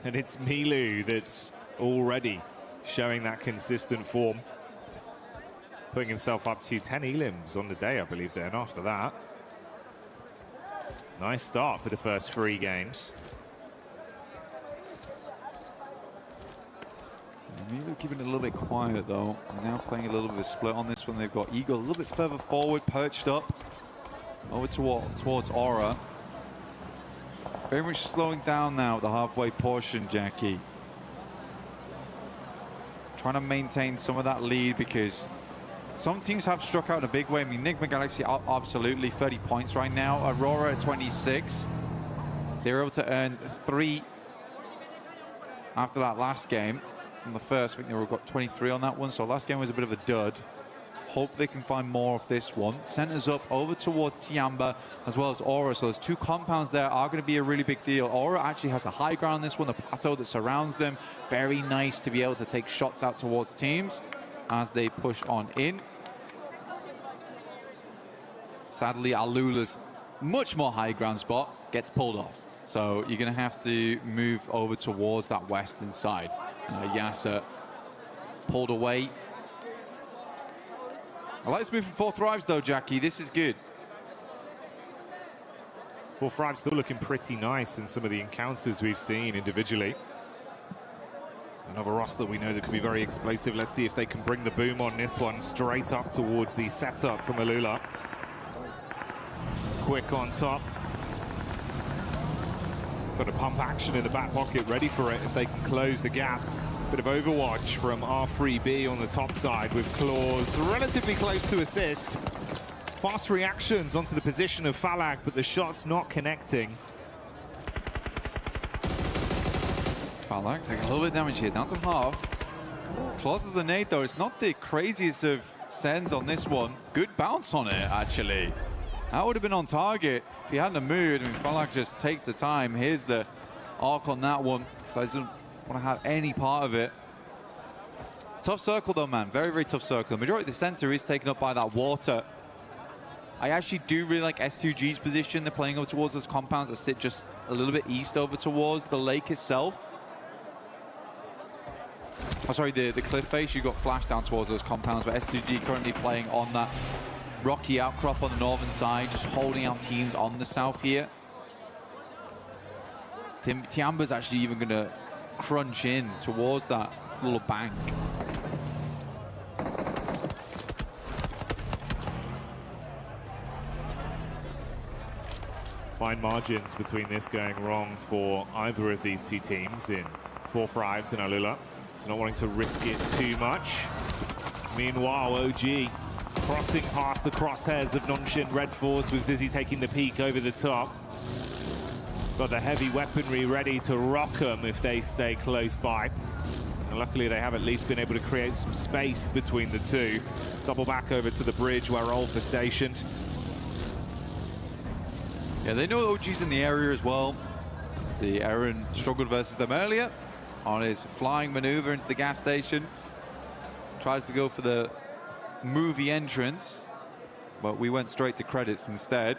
E: And it's Milu that's already showing that consistent form. Putting himself up to 10 elims on the day, I believe then, after that. Nice start for the first 3 games.
F: Milu keeping it a little bit quiet, though. Now playing a little bit of a split on this one. They've got Eagle a little bit further forward, perched up. Over towards Aura. Very much slowing down now at the halfway portion, Jackie. Trying to maintain some of that lead because some teams have struck out in a big way. I mean, Enigma Galaxy absolutely 30 points right now. Aurora at 26. They were able to earn 3 after that last game. From the first, I think they got 23 on that one. So last game was a bit of a dud. Hope they can find more of this one. Centers up over towards Tiamba as well as Aura. So those 2 compounds there are going to be a really big deal. Aura actually has the high ground on this one, the plateau that surrounds them. Very nice to be able to take shots out towards teams as they push on in. Sadly, Alula's much more high ground spot gets pulled off. So you're going to have to move over towards that western side. Yasser pulled away. I like this move from 4 Thrives, though, Jackie. This is good.
E: 4 Thrives still looking pretty nice in some of the encounters we've seen individually. Another roster we know that could be very explosive. Let's see if they can bring the boom on this one straight up towards the setup from Alula. Quick on top. Got a pump action in the back pocket ready for it if they can close the gap. Bit of overwatch from R3B on the top side with Claws relatively close to assist. Fast reactions onto the position of Falag, but the shot's not connecting.
F: Falag taking a little bit of damage here, down to half. Claws as a nade, though. It's not the craziest of sends on this one. Good bounce on it, actually. That would have been on target if he hadn't moved. I mean, Falag just takes the time. Here's the arc on that one. So he doesn't want to have any part of it. Tough circle, though, man. Very, very tough circle. The majority of the center is taken up by that water. I actually do really like S2G's position. They're playing over towards those compounds that sit just a little bit east over towards the lake itself. Oh, sorry, the cliff face. You got flashed down towards those compounds, but S2G currently playing on that rocky outcrop on the northern side, just holding out teams on the south here. Tiamba's actually even going to crunch in towards that little bank.
E: Fine margins between this going wrong for either of these 2 teams in 4 Thrives and Alula. So not wanting to risk it too much. Meanwhile, OG crossing past the crosshairs of Nonshin Red Force with Zizzy taking the peak over the top. Got the heavy weaponry ready to rock them if they stay close by. And luckily they have at least been able to create some space between the 2. Double back over to the bridge where Rolf is stationed.
F: Yeah, they know OG's in the area as well. See, Aaron struggled versus them earlier on his flying maneuver into the gas station. Tried to go for the movie entrance, but we went straight to credits instead.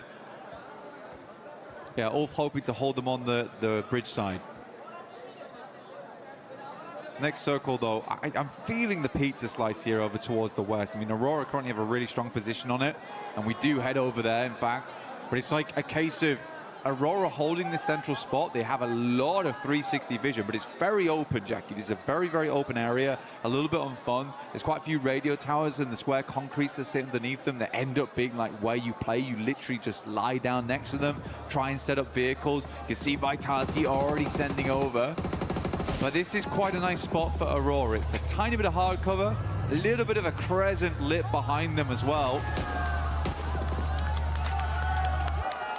F: Yeah, Ulf hoping to hold them on the bridge side. Next circle, though, I'm feeling the pizza slice here over towards the west. I mean, Aurora currently have a really strong position on it, and we do head over there, in fact. But it's like a case of Aurora holding the central spot. They have a lot of 360 vision, but it's very open, Jackie. This is a very, very open area, a little bit unfun. There's quite a few radio towers and the square concretes that sit underneath them that end up being like where you play. You literally just lie down next to them, try and set up vehicles. You can see Vitality already sending over. But this is quite a nice spot for Aurora. It's a tiny bit of hard cover, a little bit of a crescent lit behind them as well.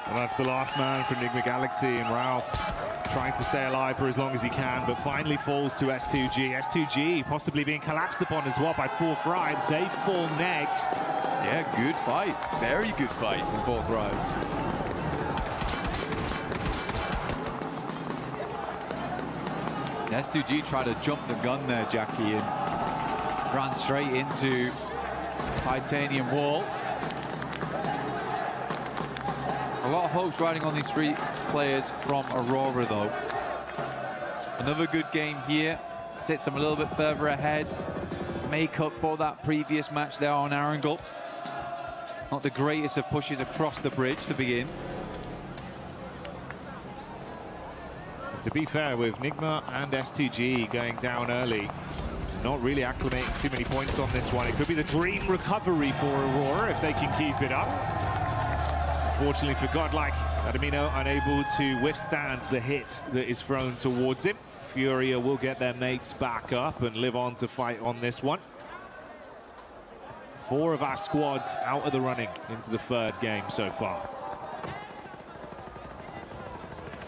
E: And that's the last man for Enigma Galaxy, and Ralph trying to stay alive for as long as he can, but finally falls to S2G. S2G possibly being collapsed upon as well by 4 Thrives. They fall next.
F: Yeah, good fight. Very good fight from 4 Thrives. S2G tried to jump the gun there, Jackie, and ran straight into titanium wall. A lot of hopes riding on these 3 players from Aurora, though. Another good game here. Sets them a little bit further ahead. Make up for that previous match there on Arundel. Not the greatest of pushes across the bridge to begin.
E: To be fair, with Nigma and S2G going down early, not really acclimating too many points on this one. It could be the dream recovery for Aurora if they can keep it up. Unfortunately for Godlike, Adamino unable to withstand the hit that is thrown towards him. Furia will get their mates back up and live on to fight on this one. 4 of our squads out of the running into the 3rd game so far.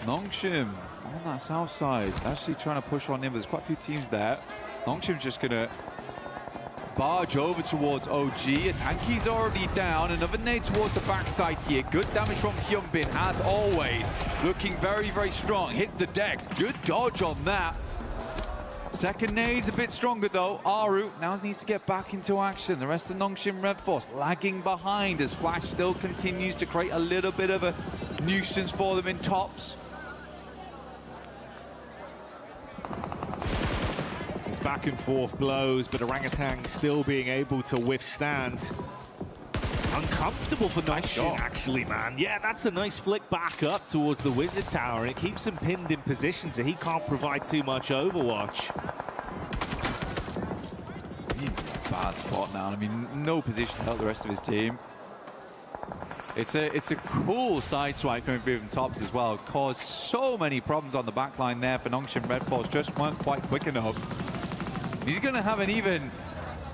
F: Nongshim on that south side, actually trying to push on in, but there's quite a few teams there. Nongshim's just gonna barge over towards OG. Atanki's already down. Another nade towards the backside here. Good damage from Hyunbin, as always. Looking very, very strong. Hits the deck. Good dodge on that. Second nade's a bit stronger, though. Aru now needs to get back into action. The rest of Nongshim Red Force lagging behind as Flash still continues to create a little bit of a nuisance for them in tops.
E: Back and forth blows, but Orangutan still being able to withstand. Uncomfortable for Nongshim, actually, man. Yeah, that's a nice flick back up towards the Wizard Tower, and it keeps him pinned in position, so he can't provide too much Overwatch.
F: He's in a bad spot now. I mean, no position to help the rest of his team. It's a cool side swipe coming through from tops as well. Caused so many problems on the back line there for Nongshim Red Force. Just weren't quite quick enough. He's going to have an even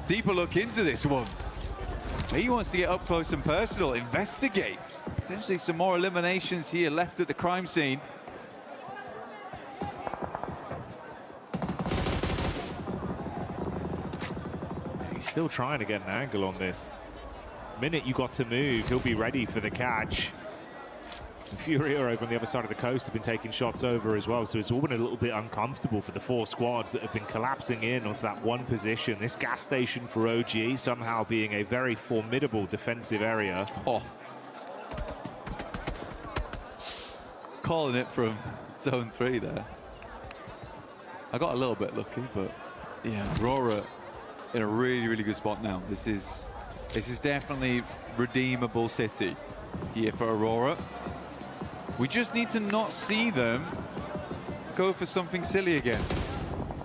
F: deeper look into this one. He wants to get up close and personal, investigate. Potentially some more eliminations here left at the crime scene.
E: He's still trying to get an angle on this. The minute you got to move, he'll be ready for the catch. And Furia over on the other side of the coast have been taking shots over as well, so it's all been a little bit uncomfortable for the 4 squads that have been collapsing in onto that one position. This gas station for OG somehow being a very formidable defensive area.
F: Oh. Calling it from zone 3 there. I got a little bit lucky, but yeah, Aurora in a really, really good spot now. This is definitely redeemable city here for Aurora. We just need to not see them go for something silly again.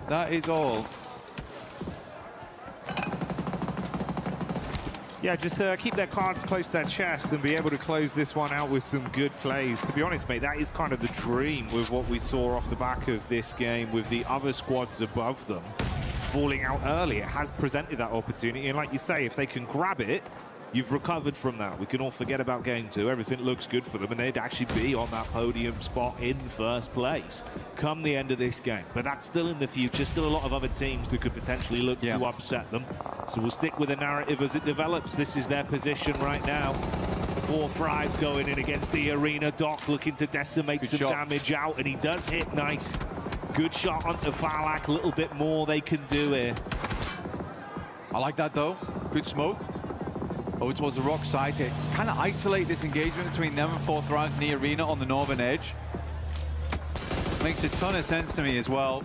F: That is all.
E: Yeah, just keep their cards close to their chest and be able to close this one out with some good plays. To be honest, mate, that is kind of the dream with what we saw off the back of this game with the other squads above them falling out early. It has presented that opportunity, and like you say, if they can grab it, you've recovered from that. We can all forget about game 2. Everything looks good for them, and they'd actually be on that podium spot in first place come the end of this game. But that's still in the future. Still a lot of other teams that could potentially look to upset them. So we'll stick with the narrative as it develops. This is their position right now. 4 Thrives going in against the arena. Doc looking to decimate some damage out, and he does hit nice. Good shot onto Falak. A little bit more they can do here.
F: I like that, though. Good smoke. Over towards the rock side to kind of isolate this engagement between them and 4 Thrives in the arena on the northern edge. Makes a ton of sense to me as well.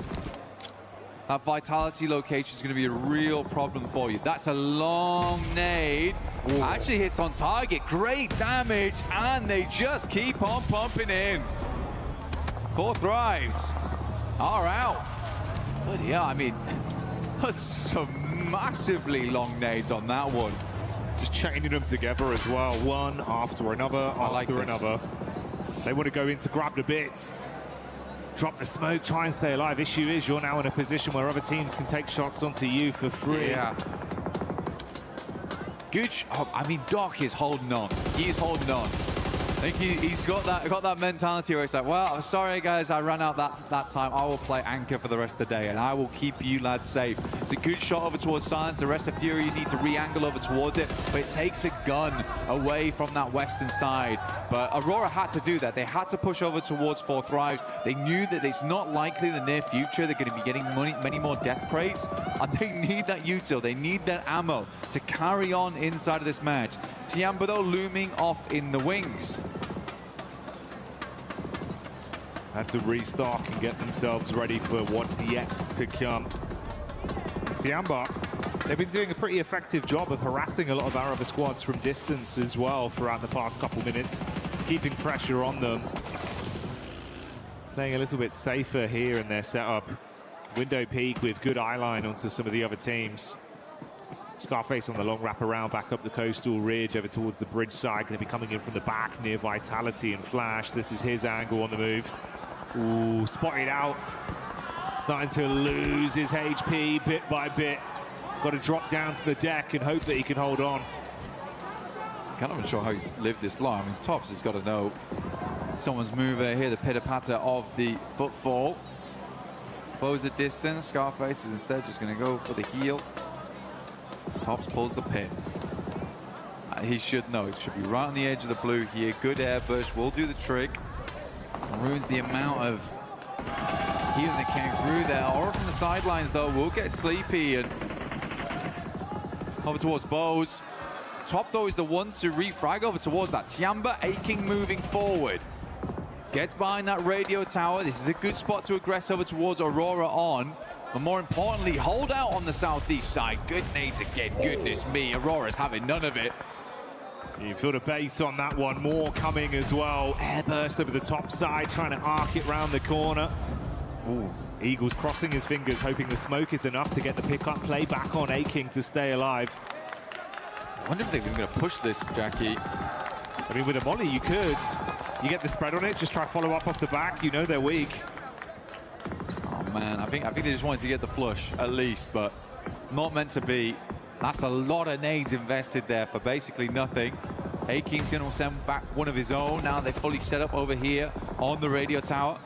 F: That vitality location is going to be a real problem for you. That's a long nade. Ooh. Actually hits on target. Great damage, and they just keep on pumping in. 4 Thrives are out. But yeah, I mean, that's some massively long nades on that one.
E: Just chaining them together as well, one after another, after another. They want to go in to grab the bits. drop the smoke, try and stay alive. Issue is you're now in a position where other teams can take shots onto you for free.
F: Yeah. Good. I mean, Doc is holding on. He is holding on. I think he's got that mentality where it's like, well, I'm sorry guys, I ran out that time. I will play anchor for the rest of the day, and I will keep you lads safe. It's a good shot over towards Silence. The rest of Fury, you need to re-angle over towards it, but it takes a gun away from that western side. But Aurora had to do that. They had to push over towards Four Thrives. They knew that it's not likely in the near future they're going to be getting many more death crates, and they need that util. They need that ammo to carry on inside of this match. Tiamba, though, looming off in the wings.
E: Had to restock and get themselves ready for what's yet to come. Tiamba, they've been doing a pretty effective job of harassing a lot of our other squads from distance as well throughout the past couple minutes, keeping pressure on them. Playing a little bit safer here in their setup. Window peek with good eye line onto some of the other teams. Scarface on the long wrap around back up the coastal ridge over towards the bridge side. Going to be coming in from the back near Vitality and Flash. This is his angle on the move. Ooh, spotted out. Starting to lose his HP bit by bit. Got to drop down to the deck and hope that he can hold on.
F: Kind of unsure how he's lived this long. I mean, Tops has got to know someone's mover here, the pitter-patter of the footfall. Close at distance. Scarface is instead just going to go for the heel. Tops pulls the pin. He should know. It should be right on the edge of the blue here. Good airburst will do the trick. Ruins the amount of healing that came through there. Aura from the sidelines, though, will get sleepy and over towards Bose. Top, though, is the one to refrag over towards that. Tiamba, Aching moving forward. Gets behind that radio tower. This is a good spot to aggress over towards Aurora on. But more importantly, hold out on the southeast side. Good nades again. Goodness me, Aurora's having none of it.
E: You feel the base on that one. More coming as well. Airburst over the top side, trying to arc it round the corner. Ooh. Eagles crossing his fingers, hoping the smoke is enough to get the pickup play back on Aching to stay alive.
F: I wonder if they're going to push this, Jackie.
E: I mean, with a molly, you could. You get the spread on it, just try follow up off the back. You know they're weak.
F: Oh, man, I think they just wanted to get the flush, at least, but not meant to be. That's a lot of nades invested there for basically nothing. Aching's going to send back one of his own. Now they're fully set up over here on the radio tower.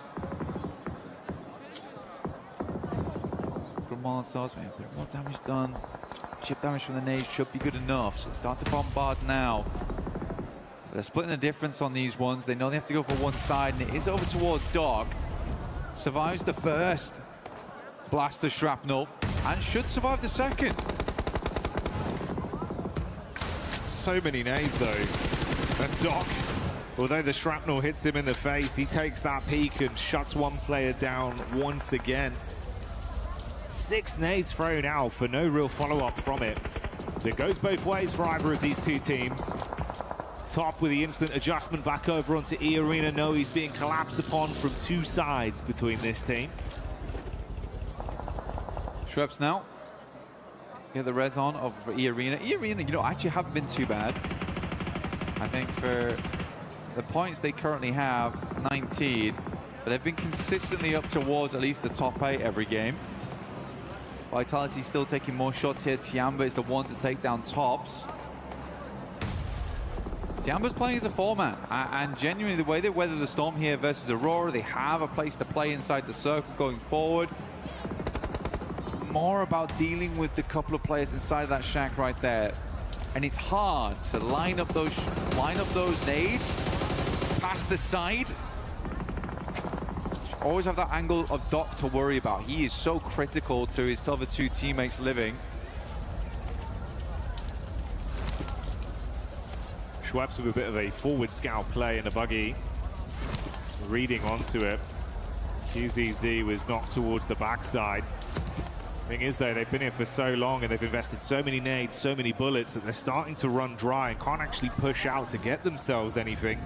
F: Good Molotovs, maybe a bit more damage done. Chip damage from the nades should be good enough. So start to bombard now. They're splitting the difference on these ones. They know they have to go for one side, and it is over towards Dog. Survives the first blaster shrapnel and should survive the second.
E: So many nades, though. And Doc, although the shrapnel hits him in the face, he takes that peek and shuts one player down once again. 6 nades thrown out for no real follow-up from it. So it goes both ways for either of these two teams. Top with the instant adjustment back over onto E-Arena. No, he's being collapsed upon from 2 sides between this team.
F: Schweppes now. Get the res on of E-Arena. E-Arena, you know, actually haven't been too bad. I think for the points they currently have, it's 19. But they've been consistently up towards at least the top 8 every game. Vitality still taking more shots here. Tiamba is the one to take down Tops. Tiamba's playing as a 4-man, and genuinely the way they weather the storm here versus Aurora, they have a place to play inside the circle going forward. It's more about dealing with the couple of players inside of that shack right there, and it's hard to line up those nades past the side. Always have that angle of Doc to worry about. He is so critical to his other 2 teammates living.
E: Schweppes with a bit of a forward scout play in the buggy. Reading onto it. QZZ was knocked towards the backside. Thing is, though, they've been here for so long and they've invested so many nades, so many bullets that they're starting to run dry and can't actually push out to get themselves anything.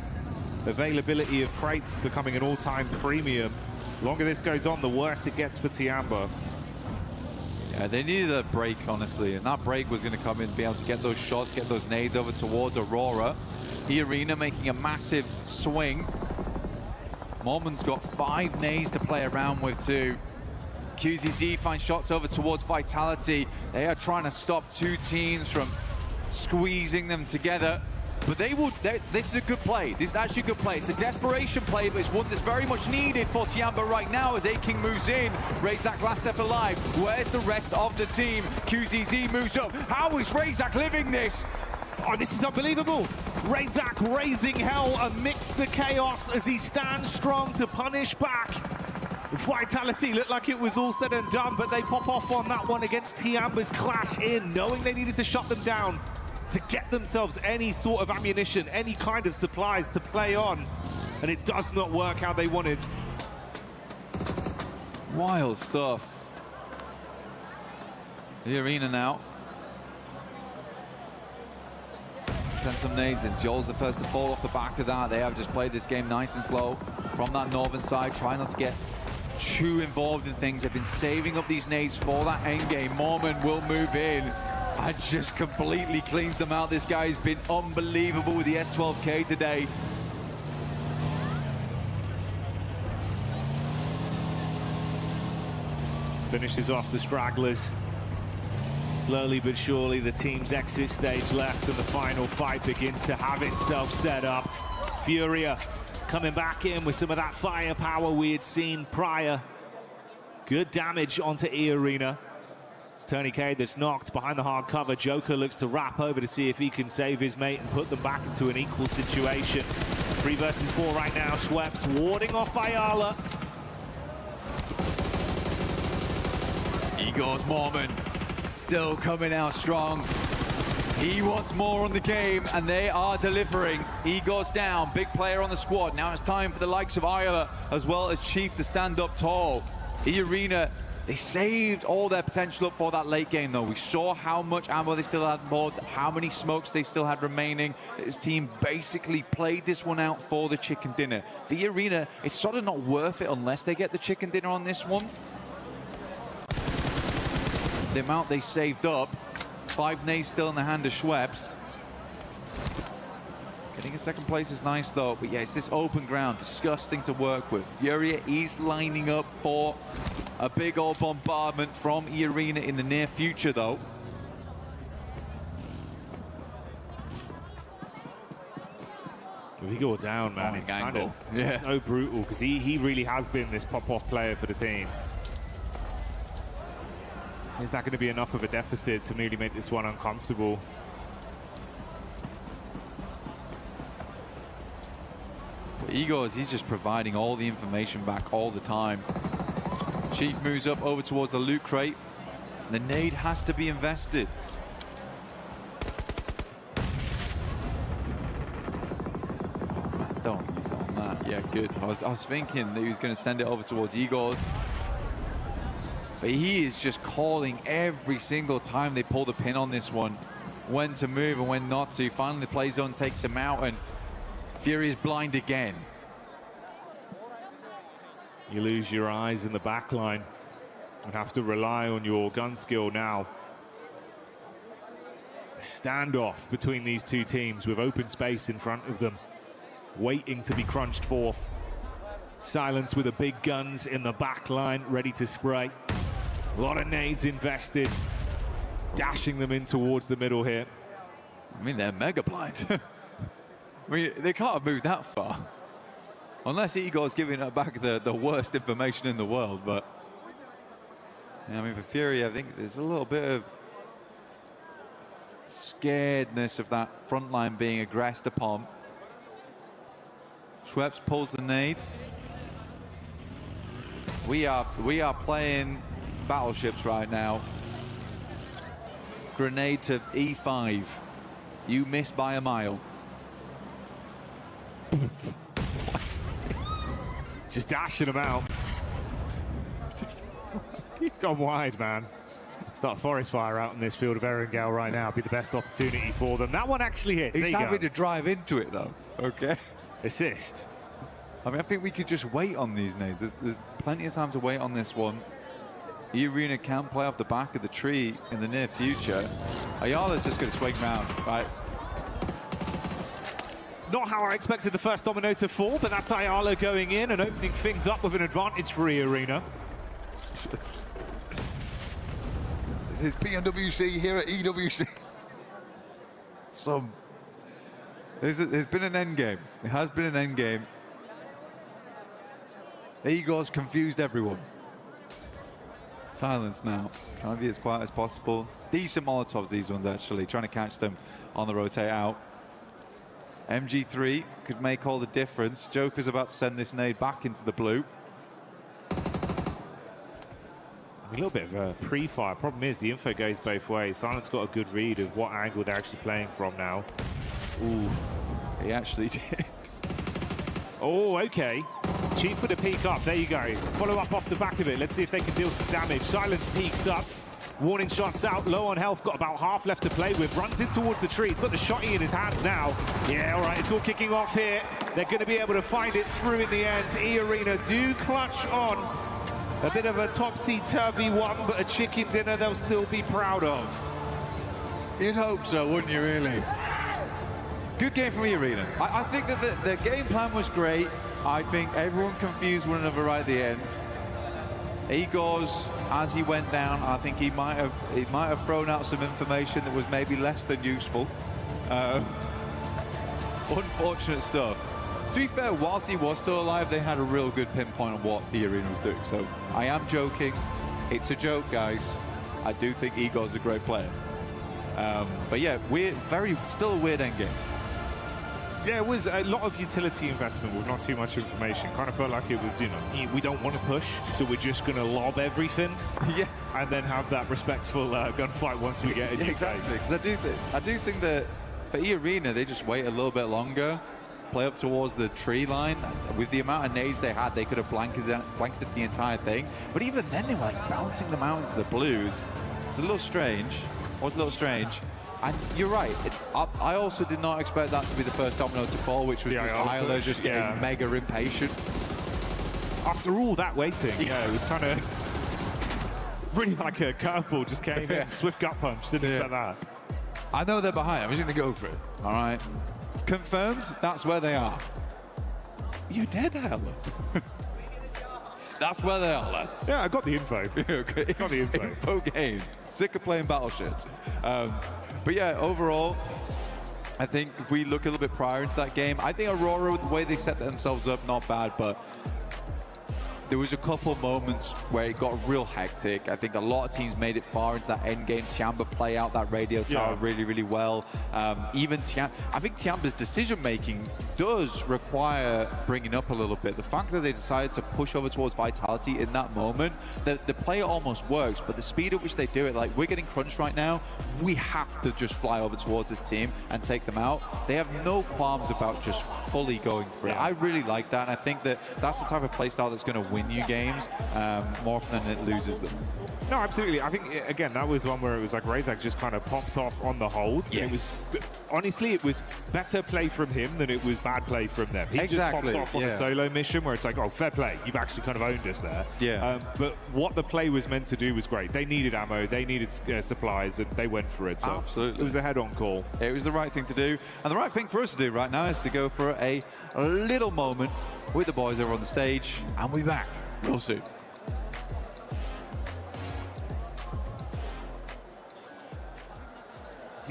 E: Availability of crates becoming an all-time premium. The longer this goes on, the worse it gets for Tiamba.
F: Yeah, they needed a break, honestly, and that break was going to come in, be able to get those shots, get those nades over towards Aurora. E-Arena making a massive swing. Mormon's got 5 nades to play around with too. QZZ finds shots over towards Vitality. They are trying to stop 2 teams from squeezing them together. But this is a good play. This is actually a good play. It's a desperation play, but it's one that's very much needed for Tiamba right now as A-King moves in. Razak last step alive. Where's the rest of the team? QZZ moves up. How is Razak living this?
E: Oh, this is unbelievable. Razak raising hell amidst the chaos as he stands strong to punish back. Vitality looked like it was all said and done, but they pop off on that one against Tiamba's clash in, knowing they needed to shut them down to get themselves any sort of ammunition, any kind of supplies to play on. And it does not work how they wanted.
F: Wild stuff. The arena now. Send some nades in. Yol's the first to fall off the back of that. They have just played this game nice and slow from that northern side, trying not to get too involved in things. They've been saving up these nades for that end game. Mormon will move in and just completely cleans them out. This guy's been unbelievable with the S12K today.
E: Finishes off the stragglers. Slowly but surely, the team's exit stage left and the final fight begins to have itself set up. Furia coming back in with some of that firepower we had seen prior. Good damage onto E-Arena. It's Tony K that's knocked behind the hard cover. Joker looks to wrap over to see if he can save his mate and put them back into an equal situation. 3 versus 4 right now. Schweppes warding off Ayala.
F: Igor's Mormon still coming out strong. He wants more on the game, and they are delivering. Igor's down, big player on the squad. Now it's time for the likes of Ayala as well as Chief to stand up tall. E-Arena, they saved all their potential up for that late game, though. We saw how much ammo they still had aboard, how many smokes they still had remaining. This team basically played this one out for the chicken dinner. For E-Arena, it's sort of not worth it unless they get the chicken dinner on this one. The amount they saved up, 5 nades still in the hand of Schweppes. Getting a second place is nice though, but yeah, it's this open ground, disgusting to work with. Furia is lining up for a big old bombardment from E-Arena in the near future though.
E: Does he go down, man? It's kind of so brutal because he really has been this pop-off player for the team. Is that going to be enough of a deficit to really make this one uncomfortable?
F: Igor's, he's just providing all the information back all the time. Chief moves up over towards the loot crate. The nade has to be invested. Oh man, don't miss on that. Yeah, good. I was thinking that he was going to send it over towards Igor's. But he is just calling every single time they pull the pin on this one. When to move and when not to. Finally, the play zone takes him out and Fury is blind again.
E: You lose your eyes in the back line and have to rely on your gun skill now. A standoff between these two teams with open space in front of them, waiting to be crunched forth. Silence with the big guns in the back line, ready to spray. A lot of nades invested, dashing them in towards the middle here.
F: I mean, they're mega blind. I mean, they can't have moved that far. Unless Igor's giving it back the worst information in the world, but... Yeah, I mean, for Fury, I think there's a little bit of scaredness of that front line being aggressed upon. Schweppes pulls the nades. We are playing battleships right now. Grenade to E5. You missed by a mile.
E: Just dashing them out. He's gone wide, man. Start forest fire out in this field of Erangel right now. Be the best opportunity for them. That one actually hits.
F: He's having to drive into it, though. Okay.
E: Assist.
F: I mean, I think we could just wait on these nades. There's plenty of time to wait on this one. E-Arena can play off the back of the tree in the near future. Ayala's just going to swing round, right?
E: Not how I expected the first domino to fall, but that's Ayala going in and opening things up with an advantage for E-Arena.
D: This is PMWC here at EWC. So, there's been an end game. It has been an end game. Igor's confused everyone. Silence now. Trying to be as quiet as possible. Decent Molotovs, these ones, actually. Trying to catch them on the rotate out. MG3 could make all the difference. Joker's about to send this nade back into the blue.
E: A little bit of a pre-fire. Problem is, the info goes both ways. Silence got a good read of what angle they're actually playing from now.
D: Oof. He actually did.
E: Oh, okay. Chief with a peek up. There you go. Follow up off the back of it. Let's see if they can deal some damage. Silence peeks up. Warning shots out. Low on health. Got about half left to play with. Runs in towards the tree. He's got the shotty in his hands now. Yeah, all right. It's all kicking off here. They're going to be able to find it through in the end. E-Arena do clutch on. A bit of a topsy-turvy one, but a chicken dinner they'll still be proud of.
D: You'd hope so, wouldn't you, really? Good game from E-Arena. I think that the game plan was great. I think everyone confused one another right at the end. Igor's, as he went down, I think he might have thrown out some information that was maybe less than useful. Unfortunate stuff. To be fair, whilst he was still alive, they had a real good pinpoint on what E-Arena was doing. So I am joking. It's a joke, guys. I do think Igor's a great player. But yeah, still a weird endgame.
E: Yeah, it was a lot of utility investment with not too much information. Kind of felt like it was, you know, we don't want to push, so we're just going to lob everything.
D: Yeah.
E: And then have that respectful gunfight once we get a new
D: Exactly,
E: phase.
D: because I do think that for E-Arena, they just wait a little bit longer, play up towards the tree line. With the amount of nades they had, they could have blanketed the entire thing. But even then, they were like bouncing them out into the blues. It's a little strange. Was a little strange. And you're right. I also did not expect that to be the first domino to fall, which was just Isla just getting mega impatient.
E: After all that waiting, yeah, it was kind of really like a curveball just came in. Swift gut punch. Didn't expect that.
D: I know they're behind. I'm just going to go for it. All right. Confirmed. That's where they are. You dead, Isla? That's where they are, lads.
E: Yeah, I got the info.
D: Okay.
E: Got the info.
D: Info game. Sick of playing battleships. But yeah, overall, I think if we look a little bit prior into that game, I think Aurora, the way they set themselves up, not bad, but there was a couple moments where it got real hectic. I think a lot of teams made it far into that end game. Tiamba play out that radio tower really, really well. Even I think Tiamba's decision-making does require bringing up a little bit. The fact that they decided to push over towards Vitality in that moment, the play almost works, but the speed at which they do it, like we're getting crunched right now, we have to just fly over towards this team and take them out. They have no qualms about just fully going for it. I really like that, and I think that that's the type of playstyle that's going to win you games more often than it loses them.
E: No, absolutely. I think, again, that was one where it was like Razak just kind of popped off on the hold.
D: Yes.
E: It was, honestly, it was better play from him than it was bad play from them. He just popped off on a solo mission where it's like, oh, fair play. You've actually kind of owned us there.
D: Yeah.
E: But what the play was meant to do was great. They needed ammo, they needed supplies, and they went for it. So
D: absolutely.
E: It was a head-on call.
D: It was the right thing to do. And the right thing for us to do right now is to go for a little moment with the boys over on the stage, and we'll be back real soon.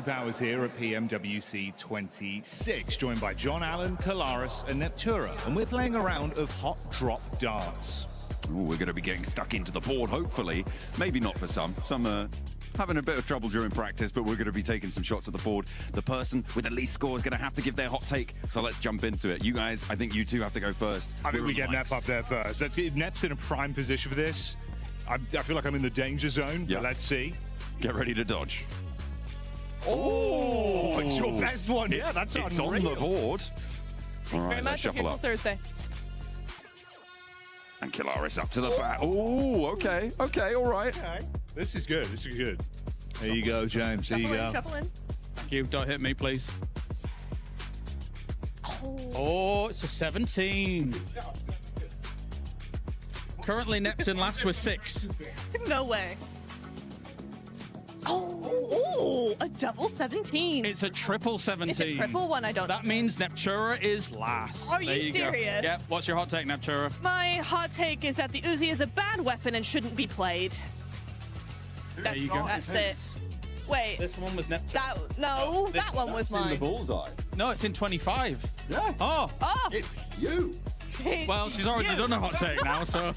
R: Powers here at PMWC 26, joined by John Allen, Kalaris, and Neptura, and we're playing a round of Hot Drop Darts.
S: Ooh, we're going to be getting stuck into the board, hopefully. Maybe not for some. Some are having a bit of trouble during practice, but we're going to be taking some shots at the board. The person with the least score is going to have to give their hot take, so let's jump into it. You guys, I think you two have to go first.
R: I think we get Nep up there first. Let's get Nep's in a prime position for this. I feel like I'm in the danger zone, but let's see.
S: Get ready to dodge.
R: Oh, it's your best one. Yeah, that's
S: it's on the board.
L: Thank you very much. Shuffle up. Thursday.
S: And Kalaris up to the bat. Oh, okay, all right.
R: Okay. This is good. This is good. There you go, James. There you go.
L: Shuffle in.
Q: Thank you. Don't hit me, please. Oh, it's a 17. Currently, Nep's in last with 6.
L: No way. Oh, a double 17.
Q: It's a triple 17.
L: It's a triple one, I don't know.
Q: That means Neptura is last.
L: Are
Q: There
L: you
Q: go.
L: serious?
Q: Yep. What's your hot take, Neptura?
L: My hot take is that the Uzi is a bad weapon and shouldn't be played.
Q: There you go.
L: That's it. Wait.
Q: This one was Neptura.
L: That one was mine.
M: bullseye.
Q: No, it's in 25.
M: Yeah.
Q: Oh.
L: Oh.
M: It's you.
Q: Well, she's already done a hot take now, so.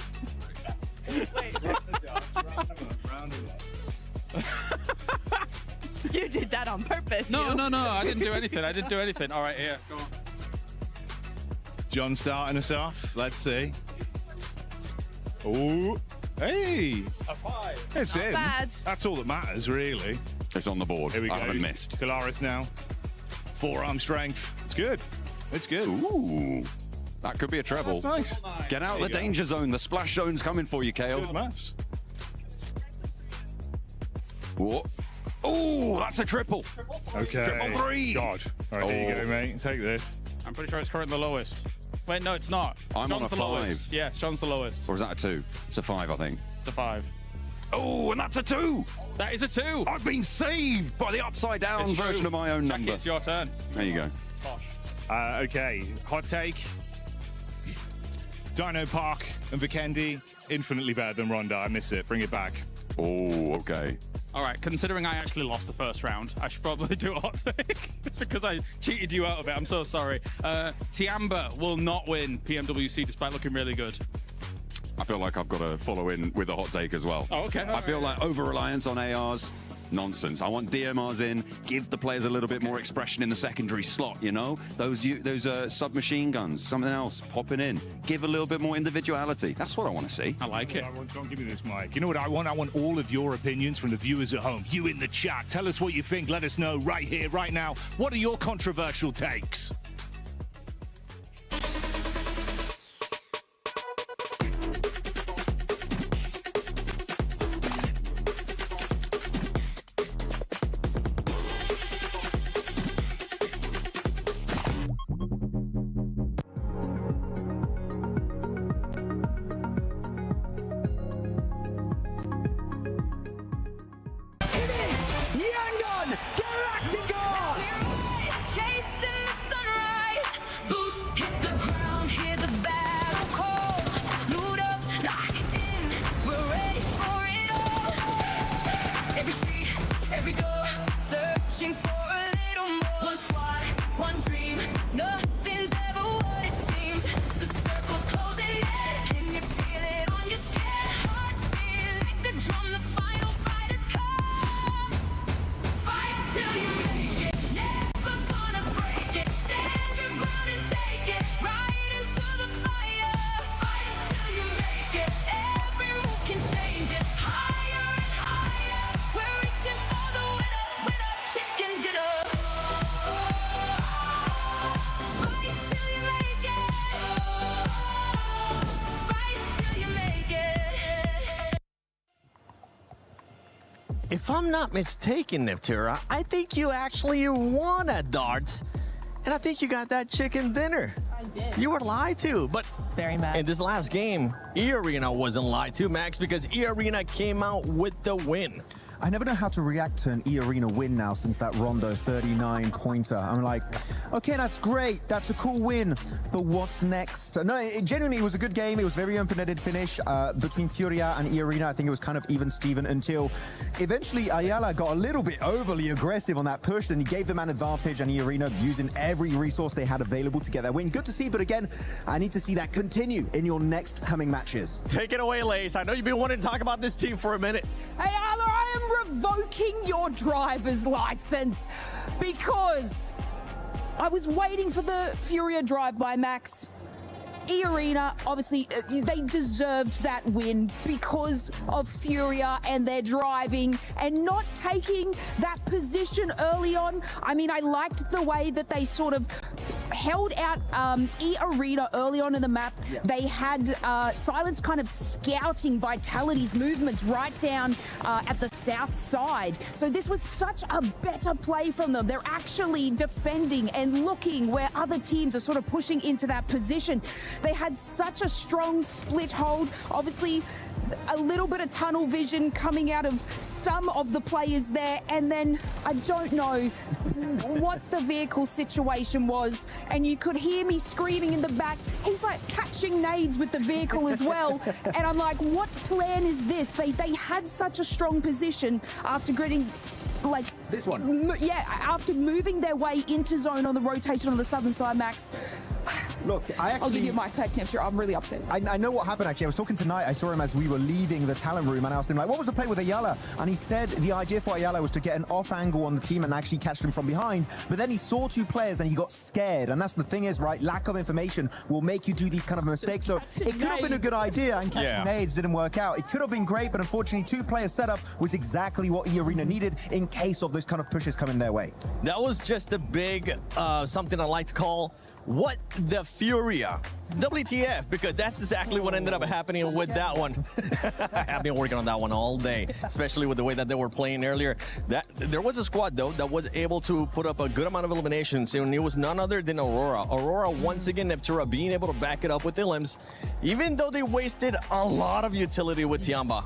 L: You did that on purpose.
Q: No,
L: you.
Q: no, I didn't do anything. I didn't do anything. All right, here, go on.
R: John starting us off. Let's see. Oh, hey.
Q: A 5.
R: It's
L: Not
R: in.
L: bad.
R: That's all that matters, really.
S: It's on the board.
R: Here we go.
S: I haven't missed.
R: Kalaris now. Forearm strength. It's good. It's good.
S: Ooh. That could be a treble.
R: That's nice.
S: Get out of
R: There
S: the
R: you go.
S: danger zone. The splash zone's coming for you, Kale.
R: Good maths.
S: Whoa. Oh, that's a triple.
R: Okay.
S: Triple 3.
R: God. All right, here you go, mate. Take this.
Q: I'm pretty sure it's currently the lowest. Wait, no, it's not.
S: I'm
Q: John's
S: on a
Q: the
S: 5.
Q: lowest. Yes, John's the lowest.
S: Or is that a 2? It's a 5, I think.
Q: It's a 5.
S: Oh, and that's a 2.
Q: That is a 2.
S: I've been saved by the upside down
Q: It's true.
S: version of my own
Q: Jackie,
S: number.
Q: it's your turn.
S: There you go.
R: Okay, hot take. Dino Park and Vikendi, infinitely better than Ronda. I miss it. Bring it back.
S: Oh, okay.
Q: All right, considering I actually lost the first round, I should probably do a hot take because I cheated you out of it. I'm so sorry. Tiamba will not win PMWC despite looking really good.
S: I feel like I've got to follow in with a hot take as well.
Q: Oh, okay.
S: I feel like over-reliance on ARs, nonsense. I want DMRs in, give the players a little bit more expression in the secondary slot, you know? Those submachine guns, something else popping in. Give a little bit more individuality. That's what I want to see.
Q: I like it.
R: Don't give me this mic. You know what I want? I want all of your opinions from the viewers at home. You in the chat. Tell us what you think. Let us know right here, right now. What are your controversial takes?
T: Chasing the sunrise, boots hit the ground, hear the battle call. Loot up, lock in, we're ready for it all. Every street, every door, searching for a little more. One squad, one dream, nothing's ever what it seems. The circle's closing in, can you feel it on your skin? Heartbeat like the drum, the final fight has come. Fight till you make it. Never gonna break it. Stand your ground and take it. Right into the fire. Fight till you make it. Every move can change it. Higher and higher. We're reaching for the winner. Winner, chicken dinner. Fight till you make it. Fight till you make it.
K: If I'm not mistaken, Neptura, I think you actually won at darts. And I think you got that chicken dinner.
L: I did.
K: You were lied to, but
L: Very mad.
K: in this last game, E-Arena wasn't lied to, Max, because E-Arena came out with the win.
M: I never know how to react to an E-Arena win now since that Rondo 39 pointer. I'm like, okay, that's great. That's a cool win. But what's next? No, it genuinely was a good game. It was very open-ended finish between Furia and E-Arena. I think it was kind of even Steven until eventually Ayala got a little bit overly aggressive on that push. Then he gave the man advantage and E-Arena using every resource they had available to get that win. Good to see, but again, I need to see that continue in your next coming matches.
K: Take it away, Lace. I know you've been wanting to talk about this team for a minute.
N: Hey, Arlo, I am revoking your driver's license because I was waiting for the Furia drive by Max. E-Arena, obviously, they deserved that win because of Furia and their driving and not taking that position early on. I mean, I liked the way that they sort of held out E-Arena early on in the map. Yeah. They had Silence kind of scouting Vitality's movements right down at the south side. So this was such a better play from them. They're actually defending and looking where other teams are sort of pushing into that position. They had such a strong split hold. Obviously, a little bit of tunnel vision coming out of some of the players there, and then I don't know what the vehicle situation was, and you could hear me screaming in the back, he's like catching nades with the vehicle as well, and I'm like, what plan is this? They had such a strong position after getting like
M: this one.
N: Yeah, after moving their way into zone on the rotation on the southern side, Max.
M: Look,
N: I'll give you my back, Neptune. I'm really upset.
M: I know what happened, actually. I was talking tonight. I saw him as we were leaving the talent room, and I asked him, like, what was the play with Ayala? And he said the idea for Ayala was to get an off angle on the team and actually catch them from behind. But then he saw two players and he got scared. And that's the thing is, right, lack of information will make you do these kind of mistakes. So it could have been a good idea, and catching nades didn't work out. It could have been great, but unfortunately, two-player setup was exactly what E-Arena needed in case of those kind of pushes coming their way.
K: That was just a big, something I like to call, what the Furia? WTF, because that's exactly what ended up happening with that one. I've been working on that one all day, especially with the way that they were playing earlier. There was a squad, though, that was able to put up a good amount of eliminations, and it was none other than Aurora. Aurora, once again, Neptura being able to back it up with the limbs, even though they wasted a lot of utility with Tiamba.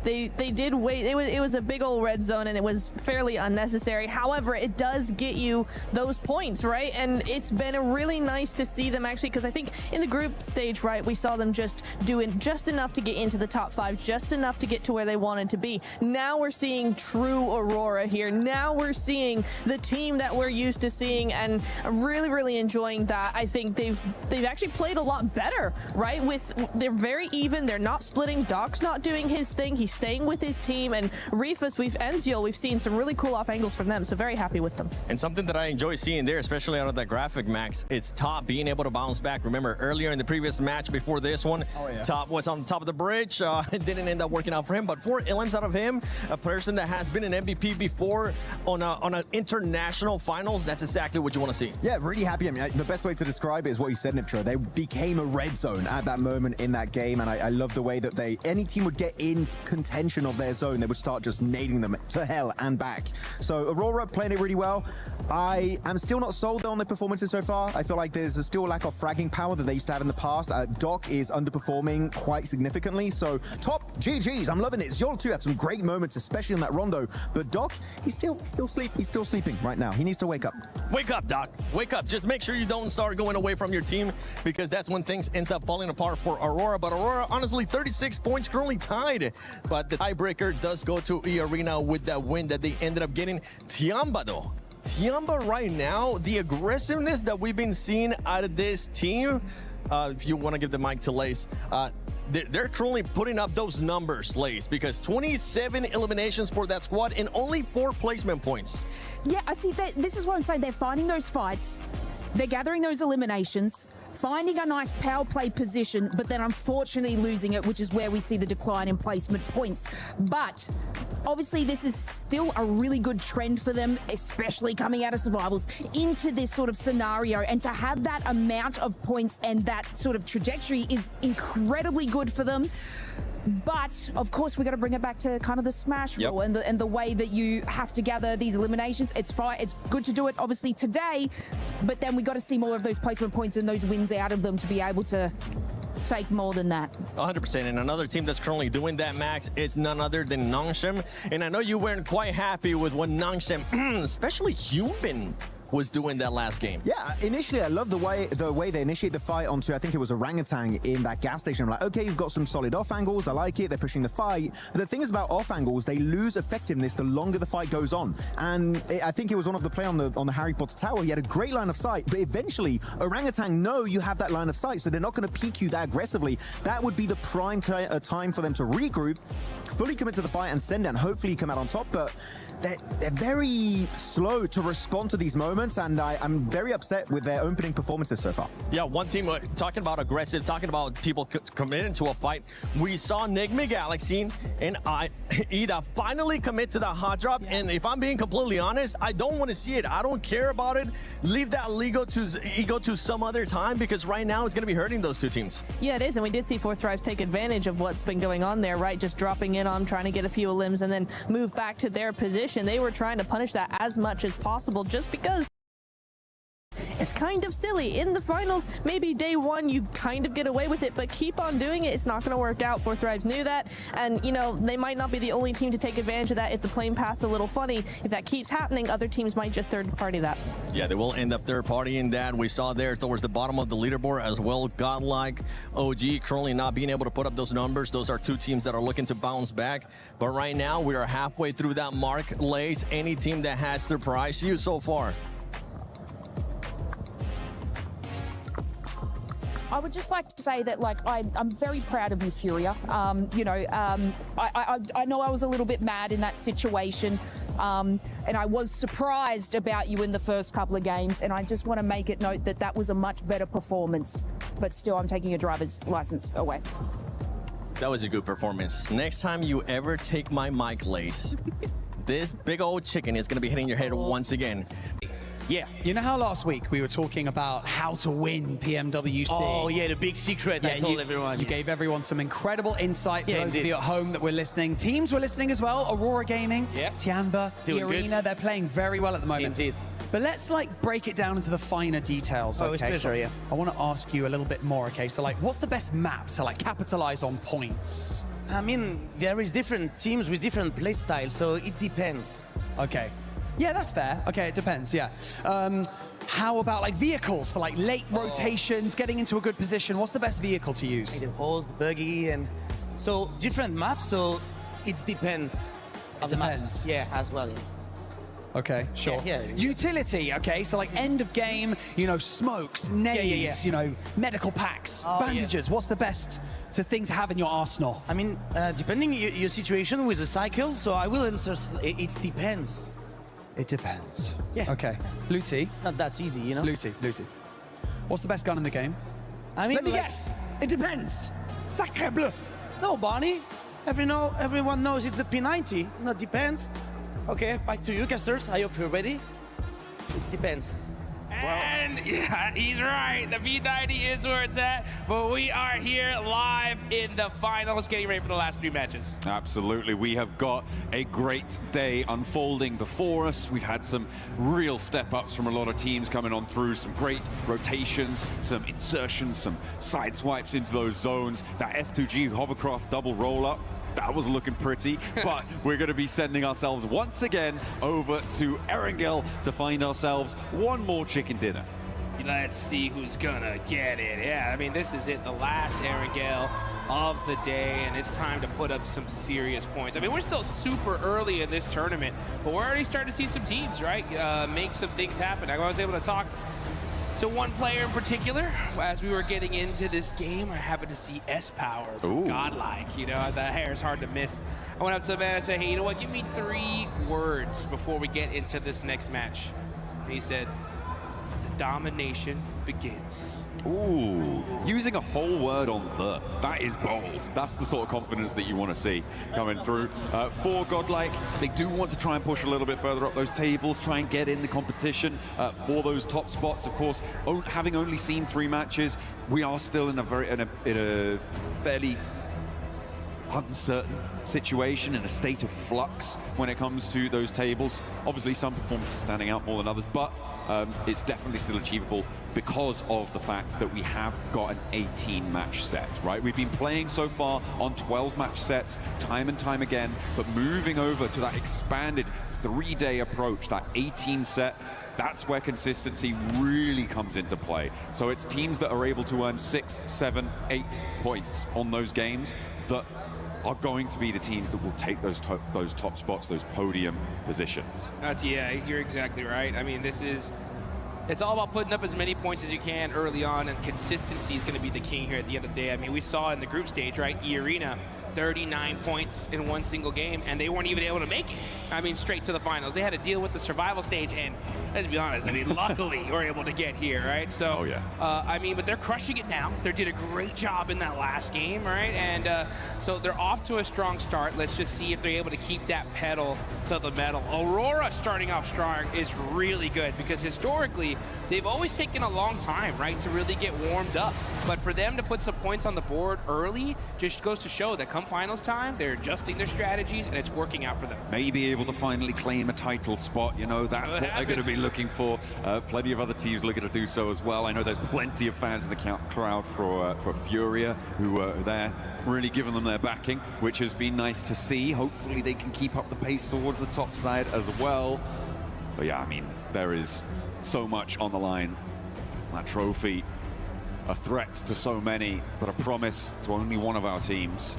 L: They did wait. It was a big old red zone, and it was fairly unnecessary. However, it does get you those points, right? And it's been really nice to see them actually, because I think in the group stage, right, we saw them just doing just enough to get into the top 5, just enough to get to where they wanted to be. Now we're seeing true Aurora here. Now we're seeing the team that we're used to seeing, and I'm really, really enjoying that. I think they've actually played a lot better, right? They're very even. They're not splitting. Doc's not doing his thing. He's staying with his team, and Rifus, Enzio, we've seen some really cool off angles from them, so very happy with them.
K: And something that I enjoy seeing there, especially out of that graphic, Max, is Top being able to bounce back. Remember, earlier in the previous match before this one, Top was on top of the bridge. It didn't end up working out for him, but 4 LMs out of him, a person that has been an MVP before on an international finals, that's exactly what you want to see.
M: Yeah, really happy. I mean, the best way to describe it is what you said, Niptra. They became a red zone at that moment in that game, and I love the way that any team would get in contention of their zone, they would start just nading them to hell and back. So Aurora playing it really well. I am still not sold on their performances so far. I feel like there's still a lack of fragging power that they used to have in the past. Doc is underperforming quite significantly. So Top, GG's, I'm loving it. Zol too had some great moments, especially in that rondo. But Doc, he's still sleeping right now. He needs to wake up.
K: Wake up, Doc. Wake up. Just make sure you don't start going away from your team, because that's when things ends up falling apart for Aurora. But Aurora, honestly, 36 points, currently tied. But the tiebreaker does go to E-Arena with that win that they ended up getting. Tiamba, though. Tiamba right now, the aggressiveness that we've been seeing out of this team, if you want to give the mic to Lace, they're currently putting up those numbers, Lace, because 27 eliminations for that squad and only 4 placement points.
N: Yeah, I see. This is what I'm saying. They're finding those fights. They're gathering those eliminations, finding a nice power play position, but then unfortunately losing it, which is where we see the decline in placement points. But obviously this is still a really good trend for them, especially coming out of survivals into this sort of scenario. And to have that amount of points and that sort of trajectory is incredibly good for them. But of course, we got to bring it back to kind of the smash rule and the way that you have to gather these eliminations. It's fine. It's good to do it, obviously, today, but then we got to see more of those placement points and those wins out of them to be able to take more than that.
K: 100%. And another team that's currently doing that, Max, it's none other than Nangshem. And I know you weren't quite happy with what Nangshem, especially Human, was doing that last game.
M: Yeah, initially I love the way they initiate the fight onto, I think it was Orangutan in that gas station. I'm like, okay, you've got some solid off angles, I like it, they're pushing the fight. But the thing is about off angles, they lose effectiveness the longer the fight goes on. And I think it was one of the play on the Harry Potter Tower, he had a great line of sight, but eventually Orangutan know you have that line of sight, so they're not going to peek you that aggressively. That would be the prime time for them to regroup, fully commit to the fight and send down, hopefully come out on top. But they're very slow to respond to these moments, and I'm very upset with their opening performances so far.
K: Yeah, one team talking about aggressive, talking about people committing to a fight. We saw Nigma Galaxy and Ida finally commit to the hot drop, and if I'm being completely honest, I don't want to see it. I don't care about it. Leave that ego to some other time, because right now it's going to be hurting those two teams.
L: Yeah, it is, and we did see Fourth Thrives take advantage of what's been going on there, right? Just dropping in on, trying to get a few limbs and then move back to their position. They were trying to punish that as much as possible, just because It's kind of silly. In the finals, maybe day one you kind of get away with it, but keep on doing it. It's not going to work out. Four Thrives knew that, and you know they might not be the only team to take advantage of that if the playing path's a little funny. If that keeps happening, other teams might just third party that.
K: Yeah, they will end up third partying that. We saw there towards the bottom of the leaderboard as well. Godlike, OG currently not being able to put up those numbers. Those are two teams that are looking to bounce back. But right now, we are halfway through that mark. Lace, any team that has surprised you so far?
N: I would just like to say that, like, I'm very proud of you, Furia. You know, I know I was a little bit mad in that situation, and I was surprised about you in the first couple of games, and I just want to make it note that that was a much better performance. But still, I'm taking your driver's license away.
K: That was a good performance. Next time you ever take my mic, Lace, this big old chicken is going to be hitting your head once again.
A: Yeah. You know how last week we were talking about how to win PMWC?
B: Oh, yeah, the big secret I told everyone.
A: You gave everyone some incredible insight. For
B: Yeah,
A: those of
B: indeed.
A: you at home that were listening. Teams were listening as well. Aurora Gaming, Tiamba, the
B: Doing
A: Arena.
B: good.
A: They're playing very well at the moment.
B: Indeed.
A: But let's break it down into the finer details.
B: Oh,
A: Okay,
B: especially, yeah.
A: I want to ask you a little bit more. Okay, so what's the best map to capitalize on points?
B: I mean, there is different teams with different play styles, so it depends.
A: Okay. Yeah, that's fair. Okay, it depends, yeah. How about vehicles for late rotations, getting into a good position? What's the best vehicle to use?
B: The horse, the buggy, and so different maps, so it depends.
A: It depends.
B: Yeah, as well. Yeah.
A: Okay, sure.
B: Yeah.
A: Utility, okay, so end of game, smokes, nades, medical packs, bandages. What's the best thing to have in your arsenal?
B: I mean, depending your situation with the cycle, so I will answer, it depends.
A: It depends.
B: Yeah.
A: Okay. Luti.
B: It's not that easy, you know?
A: Luti. What's the best gun in the game?
B: I mean,
A: let me guess. It depends. Sacre bleu.
B: No, Barney. Everyone knows it's a P90. No, depends. Okay, back to you, casters. I hope you're ready. It depends.
C: And yeah, he's right. The V90 is where it's at, but we are here live in the finals, getting ready for the last 3 matches.
S: Absolutely. We have got a great day unfolding before us. We've had some real step-ups from a lot of teams coming on through, some great rotations, some insertions, some side swipes into those zones. That S2G hovercraft double roll-up, that was looking pretty, but we're going to be sending ourselves once again over to Erangel to find ourselves one more chicken dinner.
C: Let's see who's gonna get it. Yeah, I mean, this is it, the last Erangel of the day, and it's time to put up some serious points. I mean, we're still super early in this tournament, but we're already starting to see some teams, right, make some things happen. I was able to talk to one player in particular as we were getting into this game. I happened to see S-Power from Godlike. The hair is hard to miss. I went up to the man and said, hey, you know what, give me 3 words before we get into this next match. And he said, the domination begins.
S: Ooh, using a whole word on the. That is bold. That's the sort of confidence that you want to see coming through. For Godlike, they do want to try and push a little bit further up those tables, try and get in the competition for those top spots. Of course, having only seen 3 matches, we are still in a fairly uncertain situation, in a state of flux when it comes to those tables. Obviously, some performances standing out more than others, but it's definitely still achievable because of the fact that we have got an 18-match set, right? We've been playing so far on 12-match sets time and time again, but moving over to that expanded 3-day approach, that 18 set, that's where consistency really comes into play. So it's teams that are able to earn 6, 7, 8 points on those games that are going to be the teams that will take those top spots, those podium positions.
C: Yeah, you're exactly right. I mean, it's all about putting up as many points as you can early on, and consistency is going to be the king here at the end of the day. I mean, we saw in the group stage, right, E-Arena, 39 points in one single game, and they weren't even able to make it. I mean, straight to the finals. They had to deal with the survival stage, and let's be honest, I mean, luckily we're able to get here, right? So,
S: oh, yeah.
C: I mean, but they're crushing it now. They did a great job in that last game, right? And so they're off to a strong start. Let's just see if they're able to keep that pedal to the metal. Aurora starting off strong is really good because historically, they've always taken a long time, right, to really get warmed up. But for them to put some points on the board early just goes to show that come
P: come finals time, they're adjusting their strategies, and it's working out for them.
S: Maybe able to finally claim a title spot, you know, that's what they're going to be looking for. Plenty of other teams looking to do so as well. I know there's plenty of fans in the crowd for Furia who are there, really giving them their backing, which has been nice to see. Hopefully they can keep up the pace towards the top side as well. But yeah, I mean, there is so much on the line. That trophy, a threat to so many, but a promise to only one of our teams.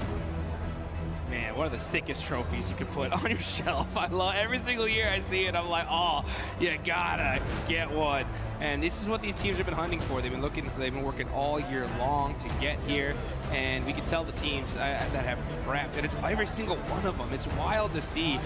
P: Man, one of the sickest trophies you could put on your shelf. I love every single year I see it. I'm like, oh, you gotta get one. And this is what these teams have been hunting for. They've been working all year long to get here. And we can tell the teams that have prepped, and it's every single one of them. It's wild to see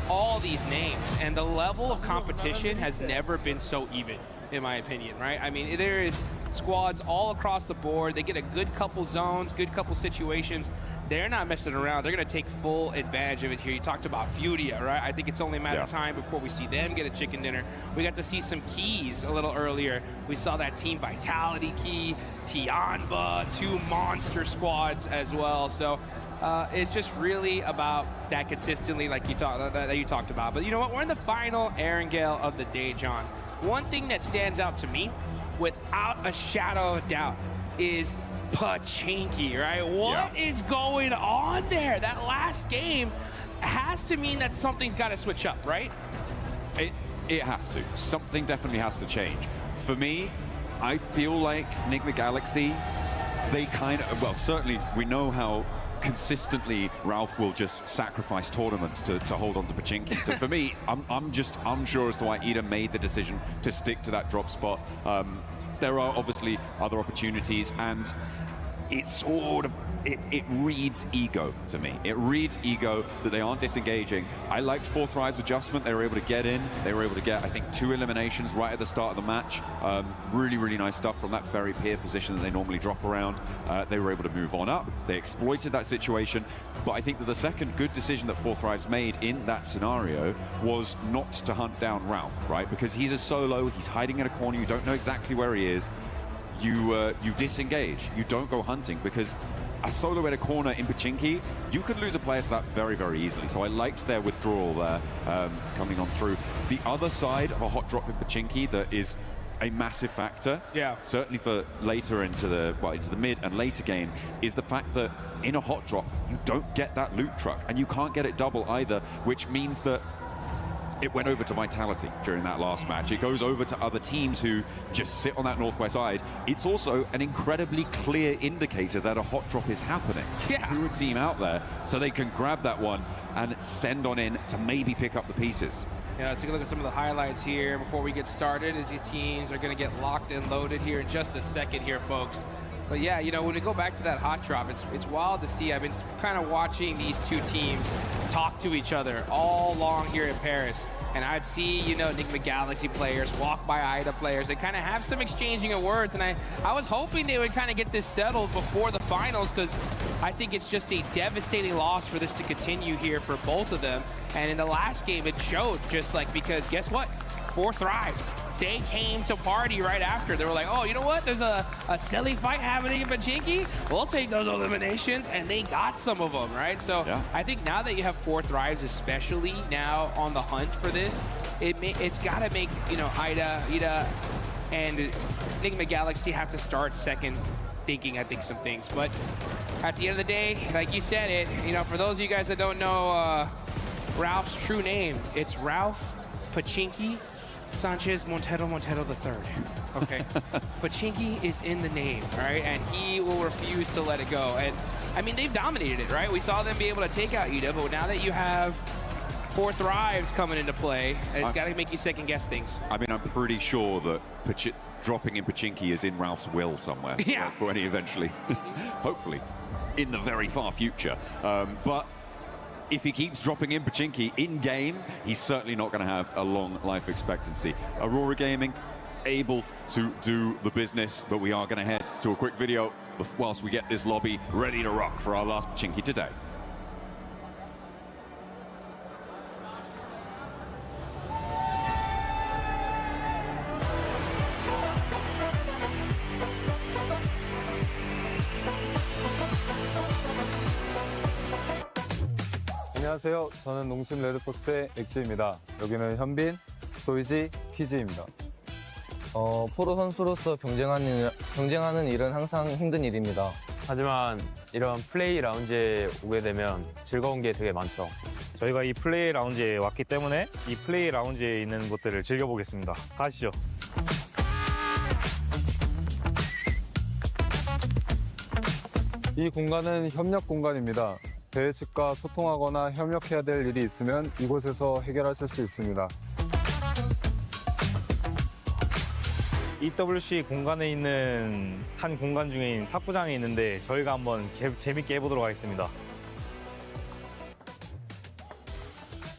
P: all these names, and the level of competition has never been so even, in my opinion, right? I mean, there is squads all across the board. They get a good couple zones, good couple situations. They're not messing around. They're going to take full advantage of it here. You talked about Furia, right? I think it's only a matter of time before we see them get a chicken dinner. We got to see some keys a little earlier. We saw that Team Vitality key, Tianba, 2 monster squads as well. So it's just really about that consistently, like you talked about. But you know what? We're in the final Erangel of the day, John. One thing that stands out to me, without a shadow of doubt, is Pachinki, right? What is going on there? That last game has to mean that something's got to switch up, right?
S: It has to. Something definitely has to change. For me, I feel like Enigma Galaxy, they kind of, well, certainly we know how consistently Ralph will just sacrifice tournaments to hold on to Pachinki. So for me, I'm just unsure as to why Ida made the decision to stick to that drop spot. There are obviously other opportunities, and it's sort of, it reads ego to me. It reads ego that they aren't disengaging. I liked Fourth Thrive's adjustment. They were able to get in. They were able to get, I think, 2 eliminations right at the start of the match. Really, really nice stuff from that very peer position that they normally drop around. They were able to move on up. They exploited that situation. But I think that the second good decision that Fourth Thrive's made in that scenario was not to hunt down Ralph, right? Because he's a solo. He's hiding in a corner. You don't know exactly where he is. You disengage. You don't go hunting, because a solo in a corner in Pachinki, you could lose a player to that very, very easily. So I liked their withdrawal there coming on through. The other side of a hot drop in Pachinki that is a massive factor, certainly for later into the mid and later game, is the fact that in a hot drop, you don't get that loot truck, and you can't get it double either, which means that it went over to Vitality during that last match. It goes over to other teams who just sit on that northwest side. It's also an incredibly clear indicator that a hot drop is happening to a team out there, so they can grab that one and send on in to maybe pick up the pieces.
P: Yeah, let's take a look at some of the highlights here before we get started, as these teams are going to get locked and loaded here in just a second here, folks. But yeah, you know, when we go back to that hot drop, it's wild to see. I've been kind of watching these two teams talk to each other all along here in Paris. And I'd see, you know, Enigma Galaxy players walk by Ida players. They kind of have some exchanging of words. And I was hoping they would kind of get this settled before the finals, because I think it's just a devastating loss for this to continue here for both of them. And in the last game, it showed, just like, because guess what? Fourth Thrives. They came to party right after. They were like, oh, you know what? There's a silly fight happening in Pachinki. We'll take those eliminations, and they got some of them, right? So I think now that you have Fourth Thrives, especially now on the hunt for this, it's got to make, you know, Ida and Enigma Galaxy have to start second thinking, I think, some things. But at the end of the day, like you said it, you know, for those of you guys that don't know Ralph's true name, it's Ralph Pachinki Sanchez Montero III. Okay. Pachinki is in the name, all right? And he will refuse to let it go. And I mean, they've dominated it, right? We saw them be able to take out Ida, but now that you have Fourth Thrives coming into play, it's got to make you second guess things.
S: I mean, I'm pretty sure that dropping in Pachinki is in Ralph's will somewhere.
P: Yeah.
S: For when he eventually, hopefully, in the very far future. But if he keeps dropping in Pachinki in-game, he's certainly not going to have a long life expectancy. Aurora Gaming able to do the business, but we are going to head to a quick video whilst we get this lobby ready to rock for our last Pachinki today.
U: 안녕하세요. 저는 농심 레드포스의 엑지입니다. 여기는 현빈, 소이지, 키즈입니다.
V: 프로 선수로서 경쟁하는 일은 항상 힘든 일입니다.
W: 하지만 이런 플레이 라운지에 오게 되면 즐거운 게 되게 많죠.
X: 저희가 이 플레이 라운지에 왔기 때문에 이 플레이 라운지에 있는 것들을 즐겨보겠습니다. 가시죠.
U: 이 공간은 협력 공간입니다. 대회 측과 소통하거나 협력해야 될 일이 있으면 이곳에서 해결하실 수 있습니다.
X: EWC 공간에 있는 한 공간 중인 탁구장이 있는데 저희가 한번 재밌게 해보도록 하겠습니다.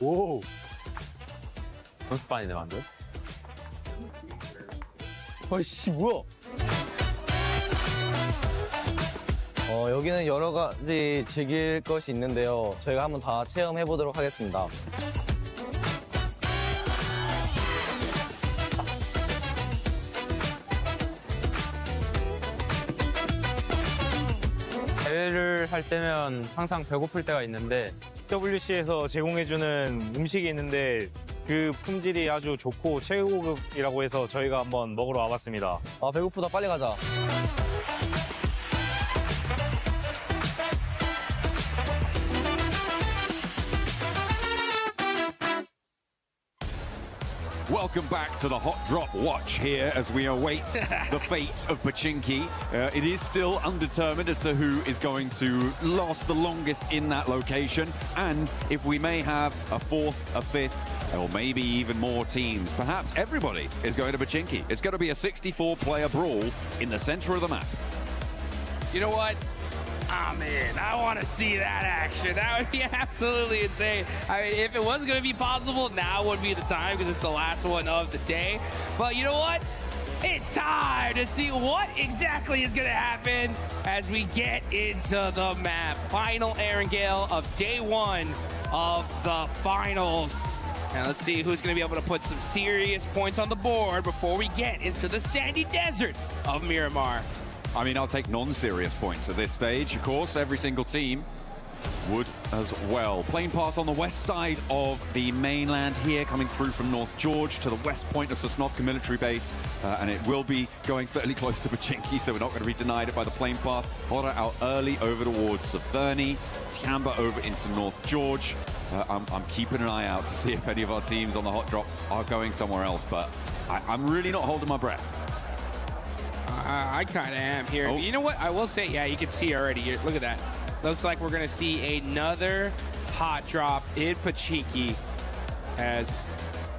W: 오! 연습반이네, 완전.
V: 어이씨, 뭐야? 여기는 여러 가지 즐길 것이 있는데요. 저희가 한번 다 체험해 보도록 하겠습니다.
W: 대회를 할 때면 항상 배고플 때가 있는데
X: WC에서 제공해주는 음식이 있는데 그 품질이 아주 좋고 최고급이라고 해서 저희가 한번 먹으러 와봤습니다.
V: 아, 배고프다. 빨리 가자.
S: Welcome back to the Hot Drop Watch here as we await the fate of Pachinki. It is still undetermined as to who is going to last the longest in that location, and if we may have a fourth, a fifth, or maybe even more teams. Perhaps everybody is going to Pachinki. It's going to be a 64-player brawl in the center of the map.
C: You know what? Ah, man, I want to see that action. That would be absolutely insane. I mean, if it was going to be possible, now would be the time because it's the last one of the day. But you know what? It's time to see what exactly is going to happen as we get into the map. Final Erangel of day one of the finals. And let's see who's going to be able to put some serious points on the board before we get into the sandy deserts of Miramar.
S: I mean, I'll take non-serious points at this stage, of course. Every single team would as well. Plane path on the west side of the mainland here, coming through from North George to the west point of Sosnovka military base. And it will be going fairly close to Pachinki, so we're not going to be denied it by the plane path. Hora out early over towards Severny. Tiamba over into North George. I'm keeping an eye out to see if any of our teams on the hot drop are going somewhere else, but I'm really not holding my breath.
C: I kind of am here. Oh. You know what? I will say, yeah, you can see already. Here, look at that. Looks like we're going to see another hot drop in Pachinki as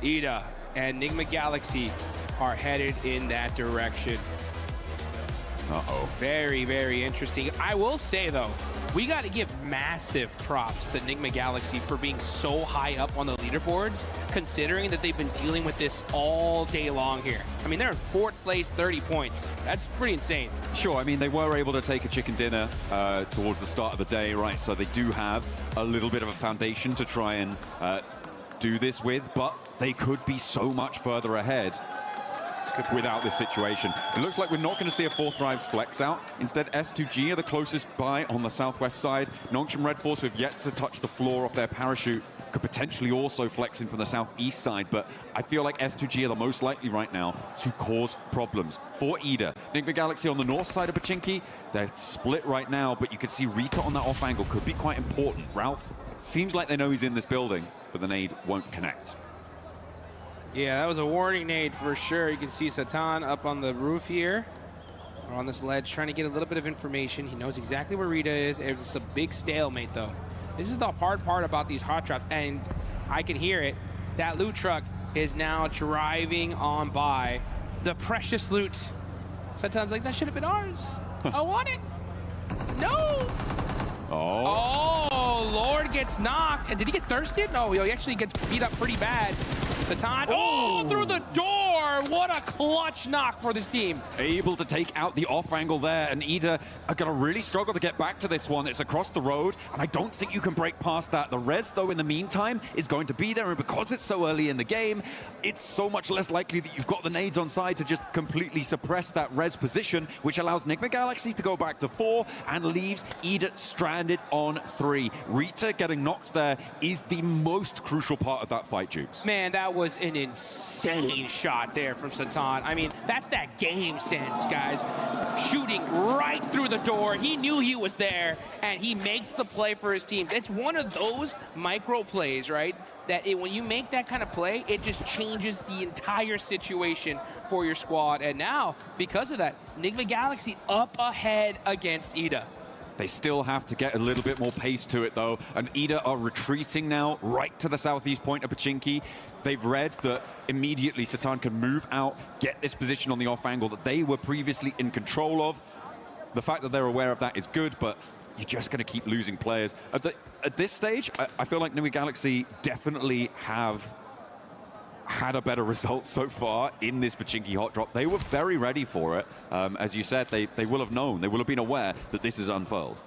C: Ida and Enigma Galaxy are headed in that direction.
S: Uh-oh.
C: Very, very interesting. I will say, though, we got to give massive props to Enigma Galaxy for being so high up on the leaderboards, considering that they've been dealing with this all day long here. I mean, they're in 4th place, 30 points. That's pretty insane.
S: Sure, I mean, they were able to take a chicken dinner towards the start of the day, right? So they do have a little bit of a foundation to try and do this with, but they could be so much further ahead without this situation. It looks like we're not going to see a 4th Rives flex out. Instead, S2G are the closest by on the southwest side. Nongshim Red Force, who have yet to touch the floor off their parachute, could potentially also flex in from the southeast side, but I feel like S2G are the most likely right now to cause problems for Ida. Enigma Galaxy on the north side of Pachinki, they're split right now, but you can see Rita on that off angle could be quite important. Ralph seems like they know he's in this building, but the nade won't connect.
C: Yeah, that was a warning nade for sure. You can see Satan up on the roof here, or on this ledge, trying to get a little bit of information. He knows exactly where Rita is. It's a big stalemate, though. This is the hard part about these hot drops, and I can hear it. That loot truck is now driving on by. The precious loot. Satan's like, that should have been ours. I want it. No. Oh, Lord gets knocked. And did he get thirsted? No, he actually gets beat up pretty bad. Satan, oh, through the door! What a clutch knock for this team.
S: Able to take out the off angle there, and Ida are going to really struggle to get back to this one. It's across the road, and I don't think you can break past that. The res, though, in the meantime, is going to be there, and because it's so early in the game, it's so much less likely that you've got the nades on side to just completely suppress that res position, which allows Enigma Galaxy to go back to 4 and leaves Ida stranded on 3. Rita getting knocked there is the most crucial part of that fight, Jukes.
C: Man, that was an insane shot there from Satan. I mean, that's that game sense, guys. Shooting right through the door. He knew he was there, and he makes the play for his team. It's one of those micro plays, right? That when you make that kind of play, it just changes the entire situation for your squad. And now, because of that, Enigma Galaxy up ahead against Ida.
S: They still have to get a little bit more pace to it, though, and Ida are retreating now right to the southeast point of Pachinki. They've read that immediately Satan can move out, get this position on the off angle that they were previously in control of. The fact that they're aware of that is good, but you're just going to keep losing players. At this stage, I feel like Enigma Galaxy definitely have had a better result so far in this Pachinki hot drop. They were very ready for it. As you said, they will have known, they will have been aware that this is unfurled.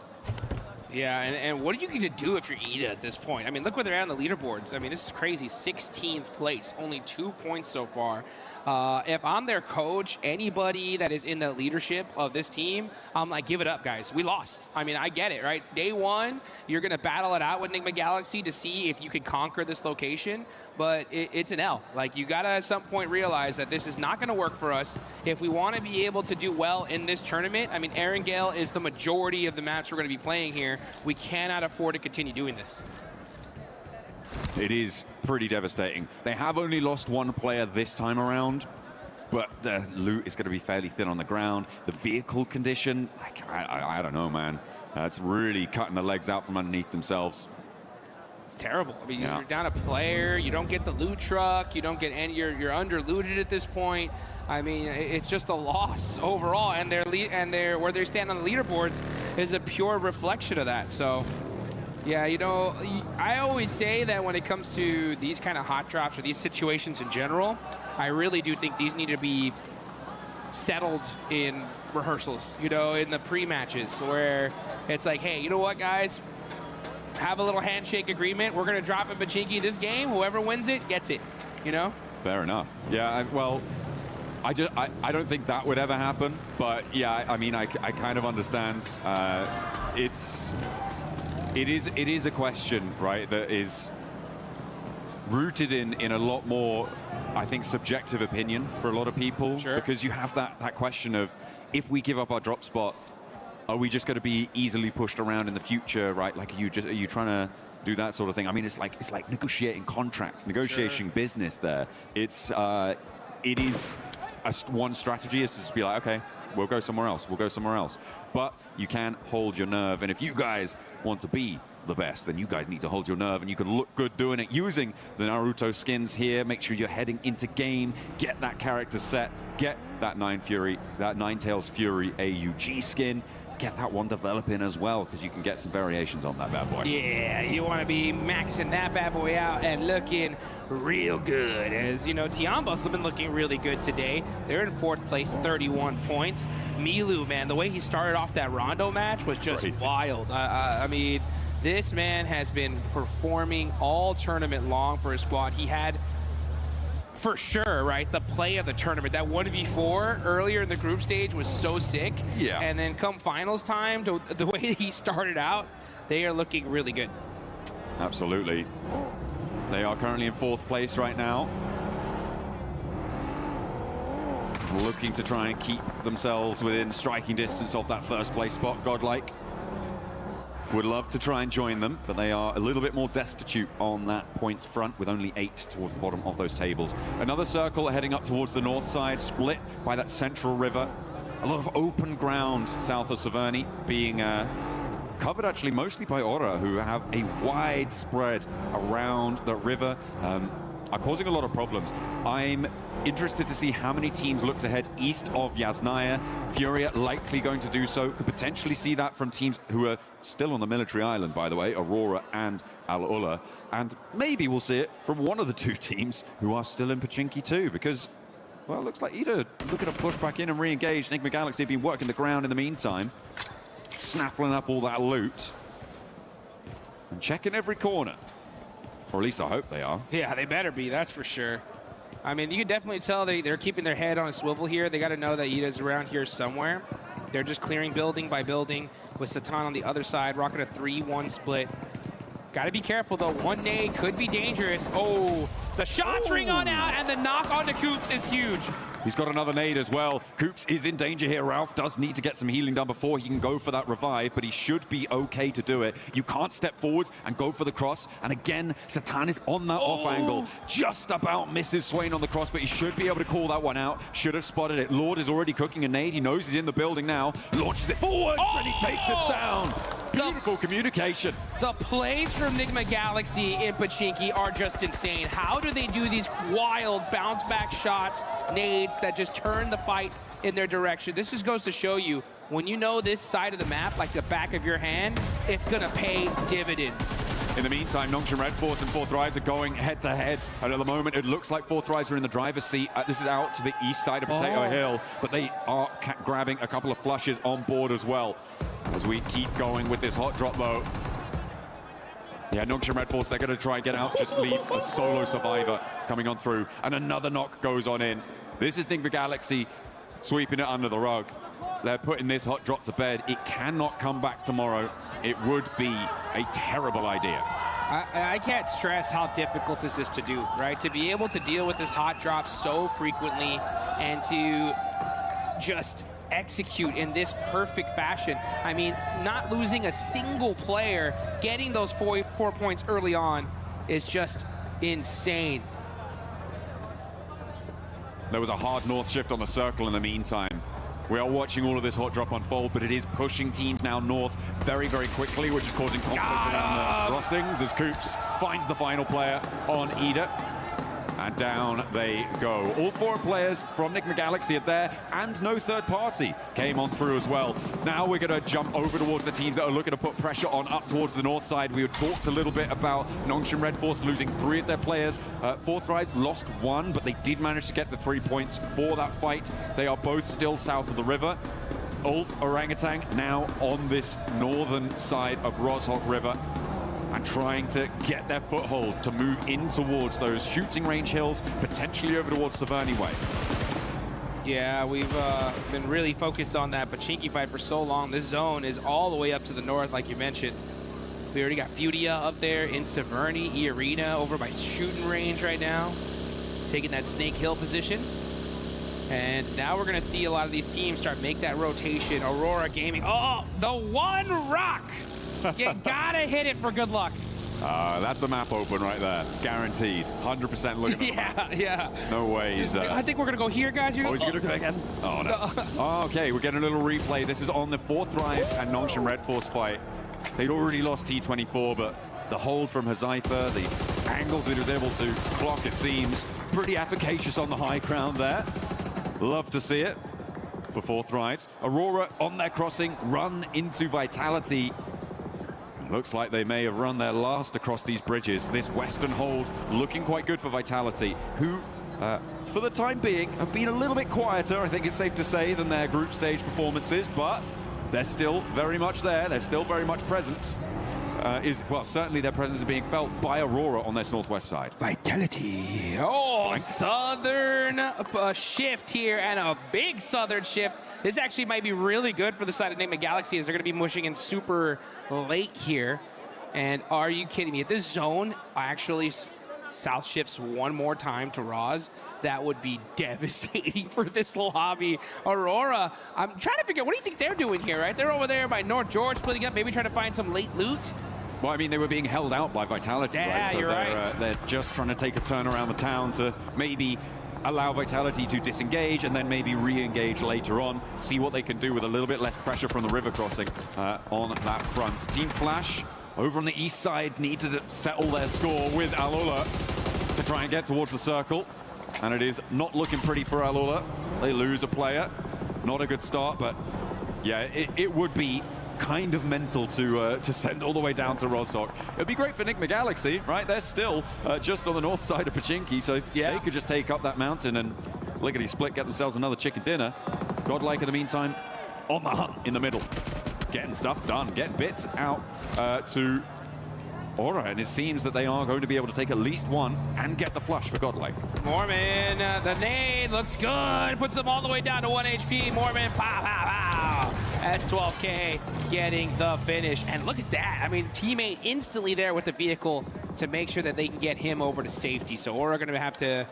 C: Yeah, and what are you going to do if you're Ida at this point? I mean, look where they're at on the leaderboards. I mean, this is crazy. 16th place, only 2 points so far. If I'm their coach, anybody that is in the leadership of this team, I'm like, give it up, guys. We lost. I mean, I get it, right? Day one, you're going to battle it out with Enigma Galaxy to see if you can conquer this location, but it's an L. Like, you got to at some point realize that this is not going to work for us. If we want to be able to do well in this tournament, I mean, Erangel is the majority of the maps we're going to be playing here. We cannot afford to continue doing this.
S: It is pretty devastating. They have only lost 1 player this time around, but the loot is going to be fairly thin on the ground. The vehicle condition, like, I don't know, man. It's really cutting the legs out from underneath themselves.
C: It's terrible. I mean, you're down a player, you don't get the loot truck, you don't get any, you're under looted at this point. I mean, it's just a loss overall, and where they stand on the leaderboards is a pure reflection of that. So, yeah, you know, I always say that when it comes to these kind of hot drops or these situations in general, I really do think these need to be settled in rehearsals, you know, in the pre-matches, where it's like, hey, you know what, guys? Have a little handshake agreement. We're going to drop in Pachinki this game. Whoever wins it gets it, you know? Fair enough.
S: Yeah, well, I don't think that would ever happen, but yeah, I mean, I kind of understand. It is a question, right, that is rooted in a lot more, I think, subjective opinion for a lot of people. Sure. Because you have that question of, if we give up our drop spot, are we just going to be easily pushed around in the future, right? Like, are you trying to do that sort of thing? I mean, it's like negotiating contracts, negotiating business there. It is one strategy is to just be like, okay, we'll go somewhere else. We'll go somewhere else. But you can hold your nerve. And if you guys want to be the best, then you guys need to hold your nerve, and you can look good doing it using the Naruto skins here. Make sure you're heading into game, get that character set, get that Ninetales Fury AUG skin. Get that one developing as well, because you can get some variations on that bad boy.
C: Yeah, you want to be maxing that bad boy out and looking real good. As you know, Tiambos have been looking really good today. They're in 4th place, 31 points. Milu, man, the way he started off that Rondo match was just wild. I mean, this man has been performing all tournament long for his squad. He had, for sure, right, the play of the tournament. That 1v4 earlier in the group stage was so sick. Yeah. And then come finals time, the way that he started out, they are looking really good.
S: Absolutely. They are currently in 4th place right now. Looking to try and keep themselves within striking distance of that 1st place spot, Godlike. Would love to try and join them, but they are a little bit more destitute on that points front, with only 8 towards the bottom of those tables. Another circle heading up towards the north side, split by that central river. A lot of open ground south of Severny, being covered actually mostly by Aura, who have a wide spread around the river, are causing a lot of problems. I'm interested to see how many teams look to head east of Yasnaya. Furia likely going to do so. Could potentially see that from teams who are still on the military island, by the way, Aurora and Al Ula. And maybe we'll see it from one of the two teams who are still in Pochinki too, because, well, it looks like either looking to push back in and re-engage. Enigma Galaxy have been working the ground in the meantime, snaffling up all that loot and checking every corner. Or at least I hope they are.
P: Yeah, they better be, that's for sure. I mean, you can definitely tell they're keeping their head on a swivel here. They got to know that Ida's around here somewhere. They're just clearing building by building with Satan on the other side, rocking a 3-1 split. Got to be careful, though. One nade could be dangerous. Oh, the shots ring on out, and the knock onto Coops is huge.
S: He's got another nade as well. Coops is in danger here. Ralph does need to get some healing done before he can go for that revive, but he should be okay to do it. You can't step forwards and go for the cross. And again, Satan is on that off angle. Just about misses Swain on the cross, but he should be able to call that one out. Should have spotted it. Lord is already cooking a nade. He knows he's in the building now. Launches it forwards, and he takes it down. Beautiful communication.
P: The plays from Enigma Galaxy in Pochinki are just insane. How do they do these wild bounce back shots, nades that just turn the fight in their direction? This just goes to show you, when you know this side of the map like the back of your hand, it's gonna pay dividends.
S: In the meantime, Nongshim Red Force and Fourth Rise are going head-to-head. And at the moment, it looks like Fourth Rise are in the driver's seat. This is out to the east side of Potato Hill, but they are grabbing a couple of flushes on board as well. As we keep going with this hot drop, though. Yeah, Nongshim Red Force, they're going to try and get out, just leave a solo survivor coming on through. And another knock goes on in. This is Enigma Galaxy sweeping it under the rug. They're putting this hot drop to bed. It cannot come back tomorrow. It would be a terrible idea.
P: I can't stress how difficult this is to do, right? To be able to deal with this hot drop so frequently and to just execute in this perfect fashion. I mean, not losing a single player, getting those four points early on is just insane.
S: There was a hard north shift on the circle in the meantime. We are watching all of this hot drop unfold, but it is pushing teams now north very, very quickly, which is causing conflict around the crossings as Coops finds the final player on Ida. And down they go. All four players from Enigma Galaxy are there, and no third party came on through as well. Now we're going to jump over towards the teams that are looking to put pressure on up towards the north side. We talked a little bit about Nongshim Red Force losing 3 of their players. Fourth Rise lost 1, but they did manage to get the 3 points for that fight. They are both still south of the river. Ulf Orangutan now on this northern side of Roshok River, and trying to get their foothold to move in towards those shooting range hills, potentially over towards Saverny Way.
P: Yeah, we've been really focused on that Pochinki fight for so long. This zone is all the way up to the north, like you mentioned. We already got Fudia up there in Saverny, E-Arena over by shooting range right now, taking that Snake Hill position. And now we're gonna see a lot of these teams start make that rotation. Aurora Gaming, oh, the one rock! You gotta hit it for good luck.
S: That's a map open right there. Guaranteed. 100% looking at
P: Yeah.
S: No ways.
P: I think we're gonna go here, guys. You're
S: he's gonna go again? Oh, no. Oh, okay, we're getting a little replay. This is on the Fourth Rise and Nongshim Red Force fight. They'd already lost T24, but the hold from Hazaifa, the angles that he was able to clock, it seems, pretty efficacious on the high ground there. Love to see it for Fourth Rise. Aurora on their crossing, run into Vitality. Looks like they may have run their last across these bridges. This western hold looking quite good for Vitality, who, for the time being, have been a little bit quieter, I think it's safe to say, than their group stage performances, but they're still very much there. They're still very much present. Well, certainly their presence is being felt by Aurora on their northwest side.
P: Vitality. Oh, southern shift here, and a big southern shift. This actually might be really good for the side of Enigma Galaxy, as they're going to be mushing in super late here. And are you kidding me? If this zone actually south shifts one more time to Roz, that would be devastating for this lobby. Aurora, I'm trying to figure out, what do you think they're doing here, right? They're over there by North George, splitting up, maybe trying to find some late loot.
S: Well, I mean, they were being held out by Vitality, right? So
P: you're right.
S: They're just trying to take a turn around the town to maybe allow Vitality to disengage and then maybe re-engage later on, see what they can do with a little bit less pressure from the river crossing on that front. Team Flash over on the east side need to settle their score with Alola to try and get towards the circle. And it is not looking pretty for Alola. They lose a player. Not a good start, but yeah, it would be kind of mental to send all the way down to Rozhok. It'd be great for Nick McGalaxy, right? They're still just on the north side of Pachinki, so they could just take up that mountain and lickety-split, get themselves another chicken dinner. Godlike, in the meantime, on the hunt in the middle. Getting stuff done, getting bits out to Aura, and it seems that they are going to be able to take at least one and get the flush for Godlike.
C: Mormon, the nade looks good. Puts them all the way down to 1 HP. Mormon, pow, pow, pow. That's 12K getting the finish. And look at that. I mean, teammate instantly there with the vehicle to make sure that they can get him over to safety. So Aura going to have to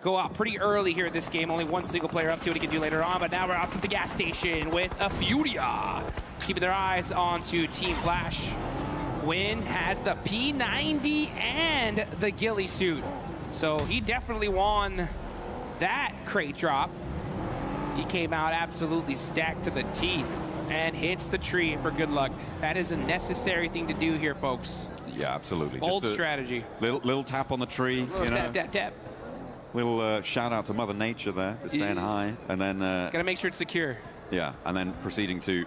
C: go out pretty early here in this game. Only one single player up, see what he can do later on. But now we're off to the gas station with a Furia. Keeping their eyes onto Team Flash. Win has the P90 and the ghillie suit. So he definitely won that crate drop. He came out absolutely stacked to the teeth and hits the tree for good luck. That is a necessary thing to do here, folks.
S: Yeah, absolutely.
C: Bold
S: just a
C: strategy.
S: Little tap on the tree.
C: Little tap, tap, tap.
S: Little shout out to Mother Nature there, just saying hi. And then...
C: Gotta make sure it's secure.
S: Yeah, and then proceeding to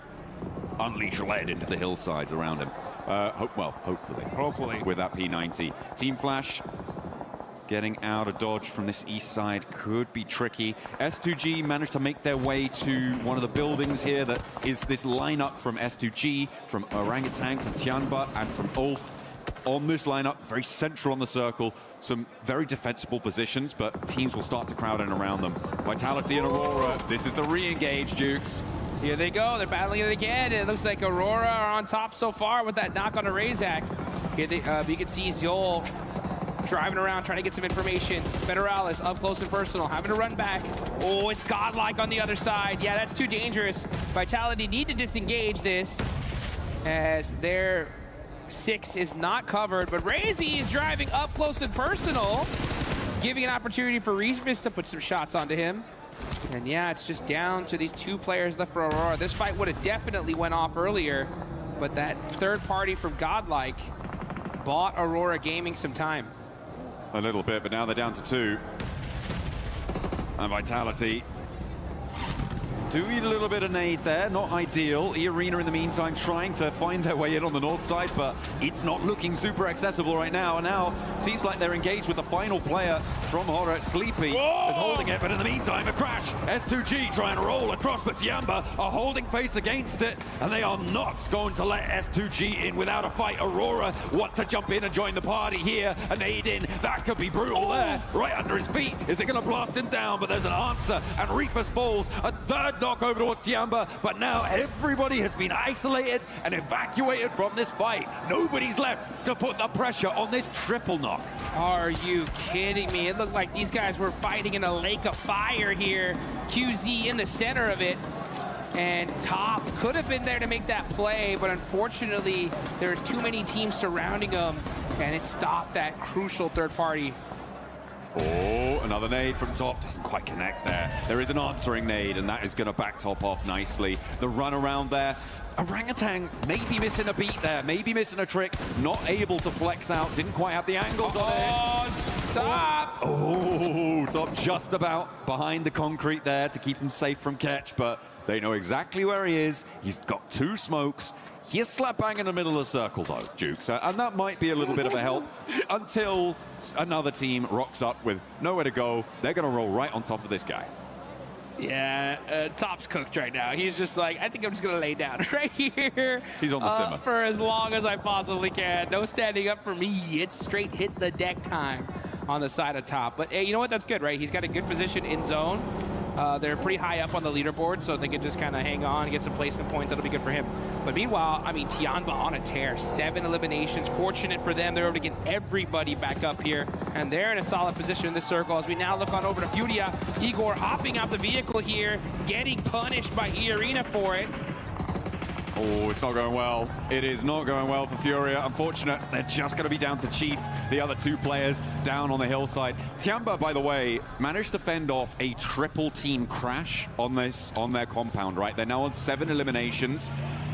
S: unleash lead into the hillsides around him. Hopefully. With that P90. Team Flash getting out of dodge from this east side could be tricky. S2G managed to make their way to one of the buildings here that is this lineup from S2G, from Orangutan, from Tianba, and from Ulf. On this lineup, very central on the circle, some very defensible positions, but teams will start to crowd in around them. Vitality and Aurora, this is the re-engage, Dukes.
C: Here they go, they're battling it again. It looks like Aurora are on top so far with that knock on a Razak. Here you can see Zol driving around, trying to get some information. Federalis up close and personal, having to run back. Oh, it's Godlike on the other side. Yeah, that's too dangerous. Vitality need to disengage this as their 6 is not covered, but Razy is driving up close and personal, giving an opportunity for Reesvis to put some shots onto him. And yeah, it's just down to these 2 players left for Aurora. This fight would have definitely went off earlier, but that third party from Godlike bought Aurora Gaming some time.
S: A little bit, but now they're down to 2. And Vitality doing a little bit of nade there, not ideal. E-Arena in the meantime trying to find their way in on the north side, but it's not looking super accessible right now. And now seems like they're engaged with the final player from Horror. Sleepy is holding it, but in the meantime a crash. S2G trying to roll across, but Tiamba are holding face against it, and they are not going to let S2G in without a fight. Aurora want to jump in and join the party here. A nade in, that could be brutal there, right under his feet. Is it going to blast him down? But there's an answer, and Reefus falls. A third knock over towards Tiamba, but now everybody has been isolated and evacuated from this fight. Nobody's left to put the pressure on this triple knock.
C: Are you kidding me? It looked like these guys were fighting in a lake of fire here. QZ in the center of it. And Top could have been there to make that play, but unfortunately, there are too many teams surrounding him, and it stopped that crucial third party.
S: Oh, another nade from Top. Doesn't quite connect there. There is an answering nade, and that is going to back Top off nicely. The run around there. Orangutan maybe missing a beat there, maybe missing a trick. Not able to flex out. Didn't quite have the angles on it.
C: Top!
S: Oh, Top just about behind the concrete there to keep him safe from catch, but they know exactly where he is. He's got 2 smokes. He is slap bang in the middle of the circle, though, Dukes, and that might be a little bit of a help until another team rocks up with nowhere to go. They're going to roll right on top of this guy.
C: Yeah, Top's cooked right now. He's just like, I think I'm just going to lay down right here.
S: He's on the simmer.
C: For as long as I possibly can. No standing up for me. It's straight hit the deck time on the side of Top. But hey, you know what? That's good, right? He's got a good position in zone. They're pretty high up on the leaderboard, so they can just kind of hang on and get some placement points. That'll be good for him. But meanwhile, I mean, Tianba on a tear. 7 eliminations. Fortunate for them. They're able to get everybody back up here. And they're in a solid position in this circle as we now look on over to Furia. Igor hopping out the vehicle here, getting punished by E-Arena for it.
S: Oh, it's not going well. It is not going well for Furia. Unfortunate, they're just going to be down to Chief, the other 2 players down on the hillside. Tiamba, by the way, managed to fend off a triple team crash on their compound, right? They're now on 7 eliminations.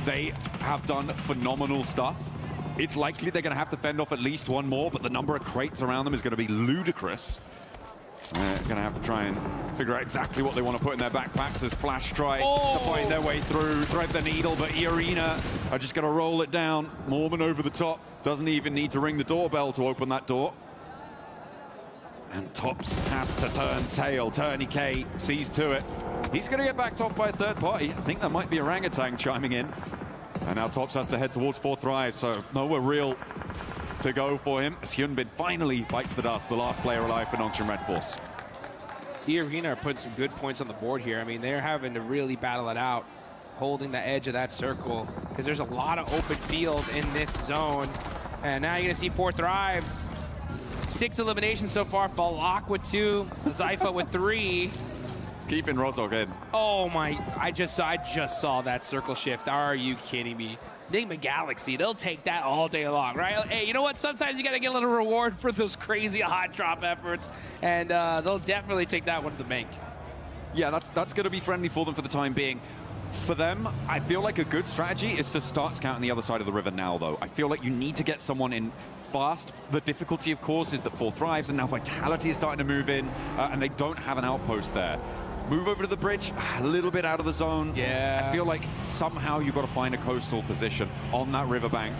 S: They have done phenomenal stuff. It's likely they're going to have to fend off at least 1 more, but the number of crates around them is going to be ludicrous. They're going to have to try and figure out exactly what they want to put in their backpacks as Flash Strike to find their way through, thread the needle, but Irina are just going to roll it down. Mormon over the top, doesn't even need to ring the doorbell to open that door. And Tops has to turn tail. Tourniquet sees to it. He's going to get backed off by a third party. I think that might be Orangutan chiming in. And now Tops has to head towards 4th Thrive, so nowhere real to go for him as Hyunbin finally bites the dust, the last player alive for Nongshim Red Force.
P: Arena are putting some good points on the board here. I mean, they're having to really battle it out, holding the edge of that circle, because there's a lot of open field in this zone. And now you're going to see 4 Thrives. 6 eliminations so far. Falak with 2, Zypha with 3.
S: It's keeping Rozog in.
P: Oh my, I just saw that circle shift. Are you kidding me? Enigma Galaxy, they'll take that all day long, right? Hey, you know what? Sometimes you got to get a little reward for those crazy hot drop efforts, and they'll definitely take that one to the bank.
S: Yeah, that's going to be friendly for them for the time being. For them, I feel like a good strategy is to start scouting the other side of the river now, though. I feel like you need to get someone in fast. The difficulty, of course, is that 4 Thrives, and now Vitality is starting to move in, and they don't have an outpost there. Move over to the bridge, a little bit out of the zone.
P: Yeah.
S: I feel like somehow you've got to find a coastal position on that riverbank.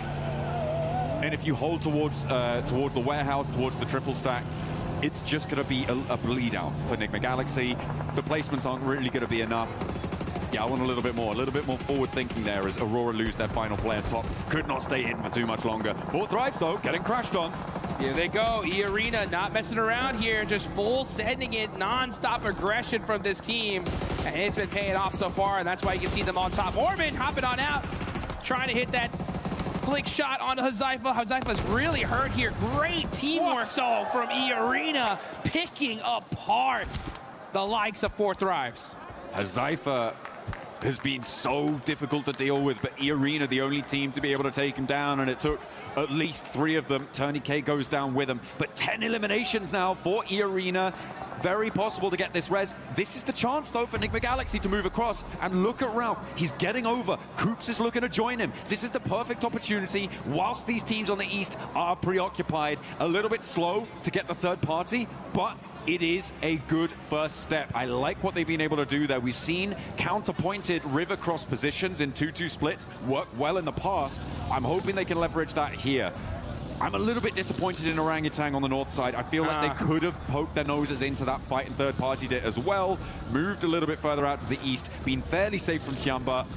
S: And if you hold towards the warehouse, towards the triple stack, it's just going to be a bleed out for Enigma Galaxy. The placements aren't really going to be enough. Yeah, I want a little bit more forward thinking there as Aurora lose their final player. Top could not stay in for too much longer. 4 Thrives though, getting crashed on.
P: Here they go. Arena not messing around here, just full sending it, non-stop aggression from this team. And it's been paying off so far, and that's why you can see them on top. Orban hopping on out, trying to hit that flick shot onto Zypha. Zypha's really hurt here. Great teamwork though from Arena, picking apart the likes of 4 Thrives.
S: Zypha has been so difficult to deal with, but Arena the only team to be able to take him down, and it took at least 3 of them. Tourniquet goes down with him, but 10 eliminations now for Arena. Very possible to get this res. This is the chance, though, for Enigma Galaxy to move across, and look at Ralph. He's getting over. Coops is looking to join him. This is the perfect opportunity, whilst these teams on the East are preoccupied. A little bit slow to get the third party, but it is a good first step. I like what they've been able to do there. We've seen counterpointed river cross positions in 2-2 splits work well in the past. I'm hoping they can leverage that here. I'm a little bit disappointed in Orangutan on the north side. I feel like they could have poked their noses into that fight and third party did as well. Moved a little bit further out to the east, been fairly safe from Tiamba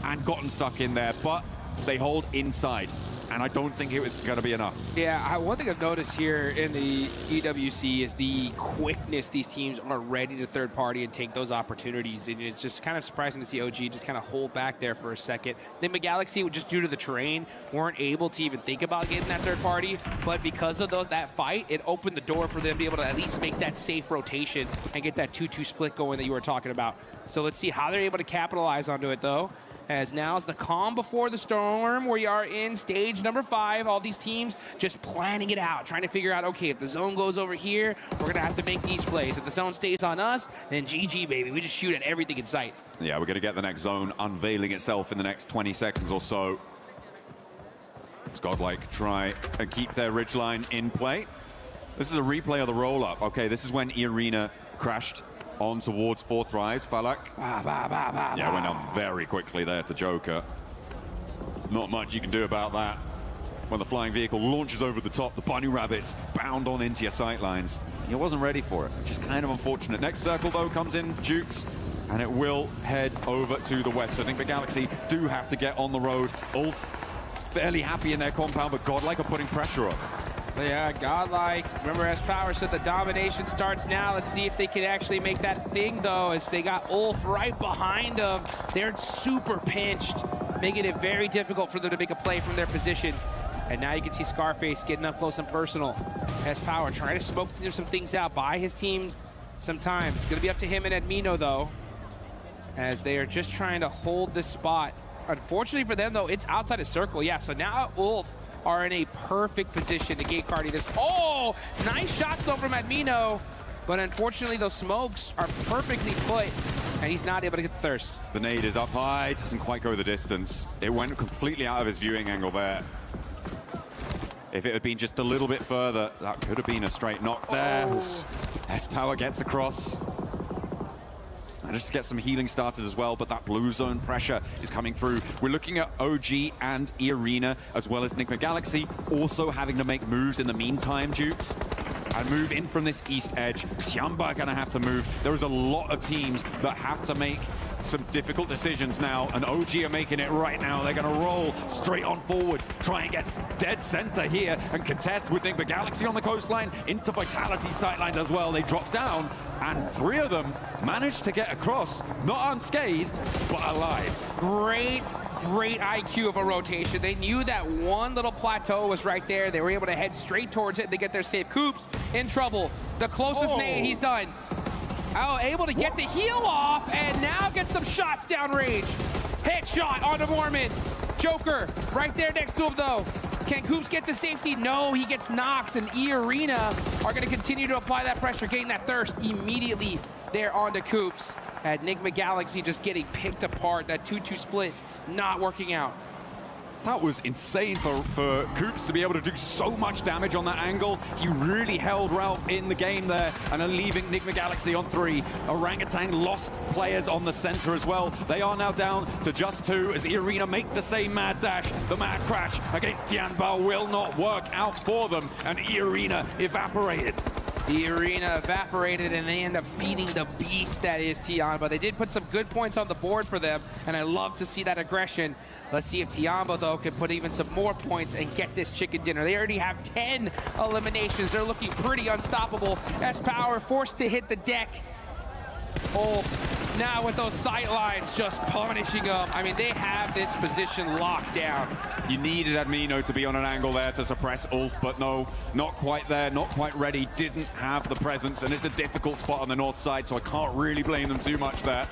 S: and gotten stuck in there, but they hold inside. And I don't think it was going to be enough.
P: Yeah, one thing I've noticed here in the EWC is the quickness these teams are ready to third party and take those opportunities. And it's just kind of surprising to see OG just kind of hold back there for a second. Enigma Galaxy, just due to the terrain, weren't able to even think about getting that third party. But because of that fight, it opened the door for them to be able to at least make that safe rotation and get that 2-2 split going that you were talking about. So let's see how they're able to capitalize onto it, though. As now is the calm before the storm. We are in stage number 5. All these teams just planning it out, trying to figure out, okay, if the zone goes over here, we're going to have to make these plays. If the zone stays on us, then GG, baby. We just shoot at everything in sight.
S: Yeah, we're going to get the next zone unveiling itself in the next 20 seconds or so. It's Godlike try and keep their ridgeline in play. This is a replay of the roll-up. Okay, this is when Arena crashed on towards 4 Thrives. Falak. Yeah, went down very quickly there to Joker. Not much you can do about that. When the flying vehicle launches over the top, the bunny rabbits bound on into your sightlines. He wasn't ready for it, which is kind of unfortunate. Next circle, though, comes in Jukes, and it will head over to the west. So I think the Galaxy do have to get on the road. Ulf fairly happy in their compound, but Godlike are putting pressure on.
P: Yeah, Godlike. Remember, as Power said, the domination starts now. Let's see if they can actually make that thing, though, as they got Ulf right behind them. They're super pinched, making it very difficult for them to make a play from their position. And now you can see Scarface getting up close and personal. As Power trying to smoke some things out, buy his teams some time. It's going to be up to him and Admino, though, as they are just trying to hold this spot. Unfortunately for them, though, it's outside of circle. Yeah, so now Ulf are in a perfect position to gate cardi this. Oh, nice shots though from Admino, but unfortunately those smokes are perfectly put, and he's not able to get the thirst.
S: The nade is up high, doesn't quite go the distance. It went completely out of his viewing angle there. If it had been just a little bit further, that could have been a straight knock there. S-Power gets across. Managed to get some healing started as well, but that blue zone pressure is coming through. We're looking at OG and E-Arena, as well as Enigma Galaxy, also having to make moves in the meantime, Dukes, and move in from this east edge. Tiamba are gonna have to move. There is a lot of teams that have to make some difficult decisions now, and OG are making it right now. They're gonna roll straight on forwards, try and get dead center here and contest with Enigma Galaxy on the coastline into Vitality sightlines as well. They drop down, and 3 of them managed to get across, not unscathed, but alive.
C: Great IQ of a rotation. They knew that one little plateau was right there. They were able to head straight towards it. They get their safe. Coops in trouble. The closest nade, he's done. Oh, able to get the heal off, and now get some shots downrange. Headshot onto Mormon. Joker right there next to him, though. Can Coops get to safety? No, he gets knocked, and E-Arena are going to continue to apply that pressure, getting that thirst immediately there onto Coops. Enigma Galaxy just getting picked apart. That 2-2 split not working out.
S: That was insane for Coops to be able to do so much damage on that angle. He really held Ralph in the game there, and are leaving Enigma Galaxy on 3. Orangutan lost players on the center as well. They are now down to just 2 as E-Arena make the same mad dash. The mad crash against Tianbao will not work out for them, and E-Arena evaporated.
C: E-Arena evaporated, and they end up feeding the beast that is Tiamba. They did put some good points on the board for them, and I love to see that aggression. Let's see if Tiamba, though, can put even some more points and get this chicken dinner. They already have 10 eliminations. They're looking pretty unstoppable. S-Power forced to hit the deck. Now with those sight lines just punishing them. I mean, they have this position locked down.
S: You needed Admino to be on an angle there to suppress Ulf, but no, not quite there, not quite ready, didn't have the presence, and it's a difficult spot on the north side, so I can't really blame them too much there.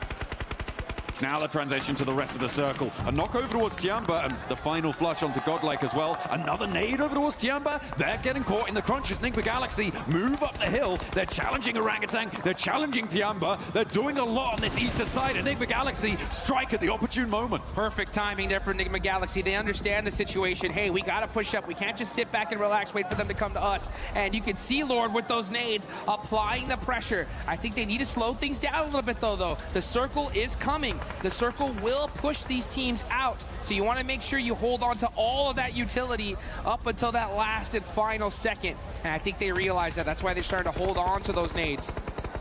S: Now the transition to the rest of the circle. A knock over towards Tiamba, and the final flush onto Godlike as well. Another nade over towards Tiamba. They're getting caught in the crunches. Enigma Galaxy move up the hill. They're challenging Orangutan. They're challenging Tiamba. They're doing a lot on this eastern side. Enigma Galaxy strike at the opportune moment.
C: Perfect timing there for Enigma Galaxy. They understand the situation. Hey, we got to push up. We can't just sit back and relax, wait for them to come to us. And you can see Lord with those nades applying the pressure. I think they need to slow things down a little bit, though. The circle is coming. The circle will push these teams out. So you want to make sure you hold on to all of that utility up until that last and final second. And I think they realize that. That's why they're starting to hold on to those nades.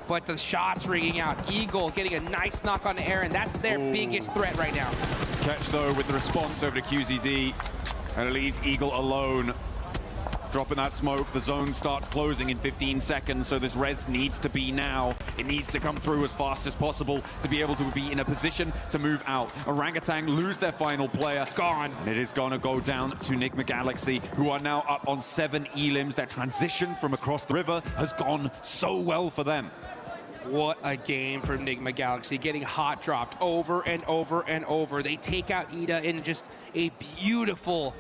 C: But the shots ringing out. Eagle getting a nice knock on Aaron. That's their biggest threat right now.
S: Catch, though, with the response over to QZZ. And it leaves Eagle alone. Dropping that smoke, the zone starts closing in 15 seconds, so this res needs to be now. It needs to come through as fast as possible to be able to be in a position to move out. Orangutan lose their final player.
C: Gone.
S: And it is going to go down to Enigma Galaxy, who are now up on 7 elims. Their transition from across the river has gone so well for them.
C: What a game from Enigma Galaxy, getting hot dropped over and over and over. They take out Ida in just a beautiful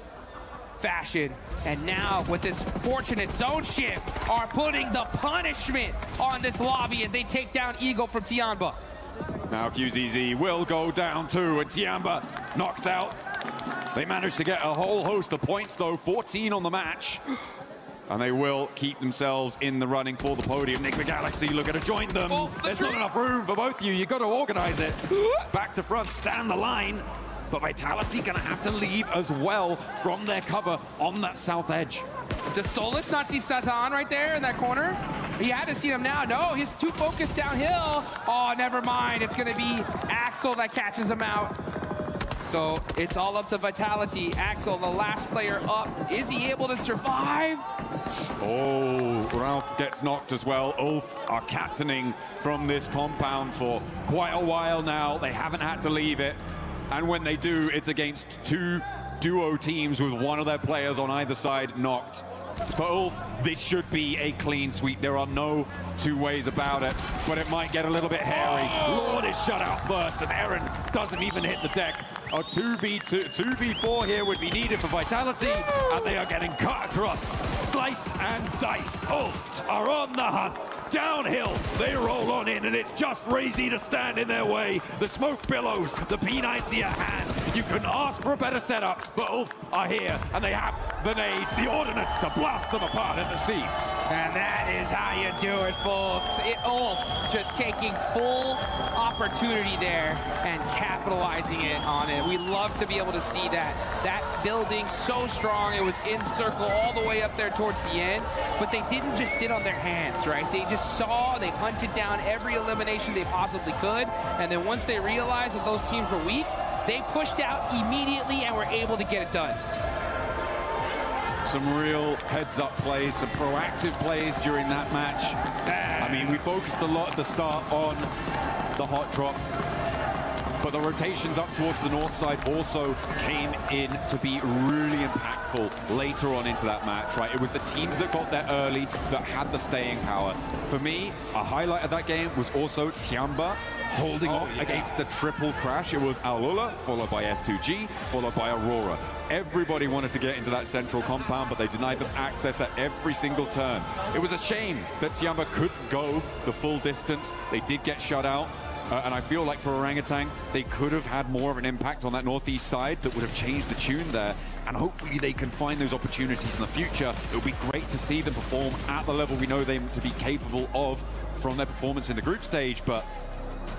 C: fashion, and now with this fortunate zone shift are putting the punishment on this lobby as they take down Eagle from Tiamba.
S: Now QZZ will go down too, and Tiamba knocked out. They managed to get a whole host of points though, 14 on the match. And they will keep themselves in the running for the podium. Enigma Galaxy looking to join them. There's not enough room for both of you. You've got to organize it. Back to front, stand the line. But Vitality gonna have to leave as well from their cover on that south edge.
C: Does Solus not see Satan right there in that corner? He had to see him now. No, he's too focused downhill. Oh, never mind. It's gonna be Axel that catches him out. So it's all up to Vitality. Axel, the last player up. Is he able to survive?
S: Oh, Ralph gets knocked as well. Ulf are captaining from this compound for quite a while now. They haven't had to leave it. And when they do, it's against 2 duo teams with one of their players on either side knocked. For Ulf, this should be a clean sweep. There are no two ways about it, but it might get a little bit hairy. Lord is shut out first, and Aaron doesn't even hit the deck. A 2v4 here would be needed for Vitality, and they are getting cut across, sliced and diced. Ulf are on the hunt. Downhill, they roll on in, and it's just Razy to stand in their way. The smoke billows, the P90 at hand. You couldn't ask for a better setup, but Ulf are here, and they have
D: the nades, the ordnance to blast them apart at the seams.
C: And that is how you do it, folks. Ulf just taking full opportunity there and capitalizing on it. We love to be able to see that. That building so strong. It was in circle all the way up there towards the end, but they didn't just sit on their hands, right? They just saw, they hunted down every elimination they possibly could, and then once they realized that those teams were weak, they pushed out immediately and were able to get it done.
D: Some real heads-up plays, some proactive plays during that match. I mean, we focused a lot at the start on the hot drop, but the rotations up towards the north side also came in to be really impactful later on into that match, right? It was the teams that got there early that had the staying power. For me, a highlight of that game was also Tiamba holding off against the triple crash. It was Aulula, followed by S2G, followed by Aurora. Everybody wanted to get into that central compound, but they denied them access at every single turn. It was a shame that Tiamba couldn't go the full distance. They did get shut out. And I feel like for Orangutan, they could have had more of an impact on that northeast side that would have changed the tune there. And hopefully they can find those opportunities in the future. It would be great to see them perform at the level we know them to be capable of from their performance in the group stage, but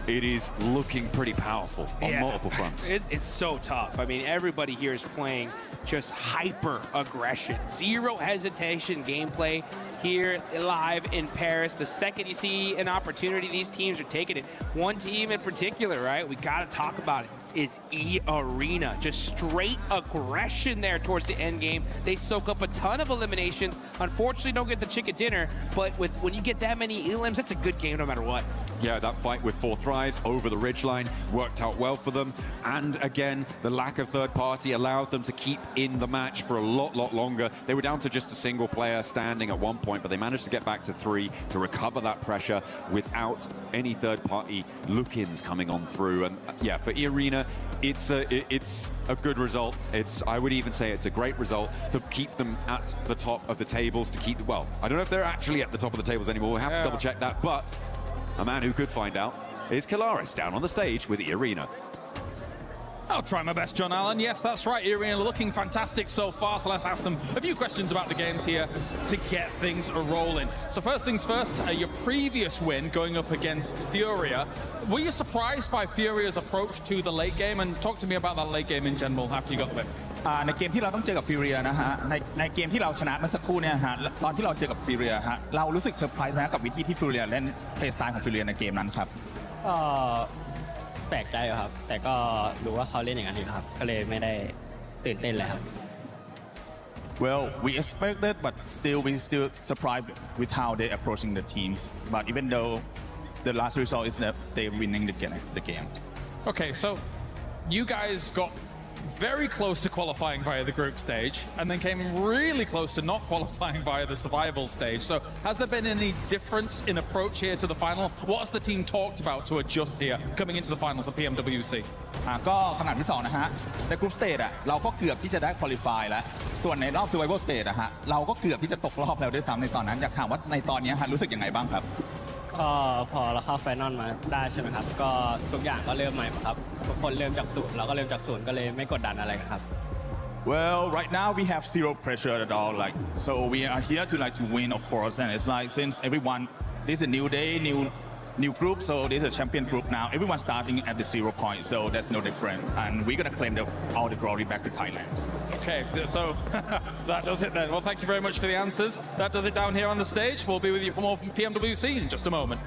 D: it is looking pretty powerful on multiple fronts.
C: It's so tough. I mean, everybody here is playing just hyper aggression. Zero hesitation gameplay here live in Paris. The second you see an opportunity, these teams are taking it. One team in particular, right, we got to talk about it, is E-Arena. Just straight aggression there towards the end game. They soak up a ton of eliminations. Unfortunately, don't get the chicken dinner, but when you get that many elims, that's a good game no matter what.
D: Yeah, that fight with 4 Thrives over the ridgeline worked out well for them. And again, the lack of third party allowed them to keep in the match for a lot longer. They were down to just a single player standing at one point, but they managed to get back to 3 to recover that pressure without any third party look-ins coming on through. And yeah, for E-Arena, it's a good result. I would even say it's a great result to keep them at the top of the tables, to keep, well, I don't know if they're actually at the top of the tables anymore. We'll have to double check that, but a man who could find out is Kalaris down on the stage with E-Arena.
Q: I'll try my best, John Allen. Yes, that's right. E-Arena looking fantastic so far, so let's ask them a few questions about the games here to get things rolling. So first things first, your previous win going up against Furia. Were you surprised by Furia's approach to the late game? And talk to me about that late game in general after you got the win.
G: ในเกมที่เราต้องเจอกับฟิวเรียนะฮะในเกมที่เราชนะเมื่อสักครู่เนี่ยฮะตอนที่เราเจอกับฟิวเรียฮะเรารู้สึกเซอร์ไพรส์ไหมกับวิธีที่ฟิวเรียเล่นเพลย์สไตล์ของฟิวเรียในเกมนั้นครับ
I: ก็แปลกใจครับแต่ก็รู้ว่าเขาเล่นอย่างนั้นอยู่ครับก็เลยไม่ได้ตื่นเต้นเลยครับ
G: Well, we expected, but we still surprised with how they approaching the teams. But even though the last result is that they're winning the games.
Q: Okay, so you guys got very close to qualifying via the group stage and then came really close to not qualifying via the survival stage. So has there been any difference in approach here to the final? What has the team talked about to adjust here coming into the finals of PMWC?
G: ก็ขนาดที่2นะฮะในกรุ๊ปสเตจเราก็เกือบที่จะได้ qualify แล้วส่วนในรอบ survival stage ฮะเราก็เกือบที่จะตกรอบแล้วด้วยซ้ำในตอนนั้นอยากถามว่าในตอนนี้ฮะรู้สึกยังไงบ้างครับ
I: ก็พอเราเข้าไฟนอลมาได้ใช่ไหมครับก็ทุกอย่างก็เริ่มใหม่ครับทุกคนเริ่มจากศูนย์เราก็เริ่มจากศูนย์ก็เลยไม่กดดันอะไรครับ
G: Well, right now we have zero pressure at all. So we are here to win, of course. And it's like since everyone, this is a new day, new group. So this is a champion group now. Everyone's starting at the 0 point. So that's no different. And we're gonna claim all the glory back to Thailand.
Q: Okay, so that does it then. Well, thank you very much for the answers. That does it down here on the stage. We'll be with you for more from PMWC in just a moment.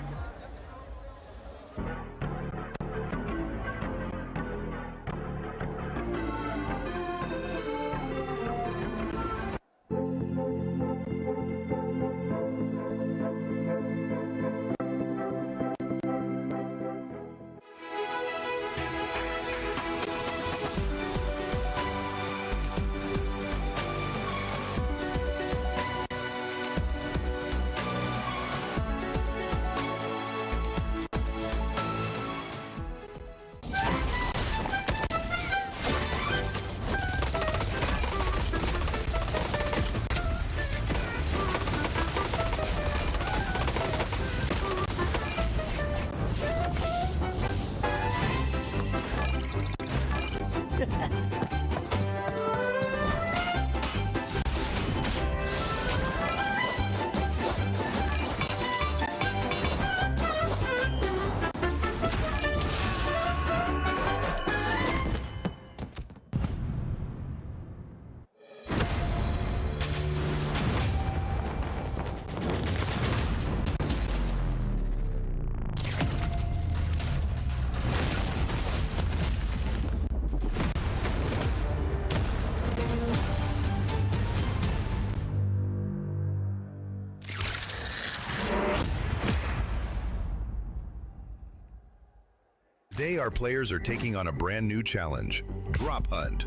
F: Today, our players are taking on a brand new challenge, Drop Hunt.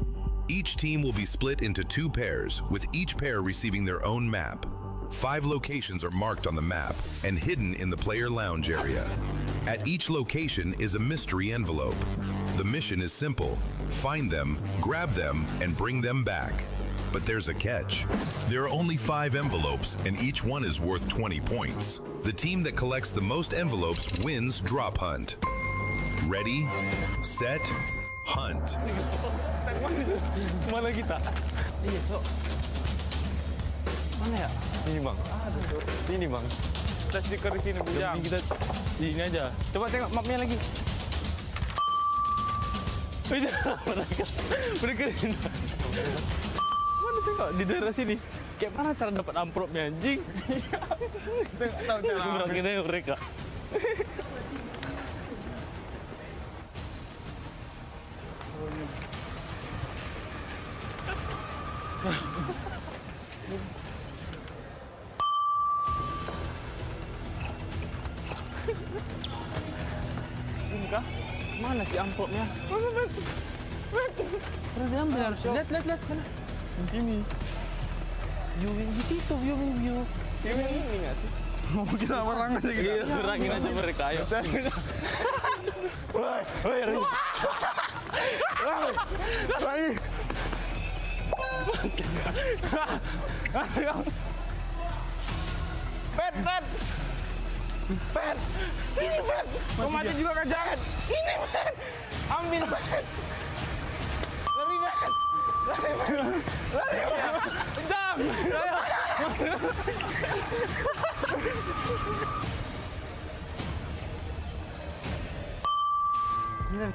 F: Each team will be split into 2 pairs, with each pair receiving their own map. 5 locations are marked on the map and hidden in the player lounge area. At each location is a mystery envelope. The mission is simple: find them, grab them, and bring them back. But there's a catch. There are only 5 envelopes, and each one is worth 20 points. The team that collects the most envelopes wins Drop Hunt. Ready, set, hunt.
V: Mana kita? Iya, so. Mana ya? Ini bang. Ini bang. Kita stiker di sini bujang. Kita di sini aja. Coba tengok mapnya lagi. Mereka ini. Mana tengok di daerah sini? Kayak mana cara dapat amplopnya anjing? Tengok tahu cara. Kita mereka. Ini kah? Mana si amplopnya? Pernah diambil harusnya. Lihat mana? Di sini. Viewing di situ, viewing. Viewing ini nggak sih? Mau kita orang aja gitu. Iya, serangin aja mereka, ayo. Woi, Rani. Pet. Sini, Pet. Mau mati juga kan jangan. Ini, Pet. Ambil, Pet. Lari, Pet. Lari, Pet. Jam.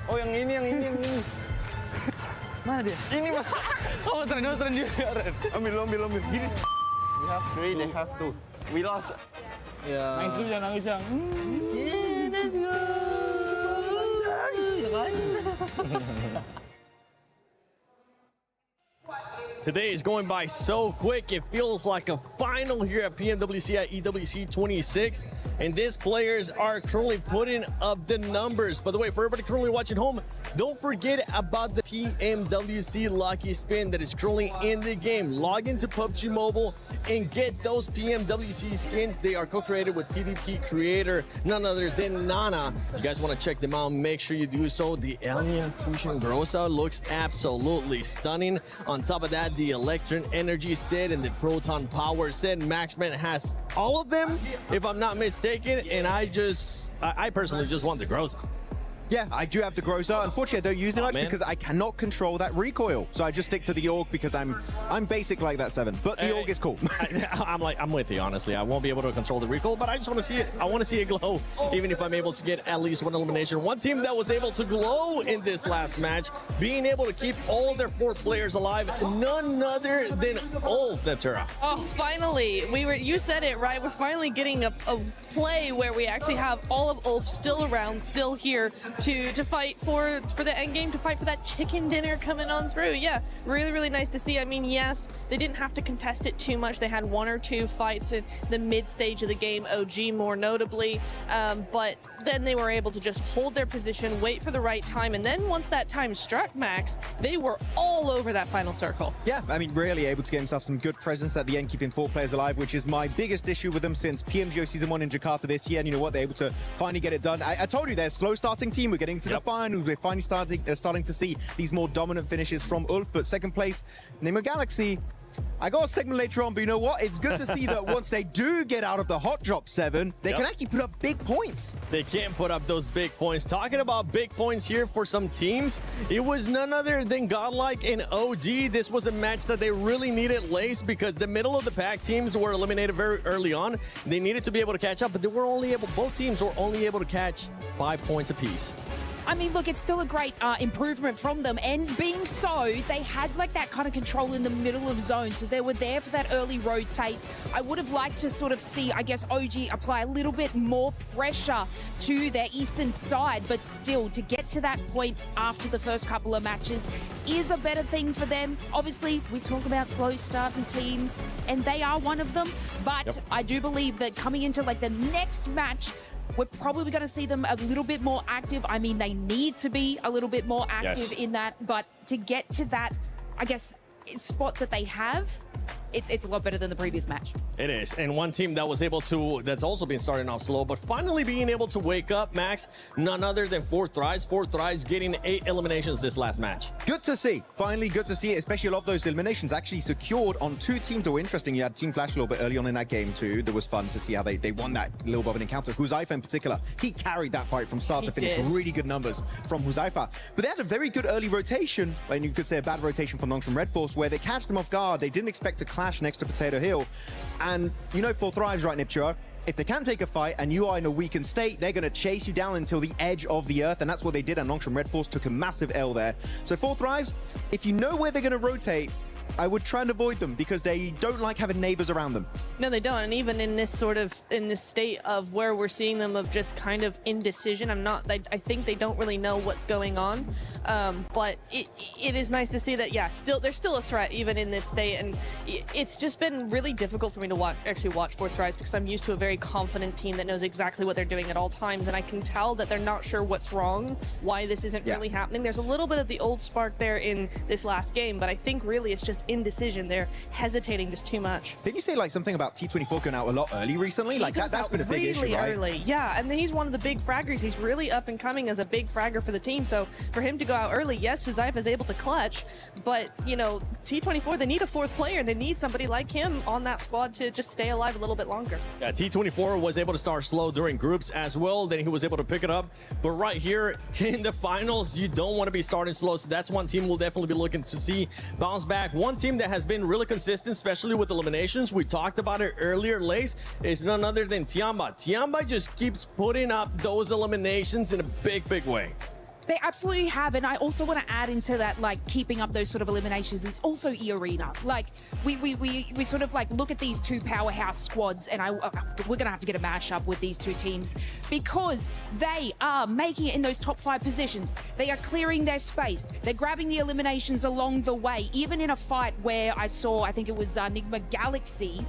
V: Oh, yang ini. Mana dia? Ini, Mas. Oh, tren juga. Ambil. Gini. We have 3, they have 2. We lost. Yeah. Nangis dulu, jangan nangis yang. Yeah, let's go.
K: Today is going by so quick, it feels like a final here at PMWC at EWC 26. And these players are currently putting up the numbers. By the way, for everybody currently watching home, don't forget about the PMWC Lucky Spin that is currently in the game. Log into PUBG Mobile and get those PMWC skins. They are co-created with PvP creator, none other than Nana. You guys want to check them out, make sure you do so. The Alien Fusion Grossa looks absolutely stunning. On top of that, the Electron Energy set and the Proton Power set. Maxman has all of them, if I'm not mistaken, and I personally just want the Grossa.
M: Yeah, I do have the Grossa. Unfortunately, I don't use it much because I cannot control that recoil. So I just stick to the AUG because I'm basic like that 7. But the AUG is cool.
K: I'm with you, honestly. I won't be able to control the recoil, but I just want to see it. I want to see it glow, even if I'm able to get at least 1 elimination. One team that was able to glow in this last match, being able to keep all their 4 players alive, none other than Ulf, Natura.
L: Oh, finally. You said it, right? We're finally getting a play where we actually have all of Ulf still around, still here to fight for the end game, to fight for that chicken dinner coming on through. Yeah, really nice to see. I mean, yes, they didn't have to contest it too much. They had 1 or 2 fights in the mid stage of the game, OG more notably, but then they were able to just hold their position, wait for the right time, and then once that time struck, Max, they were all over that final circle.
M: Yeah, I mean, really able to get himself some good presence at the end, keeping 4 players alive, which is my biggest issue with them since PMGO Season 1 in Jakarta this year. And you know what? They're able to finally get it done. I told you, they're a slow starting team. We're getting to the finals. We're finally starting to see these more dominant finishes from Ulf. But second place, Nemo Galaxy. I got a segment later on, but you know what? It's good to see that once they do get out of the hot drop 7, they can actually put up big points.
K: They can put up those big points. Talking about big points here for some teams, it was none other than Godlike and OG. This was a match that they really needed Lace because the middle of the pack teams were eliminated very early on. They needed to be able to catch up, but both teams were only able to catch 5 points apiece.
N: I mean, look, it's still a great improvement from them. And being so, they had like that kind of control in the middle of zone. So they were there for that early rotate. I would have liked to sort of see, I guess, OG apply a little bit more pressure to their eastern side. But still, to get to that point after the first couple of matches is a better thing for them. Obviously, we talk about slow starting teams, and they are one of them. But I do believe that coming into like the next match, we're probably going to see them a little bit more active. I mean, they need to be a little bit more active in that, but to get to that, I guess, spot that they have, it's a lot better than the previous match.
K: It is. And one team that was able to, that's also been starting off slow, but finally being able to wake up, Max, none other than 4Thrives. 4Thrives getting 8 eliminations this last match.
M: Good to see. Finally, good to see it, especially a lot of those eliminations actually secured on 2 teams that were interesting. You had Team Flash a little bit early on in that game too. That was fun to see how they won that little bit of an encounter. Huzaifa in particular, he carried that fight from start to finish. Really good numbers from Huzaifa. But they had a very good early rotation, and you could say a bad rotation for Nongsh from Red Force, where they catch them off guard. They didn't expect to clash next to Potato Hill. And you know 4Thrives, right, Niptura? If they can take a fight and you are in a weakened state, they're going to chase you down until the edge of the earth, and that's what they did, and Nongsh from Red Force took a massive L there. So 4Thrives, if you know where they're going to rotate, I would try and avoid them because they don't like having neighbors around them.
L: No, they don't. And even in this in this state of where we're seeing them of just kind of indecision, I think they don't really know what's going on. But it is nice to see that, yeah, they're still a threat even in this state. And it's just been really difficult for me to actually watch 4Thrives because I'm used to a very confident team that knows exactly what they're doing at all times. And I can tell that they're not sure what's wrong, why this isn't really happening. There's a little bit of the old spark there in this last game, but I think really it's just indecision. They're hesitating just too much.
M: Did you say like something about T24 going out a lot early recently? Like that's been a big issue, right?
L: Early. Yeah, and he's one of the big fraggers. He's really up and coming as a big fragger for the team. So for him to go out early, yes, Huzaifa is able to clutch, but you know, T24, they need a 4th player. They need somebody like him on that squad to just stay alive a little bit longer.
K: Yeah, T24 was able to start slow during groups as well. Then he was able to pick it up. But right here in the finals, you don't want to be starting slow. So that's one team we'll definitely be looking to see bounce back. One team that has been really consistent, especially with eliminations, we talked about it earlier, Lace, is none other than Tiamba. Tiamba just keeps putting up those eliminations in a big way.
N: They absolutely have, and I also want to add into that, like, keeping up those sort of eliminations. It's also E-Arena. Like, we sort of like look at these 2 powerhouse squads, and we're gonna have to get a mashup with these 2 teams because they are making it in those top 5 positions. They are clearing their space. They're grabbing the eliminations along the way. Even in a fight where I think it was Nigma Galaxy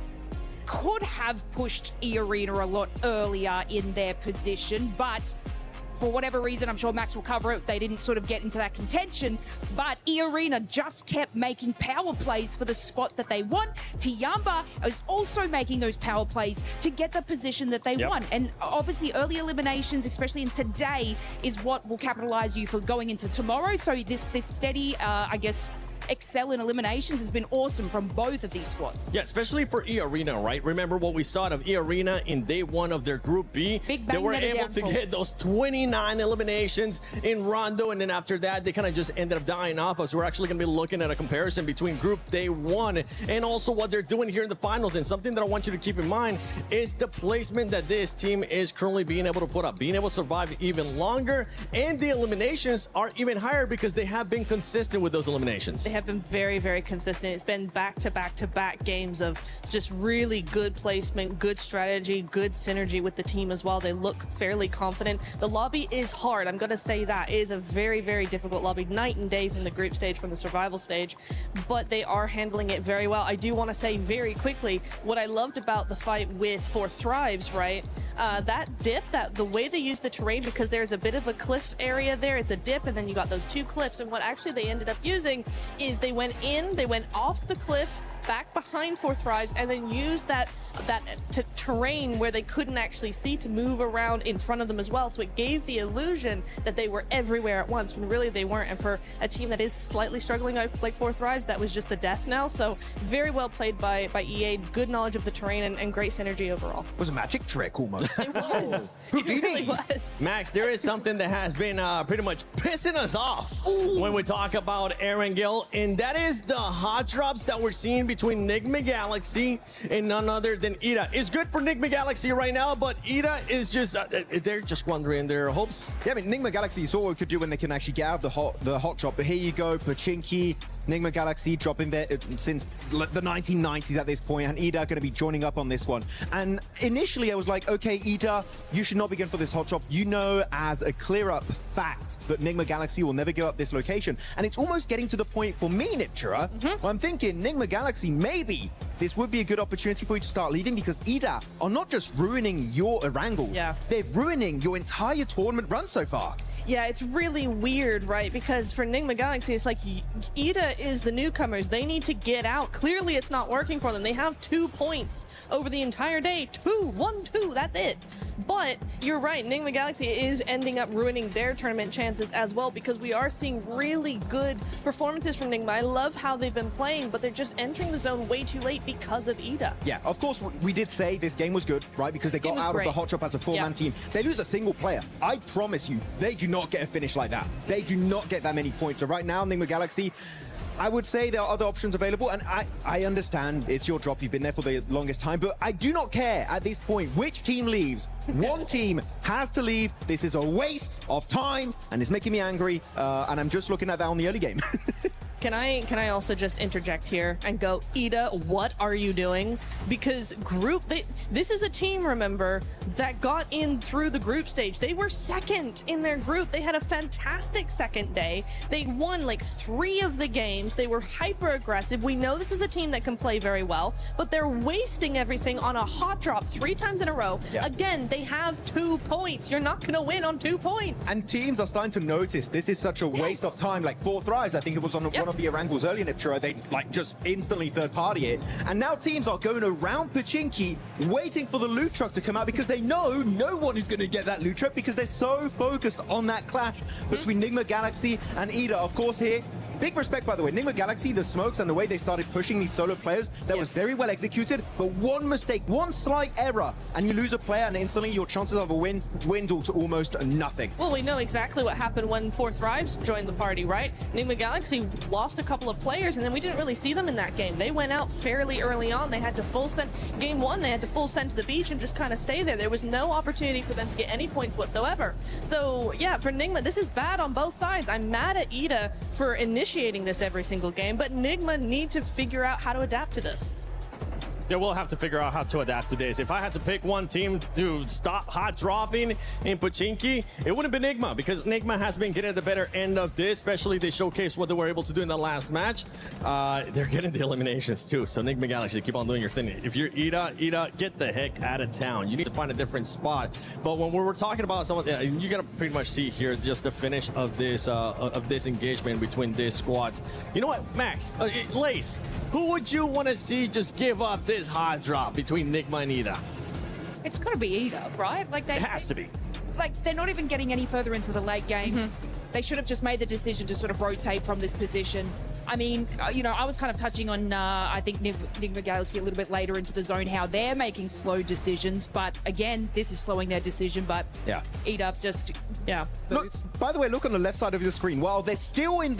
N: could have pushed E-Arena a lot earlier in their position, but for whatever reason, I'm sure Max will cover it, they didn't sort of get into that contention, but E-Arena just kept making power plays for the spot that they want. Tiamba is also making those power plays to get the position that they want. And obviously early eliminations, especially in today, is what will capitalize you for going into tomorrow. So this steady, I guess, excel in eliminations has been awesome from both of these squads.
K: Yeah, especially for E-Arena, right? Remember what we saw of E-Arena in day 1 of their Group B? They were able to get those 29 eliminations in Rondo, and then after that, they kind of just ended up dying off us. We're actually going to be looking at a comparison between Group Day 1 and also what they're doing here in the finals. And something that I want you to keep in mind is the placement that this team is currently being able to put up, being able to survive even longer, and the eliminations are even higher because they have been consistent with those eliminations.
L: They have been very consistent. It's been back-to-back games of just really good placement, good strategy, good synergy with the team as well. They look fairly confident. The lobby is hard. I'm going to say that. It is a very difficult lobby, night and day from the group stage, from the survival stage, but they are handling it very well. I do want to say very quickly what I loved about the fight with 4Thrives, right? That dip, the way they use the terrain, because there's a bit of a cliff area there. It's a dip, and then you got those 2 cliffs, and what actually they ended up using is they went off the cliff, back behind 4Thrives, and then used that terrain where they couldn't actually see to move around in front of them as well. So it gave the illusion that they were everywhere at once when really they weren't. And for a team that is slightly struggling like 4Thrives, that was just the death knell. So very well played by EA. Good knowledge of the terrain and great synergy overall.
M: It was a magic trick almost.
L: It was.
M: It
L: really was.
K: Max, there is something that has been pretty much pissing us off when we talk about Erangel, and that is the hot drops that we're seeing between Nigma Galaxy and none other than Ida. It's good for Nigma Galaxy right now, but Ida is just, they're just squandering their hopes.
M: Yeah, I mean, Nigma Galaxy, you saw what it could do when they can actually get out of the hot drop, but here you go, Pachinki, Nigma Galaxy dropping there since the 1990s at this point, and Ida going to be joining up on this one. And initially I was like, okay, Ida, you should not be going for this hot drop. You know as a clear-up fact that Nigma Galaxy will never give up this location. And it's almost getting to the point for me, Niptura, where I'm thinking Nigma Galaxy maybe this would be a good opportunity for you to start leading, because Ida are not just ruining your Erangels, they're ruining your entire tournament run so far.
L: Yeah, it's really weird, right? Because for Enigma Galaxy, it's like Ida is the newcomers. They need to get out. Clearly, it's not working for them. They have 2 points over the entire day. 1, 2, that's it. But you're right, Enigma Galaxy is ending up ruining their tournament chances as well, because we are seeing really good performances from Enigma. I love how they've been playing, but they're just entering the zone way too late because of Ida.
M: Yeah, of course, we did say this game was good, right? Because they got out of the hot drop as a 4-man team. They lose a single player. I promise you, they do not get a finish like that. They do not get that many points. So right now, Enigma Galaxy, I would say there are other options available, and I understand it's your drop. You've been there for the longest time, but I do not care at this point which team leaves. One team has to leave. This is a waste of time, and it's making me angry, and I'm just looking at that on the early game.
L: Can I also just interject here and go, Ida, what are you doing? Because this is a team, remember, that got in through the group stage. They were second in their group. They had a fantastic second day. They won like 3 of the games. They were hyper aggressive. We know this is a team that can play very well, but they're wasting everything on a hot drop 3 times in a row. Yeah. Again, they have 2 points. You're not gonna win on 2 points.
M: And teams are starting to notice this is such a waste of time. Like 4 Thrives, I think it was on one of the Erangels earlier, Neptura, they like just instantly third party it. And now teams are going around Pochinki waiting for the loot truck to come out, because they know no one is going to get that loot truck, because they're so focused on that clash between Enigma Galaxy and Ida. Of course here, big respect, by the way, Enigma Galaxy, the smokes and the way they started pushing these solo players, that was very well executed, but one mistake, one slight error, and you lose a player, and instantly your chances of a win dwindle to almost nothing.
L: Well, we know exactly what happened when 4 Thrives joined the party, right? Enigma Galaxy lost a couple of players, and then we didn't really see them in that game. They went out fairly early on. They had to full send. Game 1, they had to full send to the beach and just kind of stay there. There was no opportunity for them to get any points whatsoever. So, yeah, for Enigma, this is bad on both sides. I'm mad at Ida for initiating this every single game, but Enigma need to figure out how to adapt to this.
K: Yeah, we'll have to figure out how to adapt to this. If I had to pick one team to stop hot dropping in Pochinki, it wouldn't be Enigma, because Enigma has been getting the better end of this, especially they showcased what they were able to do in the last match. They're getting the eliminations too, so Enigma Galaxy, keep on doing your thing. If you're Ida, get the heck out of town. You need to find a different spot. But when we were talking about someone, you're gonna pretty much see here just the finish of this engagement between these squads. You know what, Max, Lace, who would you want to see just give up this hard drop between Enigma and Ida?
N: It's got to be Ida, right? Like
K: it has to be.
N: Like, they're not even getting any further into the late game. They should have just made the decision to sort of rotate from this position. I mean, you know, I was kind of touching on, I think, Enigma Galaxy a little bit later into the zone, how they're making slow decisions. But again, this is slowing their decision. But Ida just,
M: Look, by the way, look on the left side of your screen. While they're still in